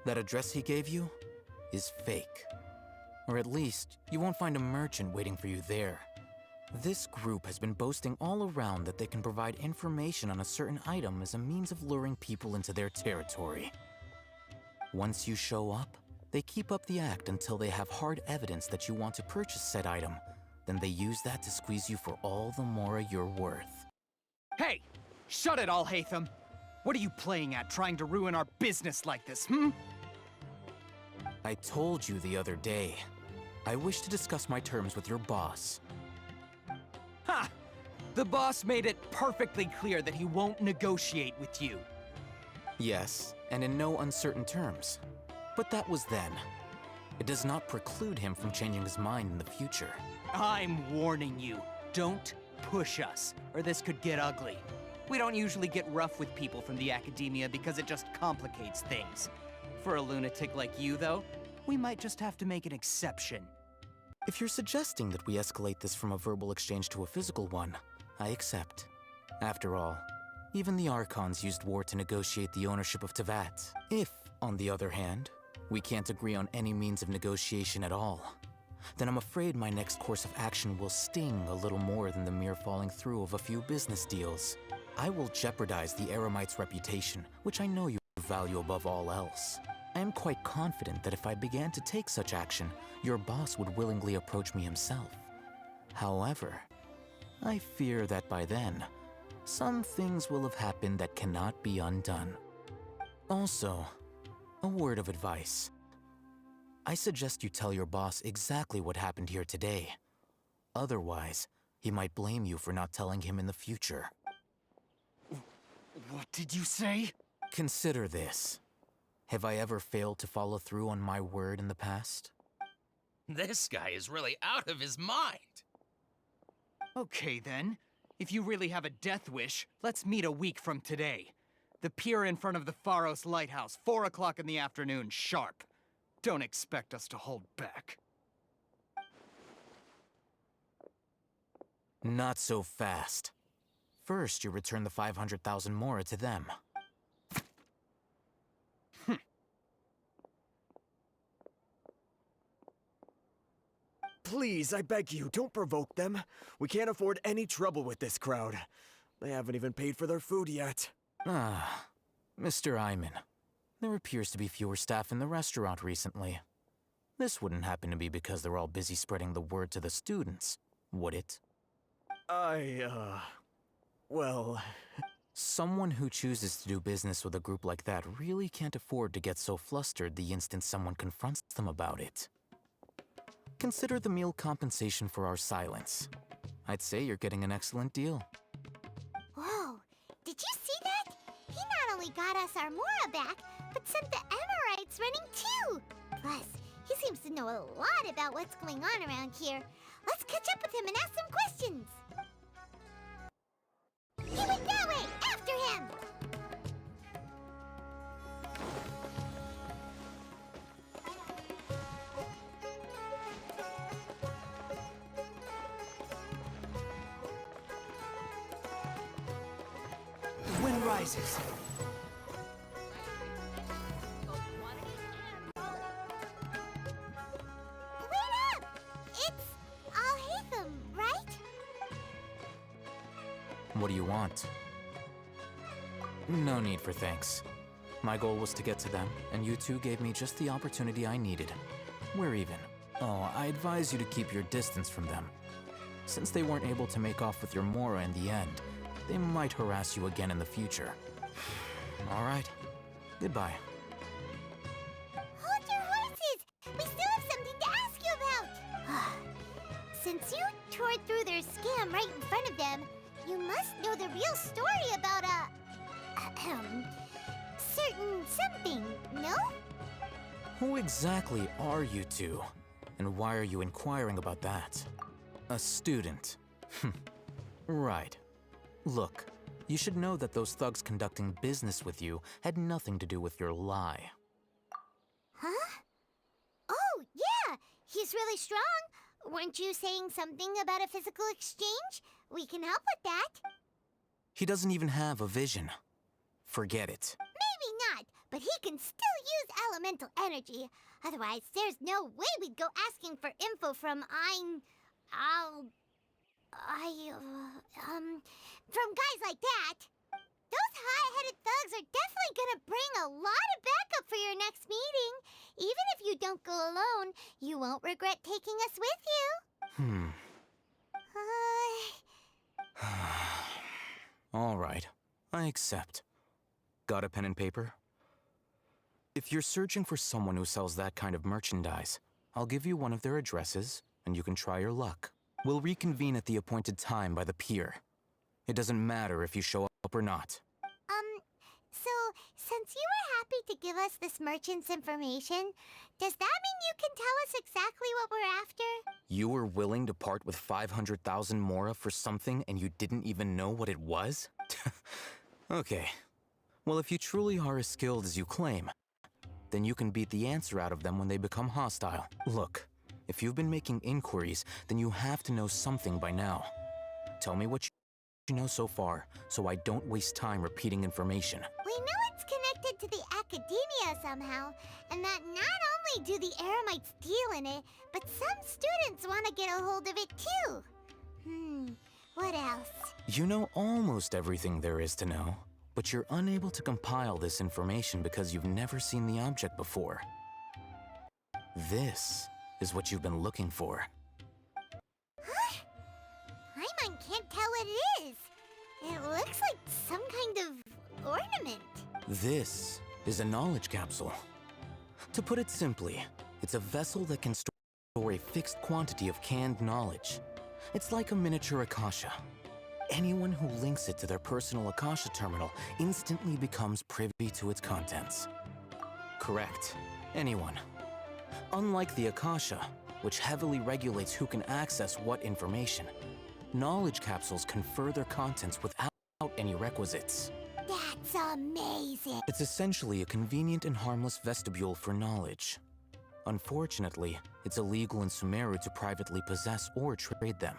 That address he gave you is fake. Or at least, you won't find a merchant waiting for you there. This group has been boasting all around that they can provide information on a certain item as a means of luring people into their territory. Once you show up, they keep up the act until they have hard evidence that you want to purchase said item. Then they use that to squeeze you for all the more you're worth. Hey! Shut it all, Hatham! What are you playing at, trying to ruin our business like this, I told you the other day. I wish to discuss my terms with your boss. Ha! The boss made it perfectly clear that he won't negotiate with you. Yes, and in no uncertain terms. But that was then. It does not preclude him from changing his mind in the future. I'm warning you. Don't push us, or this could get ugly. We don't usually get rough with people from the Academia because it just complicates things. For a lunatic like you, though, we might just have to make an exception. If you're suggesting that we escalate this from a verbal exchange to a physical one, I accept. After all, even the Archons used war to negotiate the ownership of Teyvat. If, on the other hand, we can't agree on any means of negotiation at all, then I'm afraid my next course of action will sting a little more than the mere falling through of a few business deals. I will jeopardize the Eremite's reputation, which I know you value above all else. I am quite confident that if I began to take such action, your boss would willingly approach me himself. However, I fear that by then, some things will have happened that cannot be undone. Also, a word of advice. I suggest you tell your boss exactly what happened here today. Otherwise, he might blame you for not telling him in the future. What did you say? Consider this. Have I ever failed to follow through on my word in the past? This guy is really out of his mind. Okay then. If you really have a death wish, let's meet a week from today. The pier in front of the Pharos Lighthouse, 4 o'clock in the afternoon, sharp. Don't expect us to hold back. Not so fast. First, you return the 500,000 mora to them. Please, I beg you, don't provoke them. We can't afford any trouble with this crowd. They haven't even paid for their food yet. Ah, Mr. Iman. There appears to be fewer staff in the restaurant recently. This wouldn't happen to be because they're all busy spreading the word to the students, would it? Well... Someone who chooses to do business with a group like that really can't afford to get so flustered the instant someone confronts them about it. Consider the meal compensation for our silence. I'd say you're getting an excellent deal. Whoa, did you see that? He not only got us our Mora back, but sent the Amorites running too. Plus, he seems to know a lot about what's going on around here. Let's catch up with him and ask some questions. He went that way! After him! The wind rises. Wait up! It's Al-Haytham, right? What do you want? No need for thanks. My goal was to get to them, and you two gave me just the opportunity I needed. We're even. Oh, I advise you to keep your distance from them. Since they weren't able to make off with your Mora in the end, they might harass you again in the future. All right. Goodbye. Hold your horses! We still have something to ask you about! Since you tore through their scam right in front of them, you must know the real story about certain something, no? Who exactly are you two? And why are you inquiring about that? A student. Right. Look, you should know that those thugs conducting business with you had nothing to do with your lie. Huh? Oh, yeah! He's really strong. Weren't you saying something about a physical exchange? We can help with that. He doesn't even have a vision. Forget it. Maybe not, but he can still use elemental energy. Otherwise, there's no way we'd go asking for info from from guys like that. Those high-headed thugs are definitely gonna bring a lot of backup for your next meeting. Even if you don't go alone, you won't regret taking us with you. All right. I accept. Got a pen and paper? If you're searching for someone who sells that kind of merchandise, I'll give you one of their addresses, and you can try your luck. We'll reconvene at the appointed time by the pier. It doesn't matter if you show up or not. So, since you were happy to give us this merchant's information, does that mean you can tell us exactly what we're after? You were willing to part with 500,000 mora for something and you didn't even know what it was? Okay. Well, if you truly are as skilled as you claim, then you can beat the answer out of them when they become hostile. Look, If you've been making inquiries, then you have to know something by now. Tell me what you know so far, so I don't waste time repeating information. We know it's connected to the Academia somehow, and that not only do the Eremites deal in it, but some students want to get a hold of it too. What else? You know almost everything there is to know, but you're unable to compile this information because you've never seen the object before. This is what you've been looking for. Huh? Paimon can't tell what it is. It looks like some kind of ornament. This is a knowledge capsule. To put it simply, it's a vessel that can store a fixed quantity of canned knowledge. It's like a miniature Akasha. Anyone who links it to their personal Akasha terminal instantly becomes privy to its contents. Correct. Anyone. Unlike the Akasha, which heavily regulates who can access what information, knowledge capsules confer their contents without any requisites. That's amazing. It's essentially a convenient and harmless vestibule for knowledge. Unfortunately, it's illegal in Sumeru to privately possess or trade them.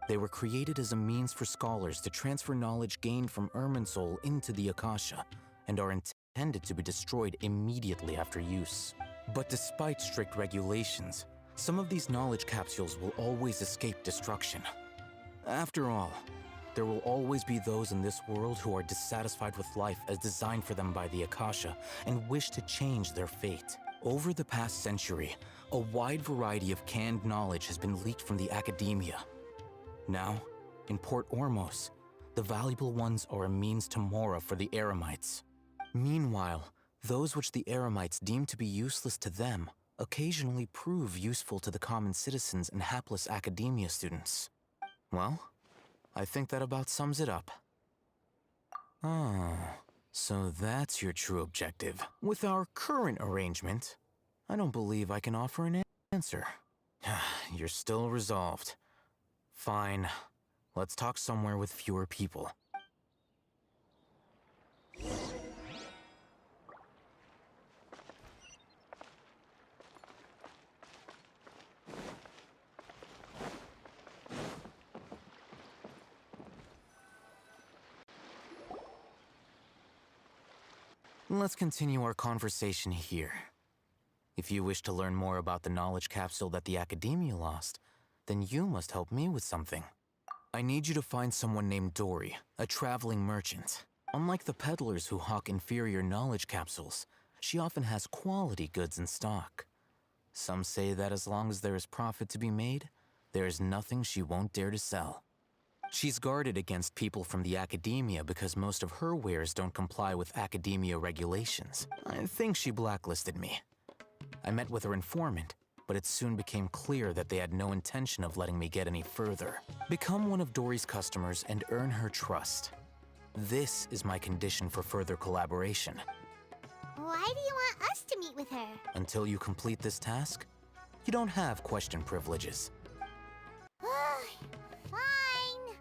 They were created as a means for scholars to transfer knowledge gained from Irminsul into the Akasha, and are intended to be destroyed immediately after use. But despite strict regulations, some of these knowledge capsules will always escape destruction. After all, there will always be those in this world who are dissatisfied with life as designed for them by the Akasha and wish to change their fate. Over the past century, a wide variety of canned knowledge has been leaked from the Academia. Now, in Port Ormos, the valuable ones are a means to Mora for the Eremites. Meanwhile, those which the Eremites deem to be useless to them occasionally prove useful to the common citizens and hapless Academia students. Well, I think that about sums it up. Oh, so that's your true objective. With our current arrangement, I don't believe I can offer an answer. You're still resolved. Fine. Let's talk somewhere with fewer people. Let's continue our conversation here. If you wish to learn more about the knowledge capsule that the Academia lost, then you must help me with something. I need you to find someone named Dory, a traveling merchant. Unlike the peddlers who hawk inferior knowledge capsules, she often has quality goods in stock. Some say that as long as there is profit to be made, there is nothing she won't dare to sell. She's guarded against people from the Academia because most of her wares don't comply with Academia regulations. I think she blacklisted me. I met with her informant, but it soon became clear that they had no intention of letting me get any further. Become one of Dory's customers and earn her trust. This is my condition for further collaboration. Why do you want us to meet with her? Until you complete this task, you don't have question privileges. Fine.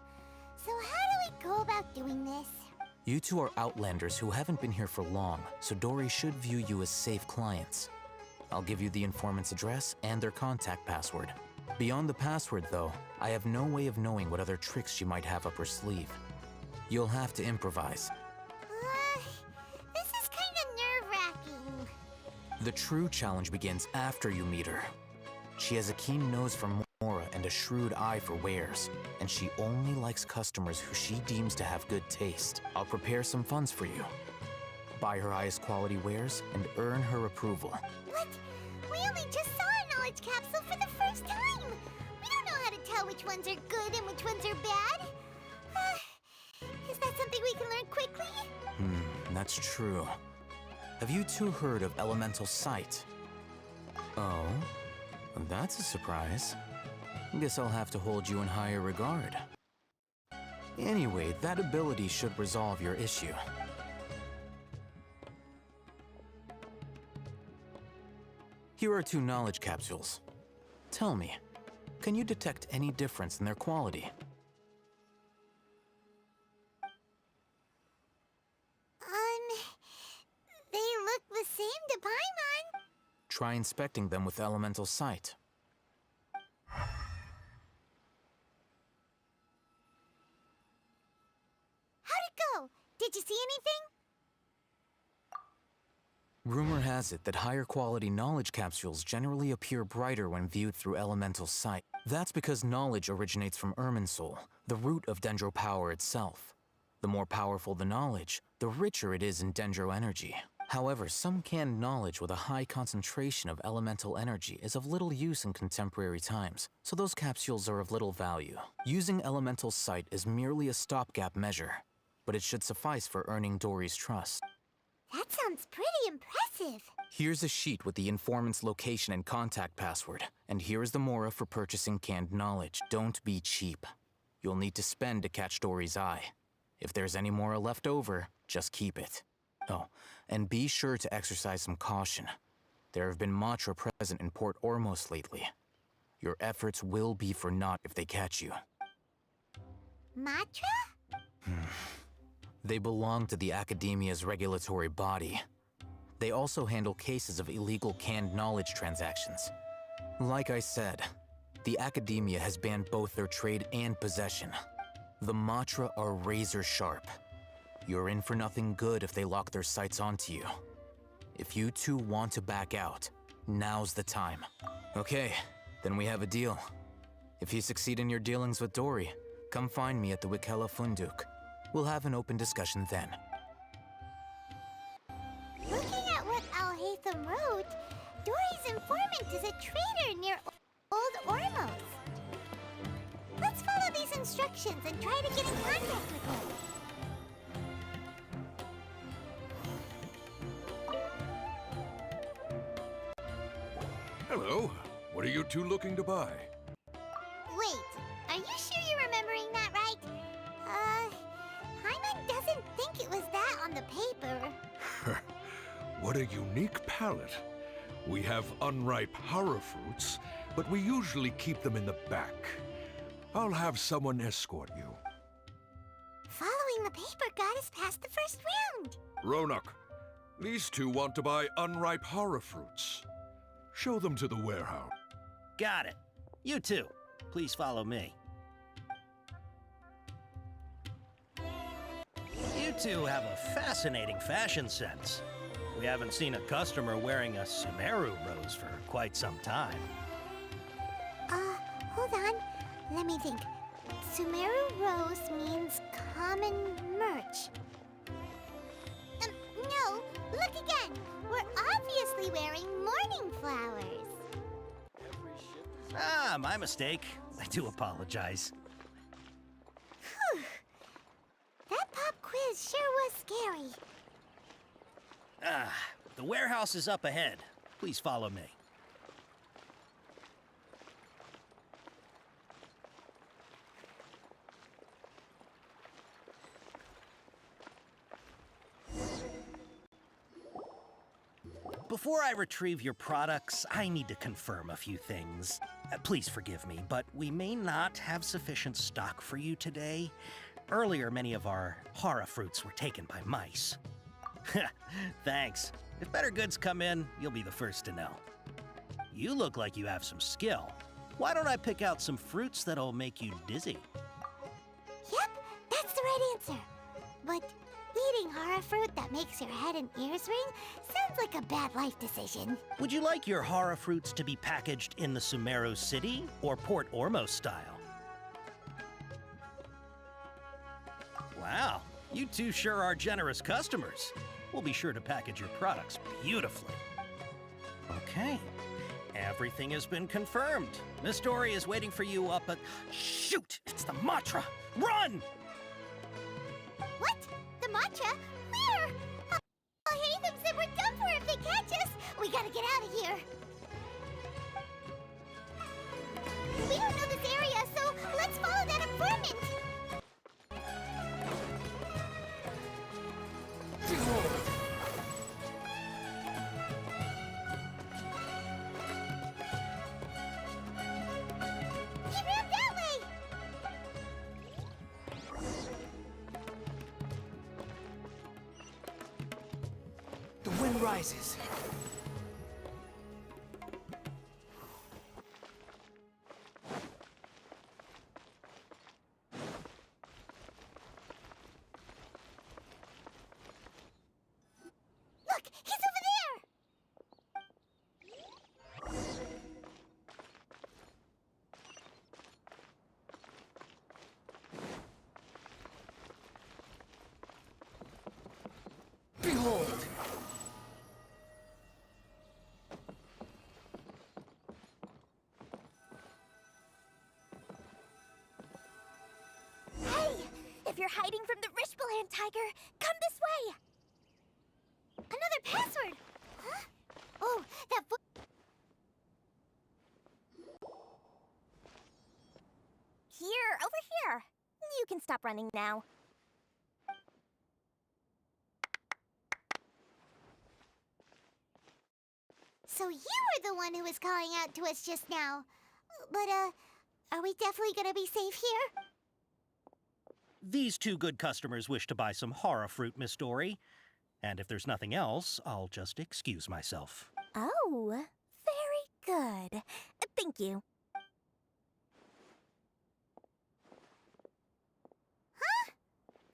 So how do we go about doing this? You two are Outlanders who haven't been here for long, so Dory should view you as safe clients. I'll give you the informant's address and their contact password. Beyond the password, though, I have no way of knowing what other tricks she might have up her sleeve. You'll have to improvise. This is kind of nerve-wracking. The true challenge begins after you meet her. She has a keen nose for Mora and a shrewd eye for wares, and she only likes customers who she deems to have good taste. I'll prepare some funds for you. Buy her highest quality wares and earn her approval. What? We only just saw a knowledge capsule for the first time! We don't know how to tell which ones are good and which ones are bad. Is that something we can learn quickly? That's true. Have you two heard of elemental sight? Oh, that's a surprise. Guess I'll have to hold you in higher regard. Anyway, that ability should resolve your issue. Here are 2 knowledge capsules. Tell me, can you detect any difference in their quality? They look the same to Paimon. Try inspecting them with elemental sight. Did you see anything? Rumor has it that higher quality knowledge capsules generally appear brighter when viewed through elemental sight. That's because knowledge originates from Irminsul, the root of Dendro power itself. The more powerful the knowledge, the richer it is in Dendro energy. However, some canned knowledge with a high concentration of elemental energy is of little use in contemporary times, so those capsules are of little value. Using elemental sight is merely a stopgap measure, but it should suffice for earning Dory's trust. That sounds pretty impressive. Here's a sheet with the informant's location and contact password, and here's the mora for purchasing canned knowledge. Don't be cheap. You'll need to spend to catch Dory's eye. If there's any mora left over, just keep it. Oh, and be sure to exercise some caution. There have been Matra present in Port Ormos lately. Your efforts will be for naught if they catch you. Matra? They belong to the Academia's regulatory body. They also handle cases of illegal canned knowledge transactions. Like I said, the Academia has banned both their trade and possession. The Matra are razor sharp. You're in for nothing good if they lock their sights onto you. If you two want to back out, now's the time. Okay, then we have a deal. If you succeed in your dealings with Dory, come find me at the Wikela Funduk. We'll have an open discussion then. Looking at what Al-Haytham wrote, Dory's informant is a trader near Old Ormos. Let's follow these instructions and try to get in contact with him. Hello. What are you two looking to buy? Wait, are you sure you're remembering that right? Hyman doesn't think it was that on the paper. What a unique palette. We have unripe hara fruits, but we usually keep them in the back. I'll have someone escort you. Following the paper got us past the first round. Ronak, these two want to buy unripe hara fruits. Show them to the warehouse. Got it. You two, please follow me. You two have a fascinating fashion sense. We haven't seen a customer wearing a Sumeru rose for quite some time. Hold on. Let me think. Sumeru rose means common merch. No, look again. We're obviously wearing morning flowers. Ah, my mistake. I do apologize. Whew. That pop quiz sure was scary. Ah, the warehouse is up ahead. Please follow me. Before I retrieve your products, I need to confirm a few things. Please forgive me, but we may not have sufficient stock for you today. Earlier, many of our hara fruits were taken by mice. Thanks. If better goods come in, you'll be the first to know. You look like you have some skill. Why don't I pick out some fruits that'll make you dizzy? Yep, that's the right answer. But eating hara fruit that makes your head and ears ring sounds like a bad life decision. Would you like your hara fruits to be packaged in the Sumeru City or Port Ormos style? Wow, you two sure are generous customers. We'll be sure to package your products beautifully. Okay, everything has been confirmed. Miss Dory is waiting for you up at... Shoot! It's the Matra! Run! What? The Matra? Where? Haytham said we're done for if they catch us. We gotta get out of here. We don't know this area, so let's follow that informant. He ran that way! The wind rises. Behold! Hey! If you're hiding from the Rishbaland tiger, come this way! Another password! Huh? Oh, that book. Here, over here. You can stop running now. So you were the one who was calling out to us just now. But, are we definitely gonna be safe here? These two good customers wish to buy some horror fruit, Miss Dory. And if there's nothing else, I'll just excuse myself. Oh, very good. Thank you. Huh?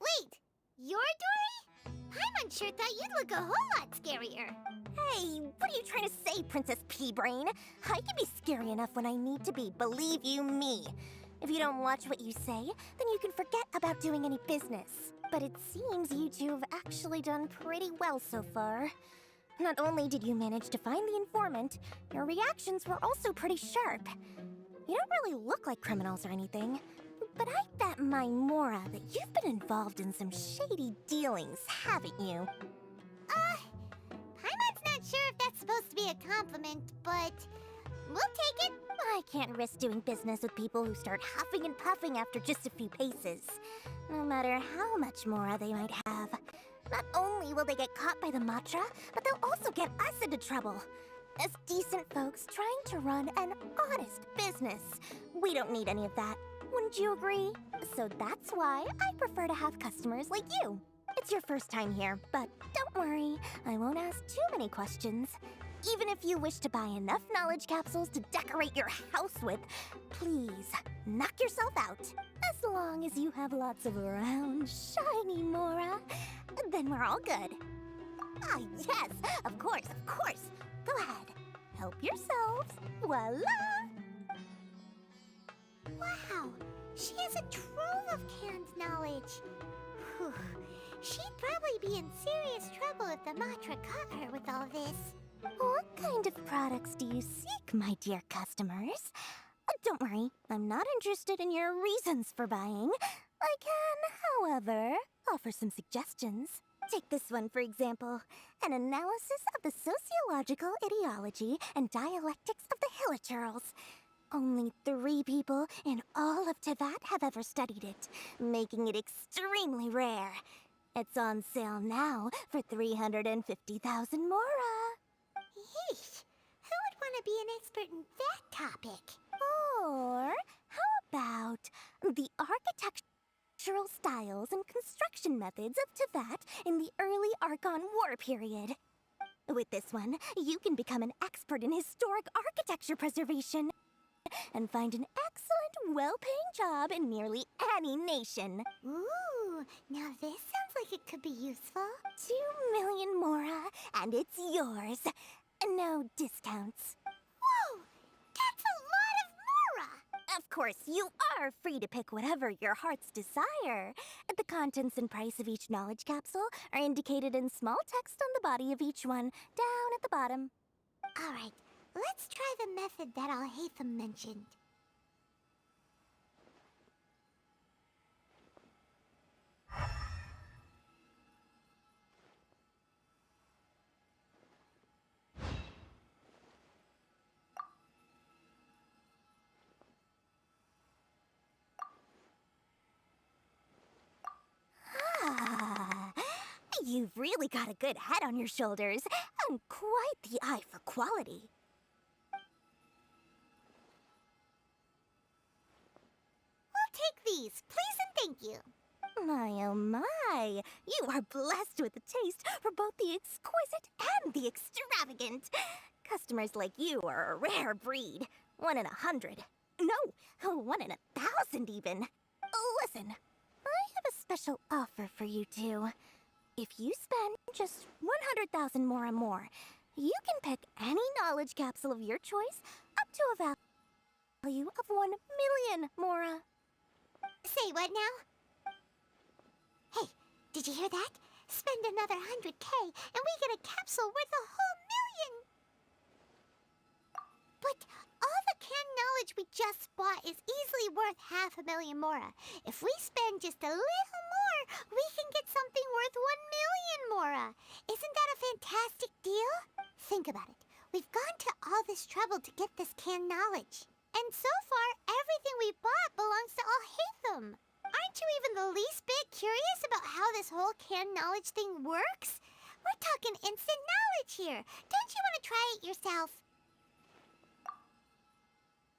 Wait, you're Dory? Paimon sure thought you'd look a whole lot scarier. Hey, what are you trying to say, Princess Pea-Brain? I can be scary enough when I need to be, believe you me. If you don't watch what you say, then you can forget about doing any business. But it seems you two have actually done pretty well so far. Not only did you manage to find the informant, your reactions were also pretty sharp. You don't really look like criminals or anything, but I bet my Mora that you've been involved in some shady dealings, haven't you? Paimon's not sure if that's supposed to be a compliment, but we'll take it. I can't risk doing business with people who start huffing and puffing after just a few paces, no matter how much Mora they might have. Not only will they get caught by the Matra, but they'll also get us into trouble. As decent folks trying to run an honest business, we don't need any of that. Wouldn't you agree? So that's why I prefer to have customers like you. It's your first time here, but don't worry, I won't ask too many questions. Even if you wish to buy enough knowledge capsules to decorate your house with, please, knock yourself out. As long as you have lots of round, shiny Mora, then we're all good. Ah, yes, of course, of course. Go ahead, help yourselves. Voila! Wow, she has a trove of canned knowledge. Whew. She'd probably be in serious trouble if the Matra caught her with all this. What kind of products do you seek, my dear customers? Don't worry, I'm not interested in your reasons for buying. I can, however, offer some suggestions. Take this one, for example. An analysis of the sociological ideology and dialectics of the Hilichurls. Only 3 people in all of Teyvat have ever studied it, making it extremely rare. It's on sale now for 350,000 Mora. Yeesh, who would want to be an expert in that topic? Or how about the architectural styles and construction methods of Teyvat in the early Archon War period? With this one, you can become an expert in historic architecture preservation and find an excellent, well-paying job in nearly any nation. Ooh, now this sounds like it could be useful. 2 million Mora, and it's yours. No discounts. Whoa, that's a lot of Mora! Of course, you are free to pick whatever your heart's desire. The contents and price of each knowledge capsule are indicated in small text on the body of each one, down at the bottom. All right, let's try the method that Alhaitham mentioned. You've really got a good head on your shoulders, and quite the eye for quality. We'll take these, please and thank you. My oh my, you are blessed with a taste for both the exquisite and the extravagant. Customers like you are a rare breed. 1 in 100. No, 1 in 1,000 even. Listen, I have a special offer for you two. If you spend just 100,000 Mora more, you can pick any knowledge capsule of your choice up to a value of 1 million Mora. Say what now? Hey, did you hear that? Spend another 100K, and we get a capsule worth a whole million! But all the canned knowledge we just bought is easily worth 500,000 mora. If we spend just a little more, we can get something worth 1,000,000 mora. Isn't that a fantastic deal? Think about it. We've gone to all this trouble to get this canned knowledge. And so far, everything we bought belongs to Alhaitham. Aren't you even the least bit curious about how this whole canned knowledge thing works? We're talking instant knowledge here. Don't you want to try it yourself?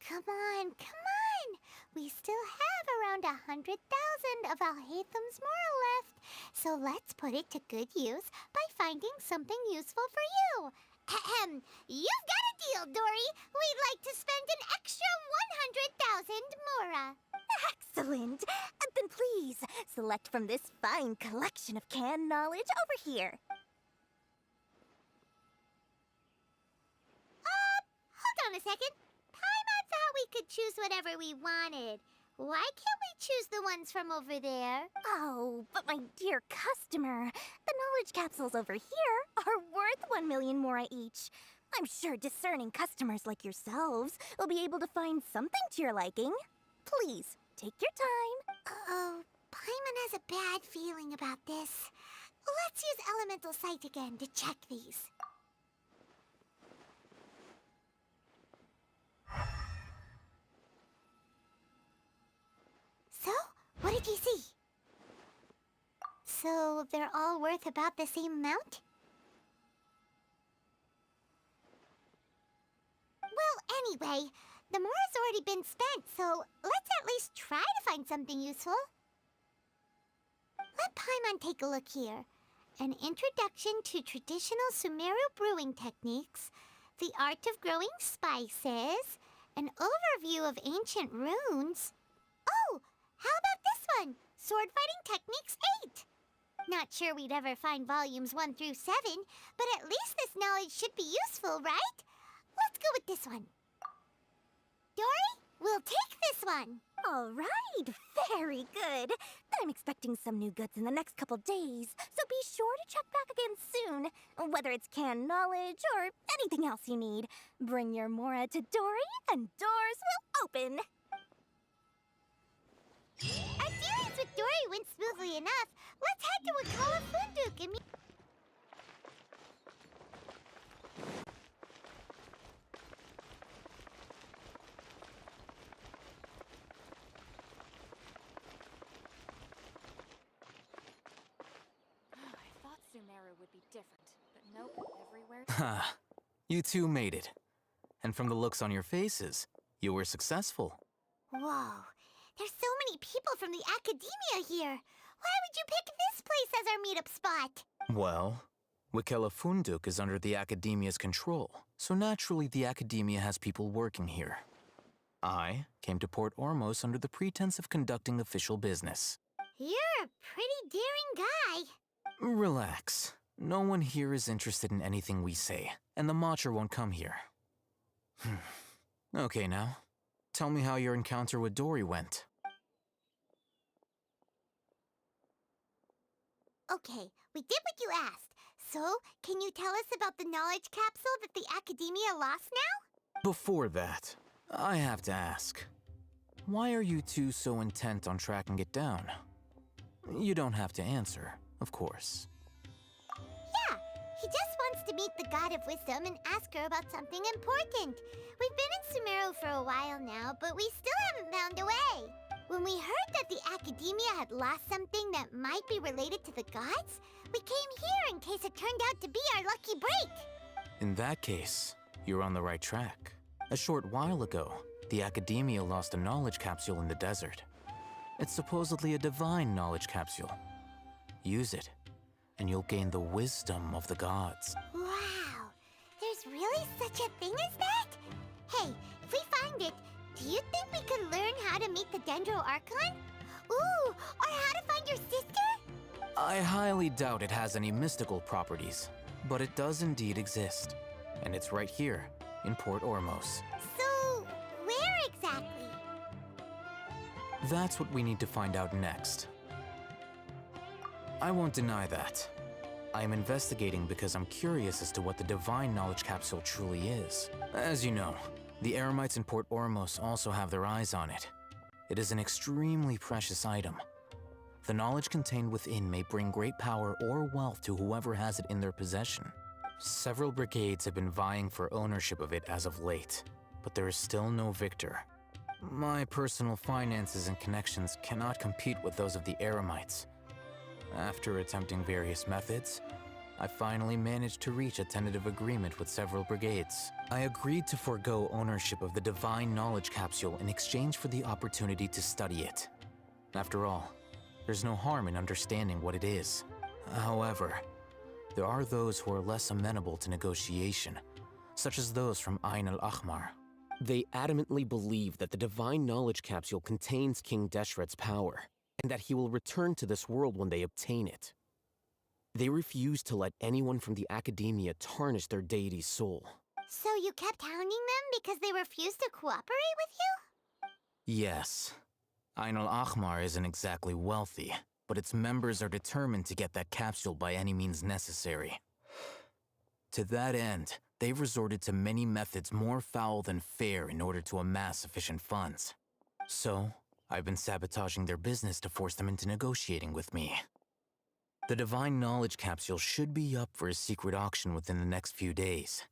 Come on, come on! We still have around 100,000 of Alhaitham's mora left. So let's put it to good use by finding something useful for you. Ahem. You've got a deal, Dory. We'd like to spend an extra 100,000 mora. Excellent! Then please, select from this fine collection of canned knowledge over here. Hold on a second. Paimon thought we could choose whatever we wanted. Why can't we choose the ones from over there? Oh, but my dear customer, the knowledge capsules over here are worth 1,000,000 mora each. I'm sure discerning customers like yourselves will be able to find something to your liking. Please, take your time. Uh-oh, Paimon has a bad feeling about this. Let's use Elemental Sight again to check these. So, what did you see? So, they're all worth about the same amount? Well, anyway, the mora's already been spent, so let's at least try to find something useful. Let Paimon take a look here. An introduction to traditional Sumeru brewing techniques, the art of growing spices, an overview of ancient runes. Oh, how about this one? Sword Fighting Techniques 8. Not sure we'd ever find volumes 1 through 7, but at least this knowledge should be useful, right? Let's go with this one. Dory, we'll take this one. All right, very good. I'm expecting some new goods in the next couple days, so be sure to check back again soon. Whether it's canned knowledge or anything else you need, bring your mora to Dory and doors will open. Our dealings with Dory went smoothly enough. Let's head to Wakala Funduk and meet... I thought Sumeru would be different, but nope, everywhere... Ha! You two made it. And from the looks on your faces, you were successful. Whoa, there's so many people from the Academia here. Why would you pick this place as our meetup spot? Well, Wakela Funduk is under the Academia's control, so naturally the Academia has people working here. I came to Port Ormos under the pretense of conducting official business. You're a pretty daring guy. Relax. No one here is interested in anything we say, and the Matcher won't come here. Okay now, tell me how your encounter with Dory went. Okay, we did what you asked. So, can you tell us about the knowledge capsule that the Academia lost now? Before that, I have to ask, why are you two so intent on tracking it down? You don't have to answer, of course. Yeah, he just wants to meet the God of Wisdom and ask her about something important. We've been in Sumeru for a while now, but we still haven't found a way. When we heard that the Academia had lost something that might be related to the gods, we came here in case it turned out to be our lucky break. In that case, you're on the right track. A short while ago, the Academia lost a knowledge capsule in the desert. It's supposedly a divine knowledge capsule. Use it, and you'll gain the wisdom of the gods. Wow, there's really such a thing as that? Hey, if we find it, do you think we could learn how to meet the Dendro Archon? Ooh, or how to find your sister? I highly doubt it has any mystical properties, but it does indeed exist. And it's right here, in Port Ormos. So, where exactly? That's what we need to find out next. I won't deny that. I am investigating because I'm curious as to what the Divine Knowledge Capsule truly is. As you know, the Eremites in Port Ormos also have their eyes on it. It is an extremely precious item. The knowledge contained within may bring great power or wealth to whoever has it in their possession. Several brigades have been vying for ownership of it as of late, but there is still no victor. My personal finances and connections cannot compete with those of the Eremites. After attempting various methods, I finally managed to reach a tentative agreement with several brigades. I agreed to forego ownership of the Divine Knowledge Capsule in exchange for the opportunity to study it. After all, there's no harm in understanding what it is. However, there are those who are less amenable to negotiation, such as those from Ain al-Ahmar. They adamantly believe that the Divine Knowledge Capsule contains King Deshret's power, and that he will return to this world when they obtain it. They refuse to let anyone from the Academia tarnish their deity's soul. So you kept hounding them because they refused to cooperate with you? Yes. Ain al-Ahmar isn't exactly wealthy, but its members are determined to get that capsule by any means necessary. To that end, they've resorted to many methods more foul than fair in order to amass sufficient funds. So, I've been sabotaging their business to force them into negotiating with me. The Divine Knowledge Capsule should be up for a secret auction within the next few days.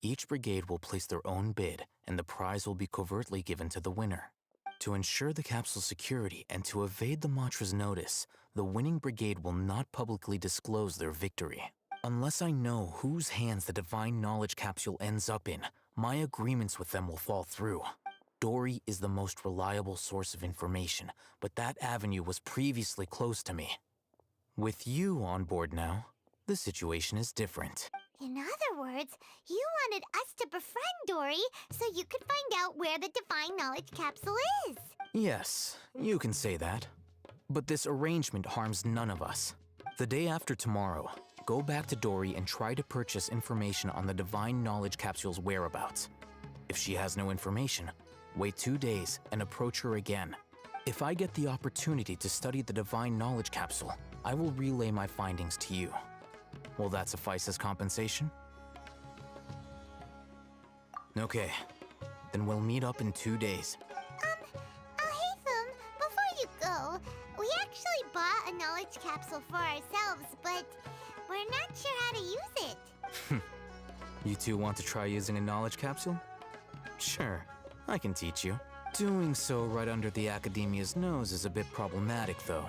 Each brigade will place their own bid, and the prize will be covertly given to the winner. To ensure the capsule's security and to evade the Matra's notice, the winning brigade will not publicly disclose their victory. Unless I know whose hands the Divine Knowledge Capsule ends up in, my agreements with them will fall through. Dory is the most reliable source of information, but that avenue was previously closed to me. With you on board now, the situation is different. In other words, you wanted us to befriend Dory so you could find out where the Divine Knowledge Capsule is. Yes, you can say that. But this arrangement harms none of us. The day after tomorrow, go back to Dory and try to purchase information on the Divine Knowledge Capsule's whereabouts. If she has no information, wait 2 days and approach her again. If I get the opportunity to study the Divine Knowledge Capsule, I will relay my findings to you. Will that suffice as compensation? Okay, then we'll meet up in 2 days. Hatham, before you go, we actually bought a knowledge capsule for ourselves, but we're not sure how to use it. You two want to try using a knowledge capsule? Sure, I can teach you. Doing so right under the Academia's nose is a bit problematic, though.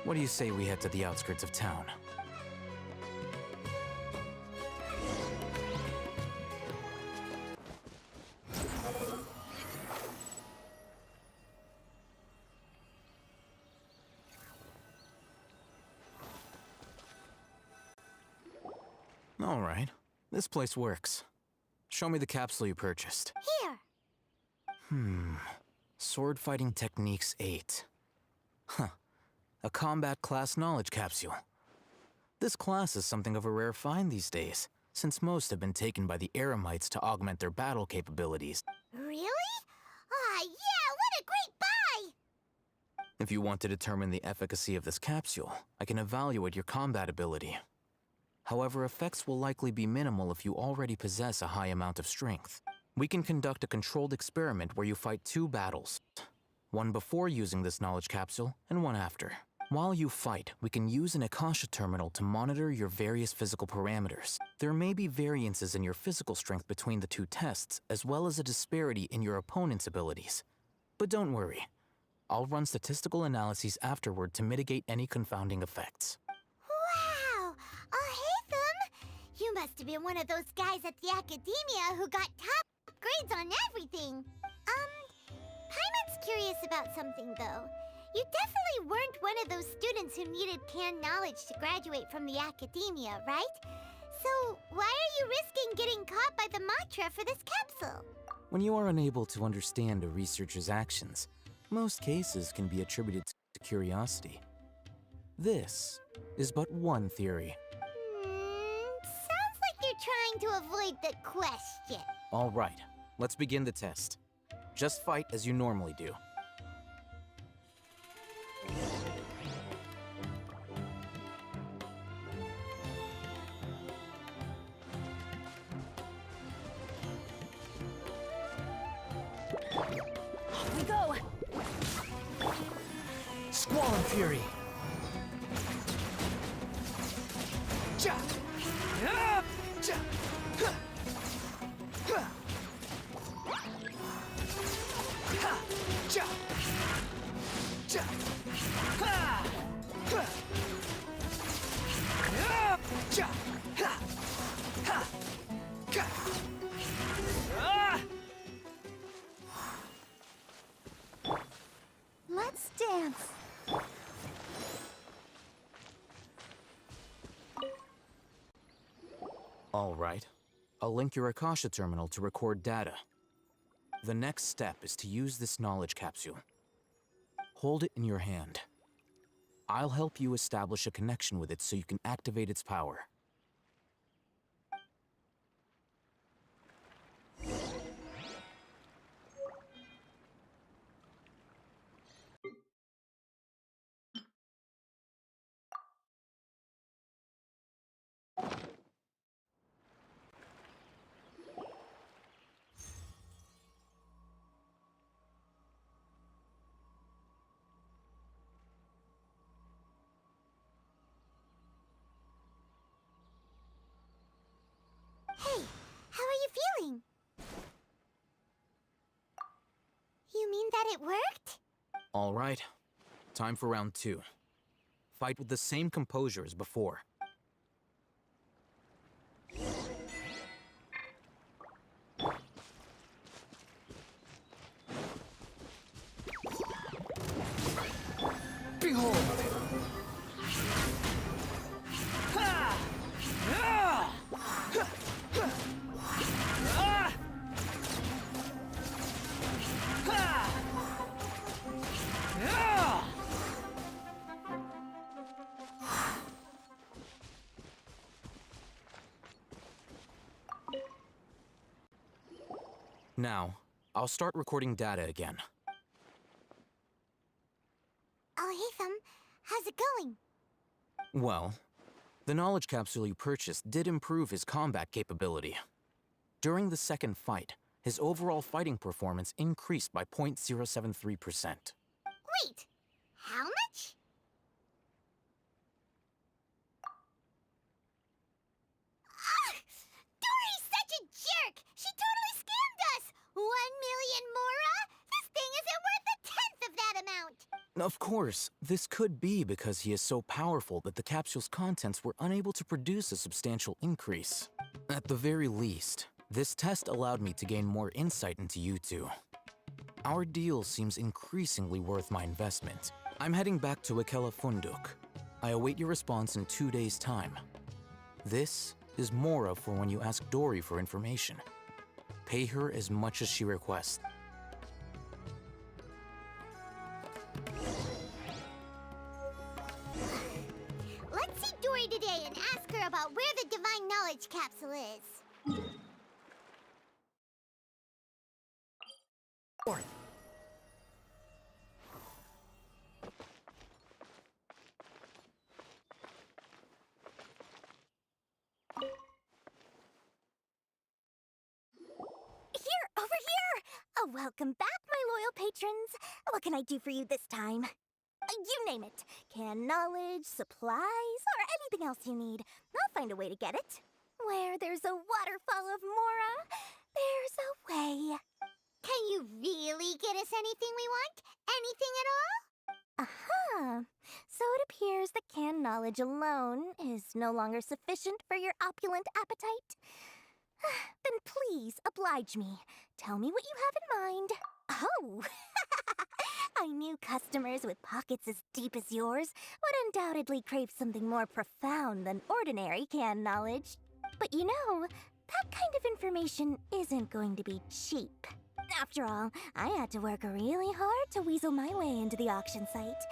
What do you say we head to the outskirts of town? All right, this place works. Show me the capsule you purchased. Here. Sword Fighting Techniques 8. Huh. A combat class knowledge capsule. This class is something of a rare find these days, since most have been taken by the Eremites to augment their battle capabilities. Really? Ah, yeah, what a great buy! If you want to determine the efficacy of this capsule, I can evaluate your combat ability. However, effects will likely be minimal if you already possess a high amount of strength. We can conduct a controlled experiment where you fight 2 battles. One before using this knowledge capsule, and one after. While you fight, we can use an Akasha terminal to monitor your various physical parameters. There may be variances in your physical strength between the 2 tests, as well as a disparity in your opponent's abilities. But don't worry. I'll run statistical analyses afterward to mitigate any confounding effects. Wow! Hatham! You must have been one of those guys at the Academia who got top grades on everything. Paimon's curious about something, though. You definitely weren't one of those students who needed canned knowledge to graduate from the Academia, right? So, why are you risking getting caught by the Matra for this capsule? When you are unable to understand a researcher's actions, most cases can be attributed to curiosity. This is but one theory. Sounds like you're trying to avoid the question. All right, let's begin the test. Just fight as you normally do. Squall and Fury! Ja! Ah! Ja! Ha! Ha! Ha! Ja! Ja! Ha! Ha! Ah! Ja! Ha! Ha! Ka! Ah! Let's dance. All right. I'll link your Akasha terminal to record data. The next step is to use this knowledge capsule. Hold it in your hand. I'll help you establish a connection with it so you can activate its power. Hey, how are you feeling? You mean that it worked? All right. Time for round 2. Fight with the same composure as before. Behold! Ha! Ah! Ha! Ha! Ah! Ha! Ah! Now, I'll start recording data again. Al-Haytham, how's it going? Well, the knowledge capsule you purchased did improve his combat capability. During the second fight, his overall fighting performance increased by 0.073%. Wait, how much? Ah! Dory's such a jerk! She totally scammed us! 1 million mora? This thing isn't worth a tenth of that amount! Of course, this could be because he is so powerful that the capsule's contents were unable to produce a substantial increase. At the very least, this test allowed me to gain more insight into you two. Our deal seems increasingly worth my investment. I'm heading back to Ikela Funduk. I await your response in 2 days' time. This is Mora for when you ask Dory for information. Pay her as much as she requests. Let's see Dory today and ask her about where the Divine Knowledge Capsule is. Here, over here! Oh, welcome back, my loyal patrons. What can I do for you this time? You name it. Canned knowledge, supplies, or anything else you need. I'll find a way to get it. Where there's a waterfall of Mora, there's a way. Can you really get us anything we want? Anything at all? Aha! So it appears that canned knowledge alone is no longer sufficient for your opulent appetite. Then please oblige me. Tell me what you have in mind. Oh! I knew customers with pockets as deep as yours would undoubtedly crave something more profound than ordinary canned knowledge. But you know, that kind of information isn't going to be cheap. After all, I had to work really hard to weasel my way into the auction site.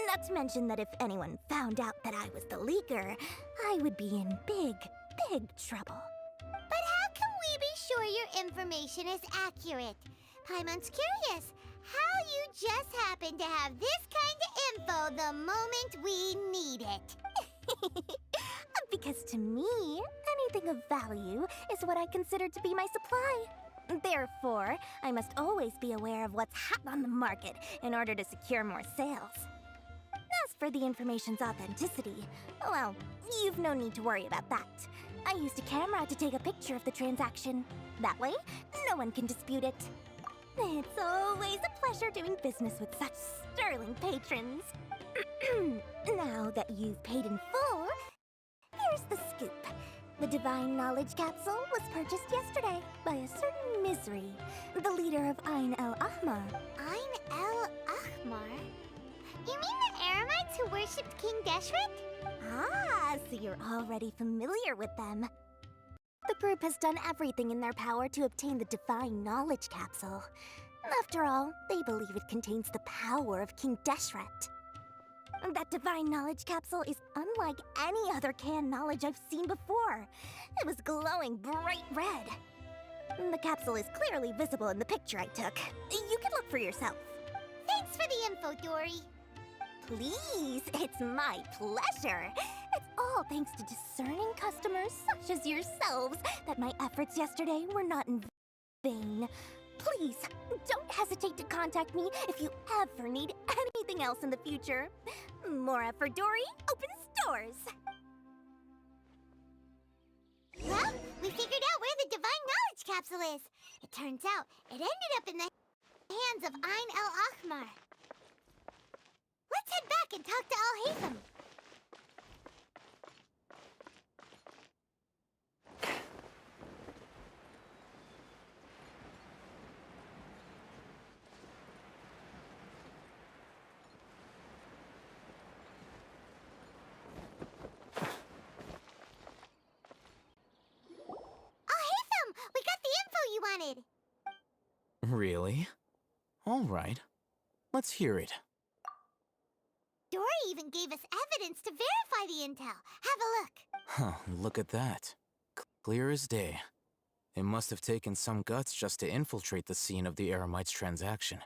Not to mention that if anyone found out that I was the leaker, I would be in big, big trouble. But how can we be sure your information is accurate? Paimon's curious how you just happen to have this kind of info the moment we need it. Because to me, anything of value is what I consider to be my supply. Therefore, I must always be aware of what's hot on the market in order to secure more sales. for the information's authenticity, well, you've no need to worry about that. I used a camera to take a picture of the transaction. That way, no one can dispute it. It's always a pleasure doing business with such sterling patrons. Now that you've paid in full, here's the scoop. The Divine Knowledge Capsule was purchased yesterday by a certain Misery, the leader of Ain el Ahmar. Ain el Ahmar? You mean the Eremites who worshipped King Deshret? Ah, so you're already familiar with them. The group has done everything in their power to obtain the Divine Knowledge Capsule. After all, they believe it contains the power of King Deshret. That Divine Knowledge Capsule is unlike any other canned knowledge I've seen before. It was glowing bright red. The capsule is clearly visible in the picture I took. You can look for yourself. Thanks for the info, Dory. Please, it's my pleasure. It's all thanks to discerning customers such as yourselves that my efforts yesterday were not in vain. Please, don't hesitate to contact me if you ever need anything else in the future. Mora for Dory opens doors. Well, we figured out where the Divine Knowledge Capsule is. It turns out it ended up in the hands of Ain el Ahmar. Let's head back and talk to Al-Haytham. We got the info you wanted! Really? All right. Let's hear it. Dory even gave us evidence to verify the intel. Have a look. Huh, look at that. Clear as day. It must have taken some guts just to infiltrate the scene of the Eremites' transaction.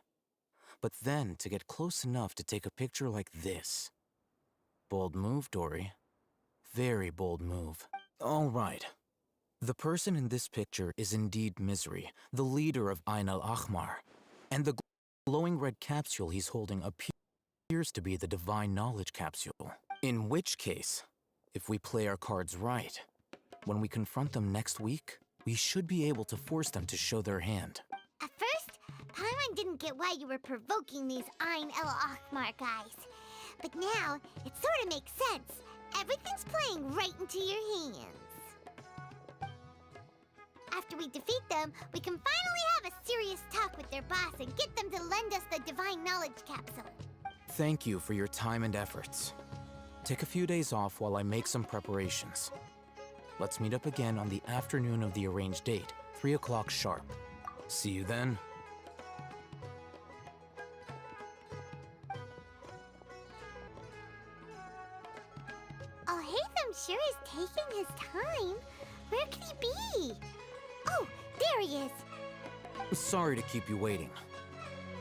But then to get close enough to take a picture like this. Bold move, Dory. Very bold move. All right. The person in this picture is indeed Misery, the leader of Ain el Ahmar, and the glowing red capsule he's holding appears to be the Divine Knowledge Capsule. In which case, if we play our cards right, when we confront them next week, we should be able to force them to show their hand. At first, Paimon didn't get why you were provoking these Ain el Ahmar guys. But now, it sort of makes sense. Everything's playing right into your hands. After we defeat them, we can finally have a serious talk with their boss and get them to lend us the Divine Knowledge Capsule. Thank you for your time and efforts. Take a few days off while I make some preparations. Let's meet up again on the afternoon of the arranged date, 3 o'clock sharp. See you then. Al-Haytham sure is taking his time. Where could he be? Oh, there he is. Sorry to keep you waiting.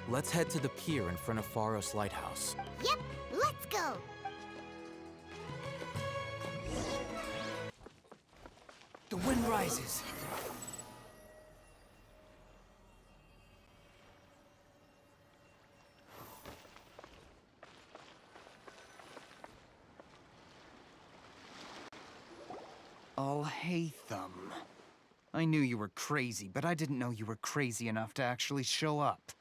Let's head to the pier in front of Pharos Lighthouse. Yep, let's go. The wind rises. Al-Haytham. I knew you were crazy, but I didn't know you were crazy enough to actually show up.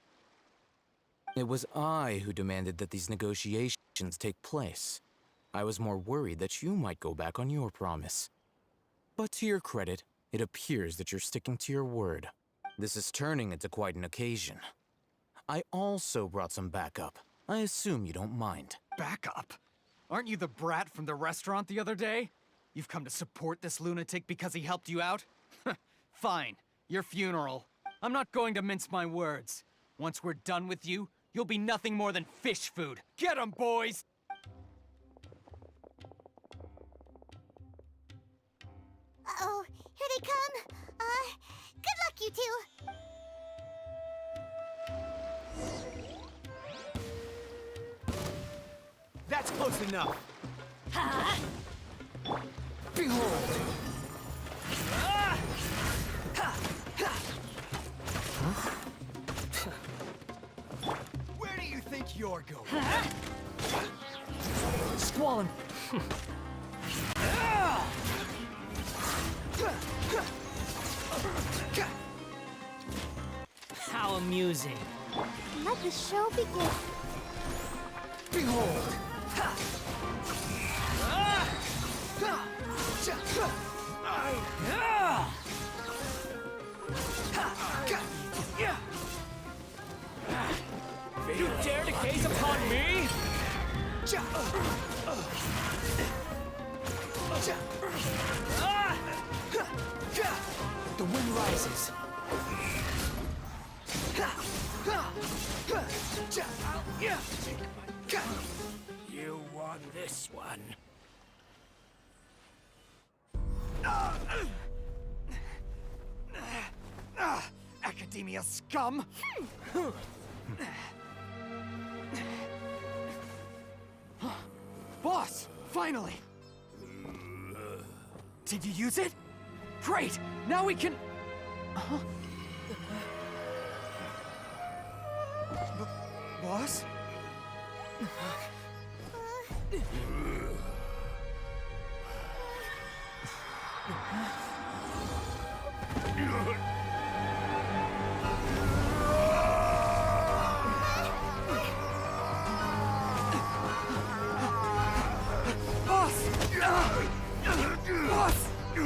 It was I who demanded that these negotiations take place. I was more worried that you might go back on your promise. But to your credit, it appears that you're sticking to your word. This is turning into quite an occasion. I also brought some backup. I assume you don't mind. Backup? Aren't you the brat from the restaurant the other day? You've come to support this lunatic because he helped you out? Fine, your funeral. I'm not going to mince my words. Once we're done with you, you'll be nothing more than fish food. Get 'em, boys! Uh-oh, here they come. Good luck, you two. That's close enough. Behold! Where do you think you're going? Squall him! How amusing. Let the show begin. Behold! You dare to gaze upon me? The wind rises. You won this one. Academia scum! Boss! Finally! Did you use it? Great! Now we can... Boss? Boss!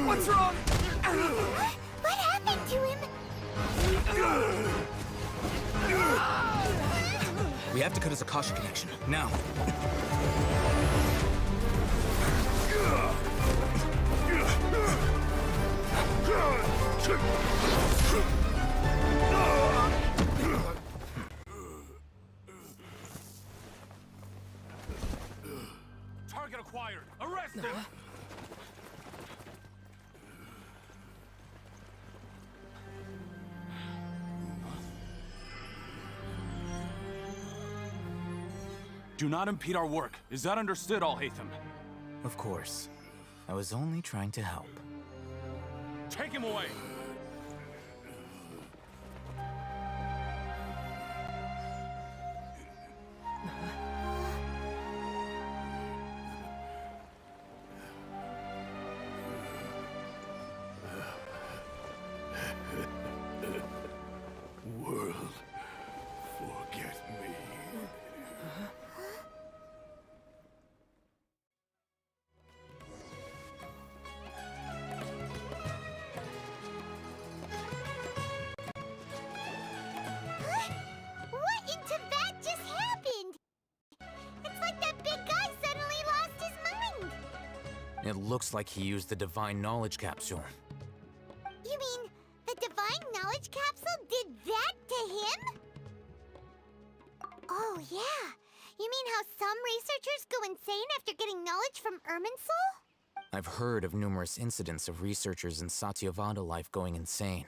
What's wrong? What happened to him? We have to cut his Akasha connection, now. Target acquired! Arrest him! Do not impede our work. Is that understood, Alhaitham? Of course. I was only trying to help. Take him away! World, forget me. What in Tibet just happened? It's like that big guy suddenly lost his mind. It looks like he used the Divine Knowledge Capsule. You mean the Divine Knowledge Capsule did that to him? Oh, yeah. You mean how some researchers go insane after getting knowledge from Irminsul? I've heard of numerous incidents of researchers in Satyavada life going insane.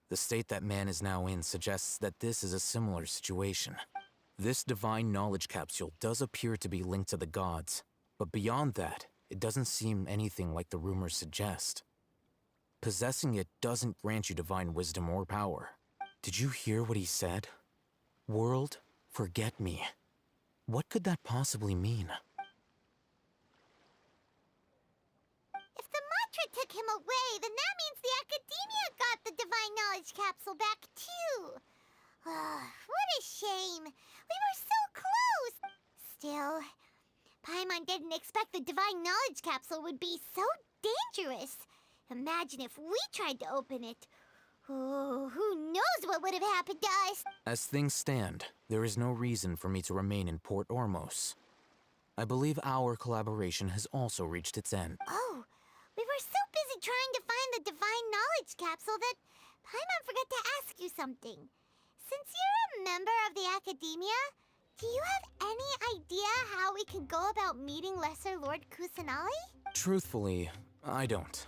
The state that man is now in suggests that this is a similar situation. This Divine Knowledge Capsule does appear to be linked to the gods, but beyond that, it doesn't seem anything like the rumors suggest. Possessing it doesn't grant you divine wisdom or power. Did you hear what he said? World, forget me. What could that possibly mean? If the mantra took him away, then that means the Academia got the Divine Knowledge Capsule back, too. What a shame. We were so close. Still, Paimon didn't expect the Divine Knowledge Capsule would be so dangerous. Imagine if we tried to open it. Oh, who knows what would have happened to us? As things stand, there is no reason for me to remain in Port Ormos. I believe our collaboration has also reached its end. Oh, we were so busy trying to find the Divine Knowledge Capsule that Paimon forgot to ask you something. Since you're a member of the Academia, do you have any idea how we can go about meeting Lesser Lord Kusanali? Truthfully, I don't.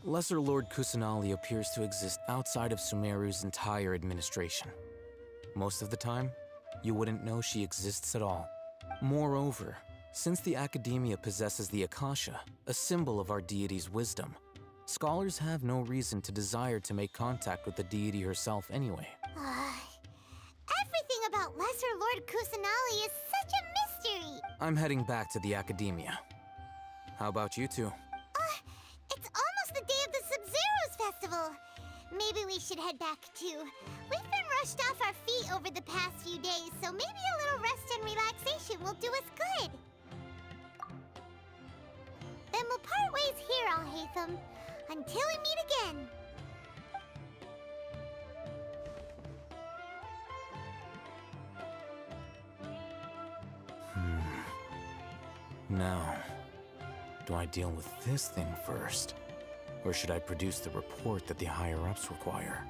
Lesser Lord Kusanali appears to exist outside of Sumeru's entire administration. Most of the time, you wouldn't know she exists at all. Moreover, since the Academia possesses the Akasha, a symbol of our deity's wisdom, scholars have no reason to desire to make contact with the deity herself anyway. Everything about Lesser Lord Kusanali is such a history. I'm heading back to the academia. How about you two? It's almost the day of the Sub-Zero's festival. Maybe we should head back too. We've been rushed off our feet over the past few days, so maybe a little rest and relaxation will do us good. Then we'll part ways here, Alhaitham, until we meet again. Now, do I deal with this thing first? Or should I produce the report that the higher-ups require?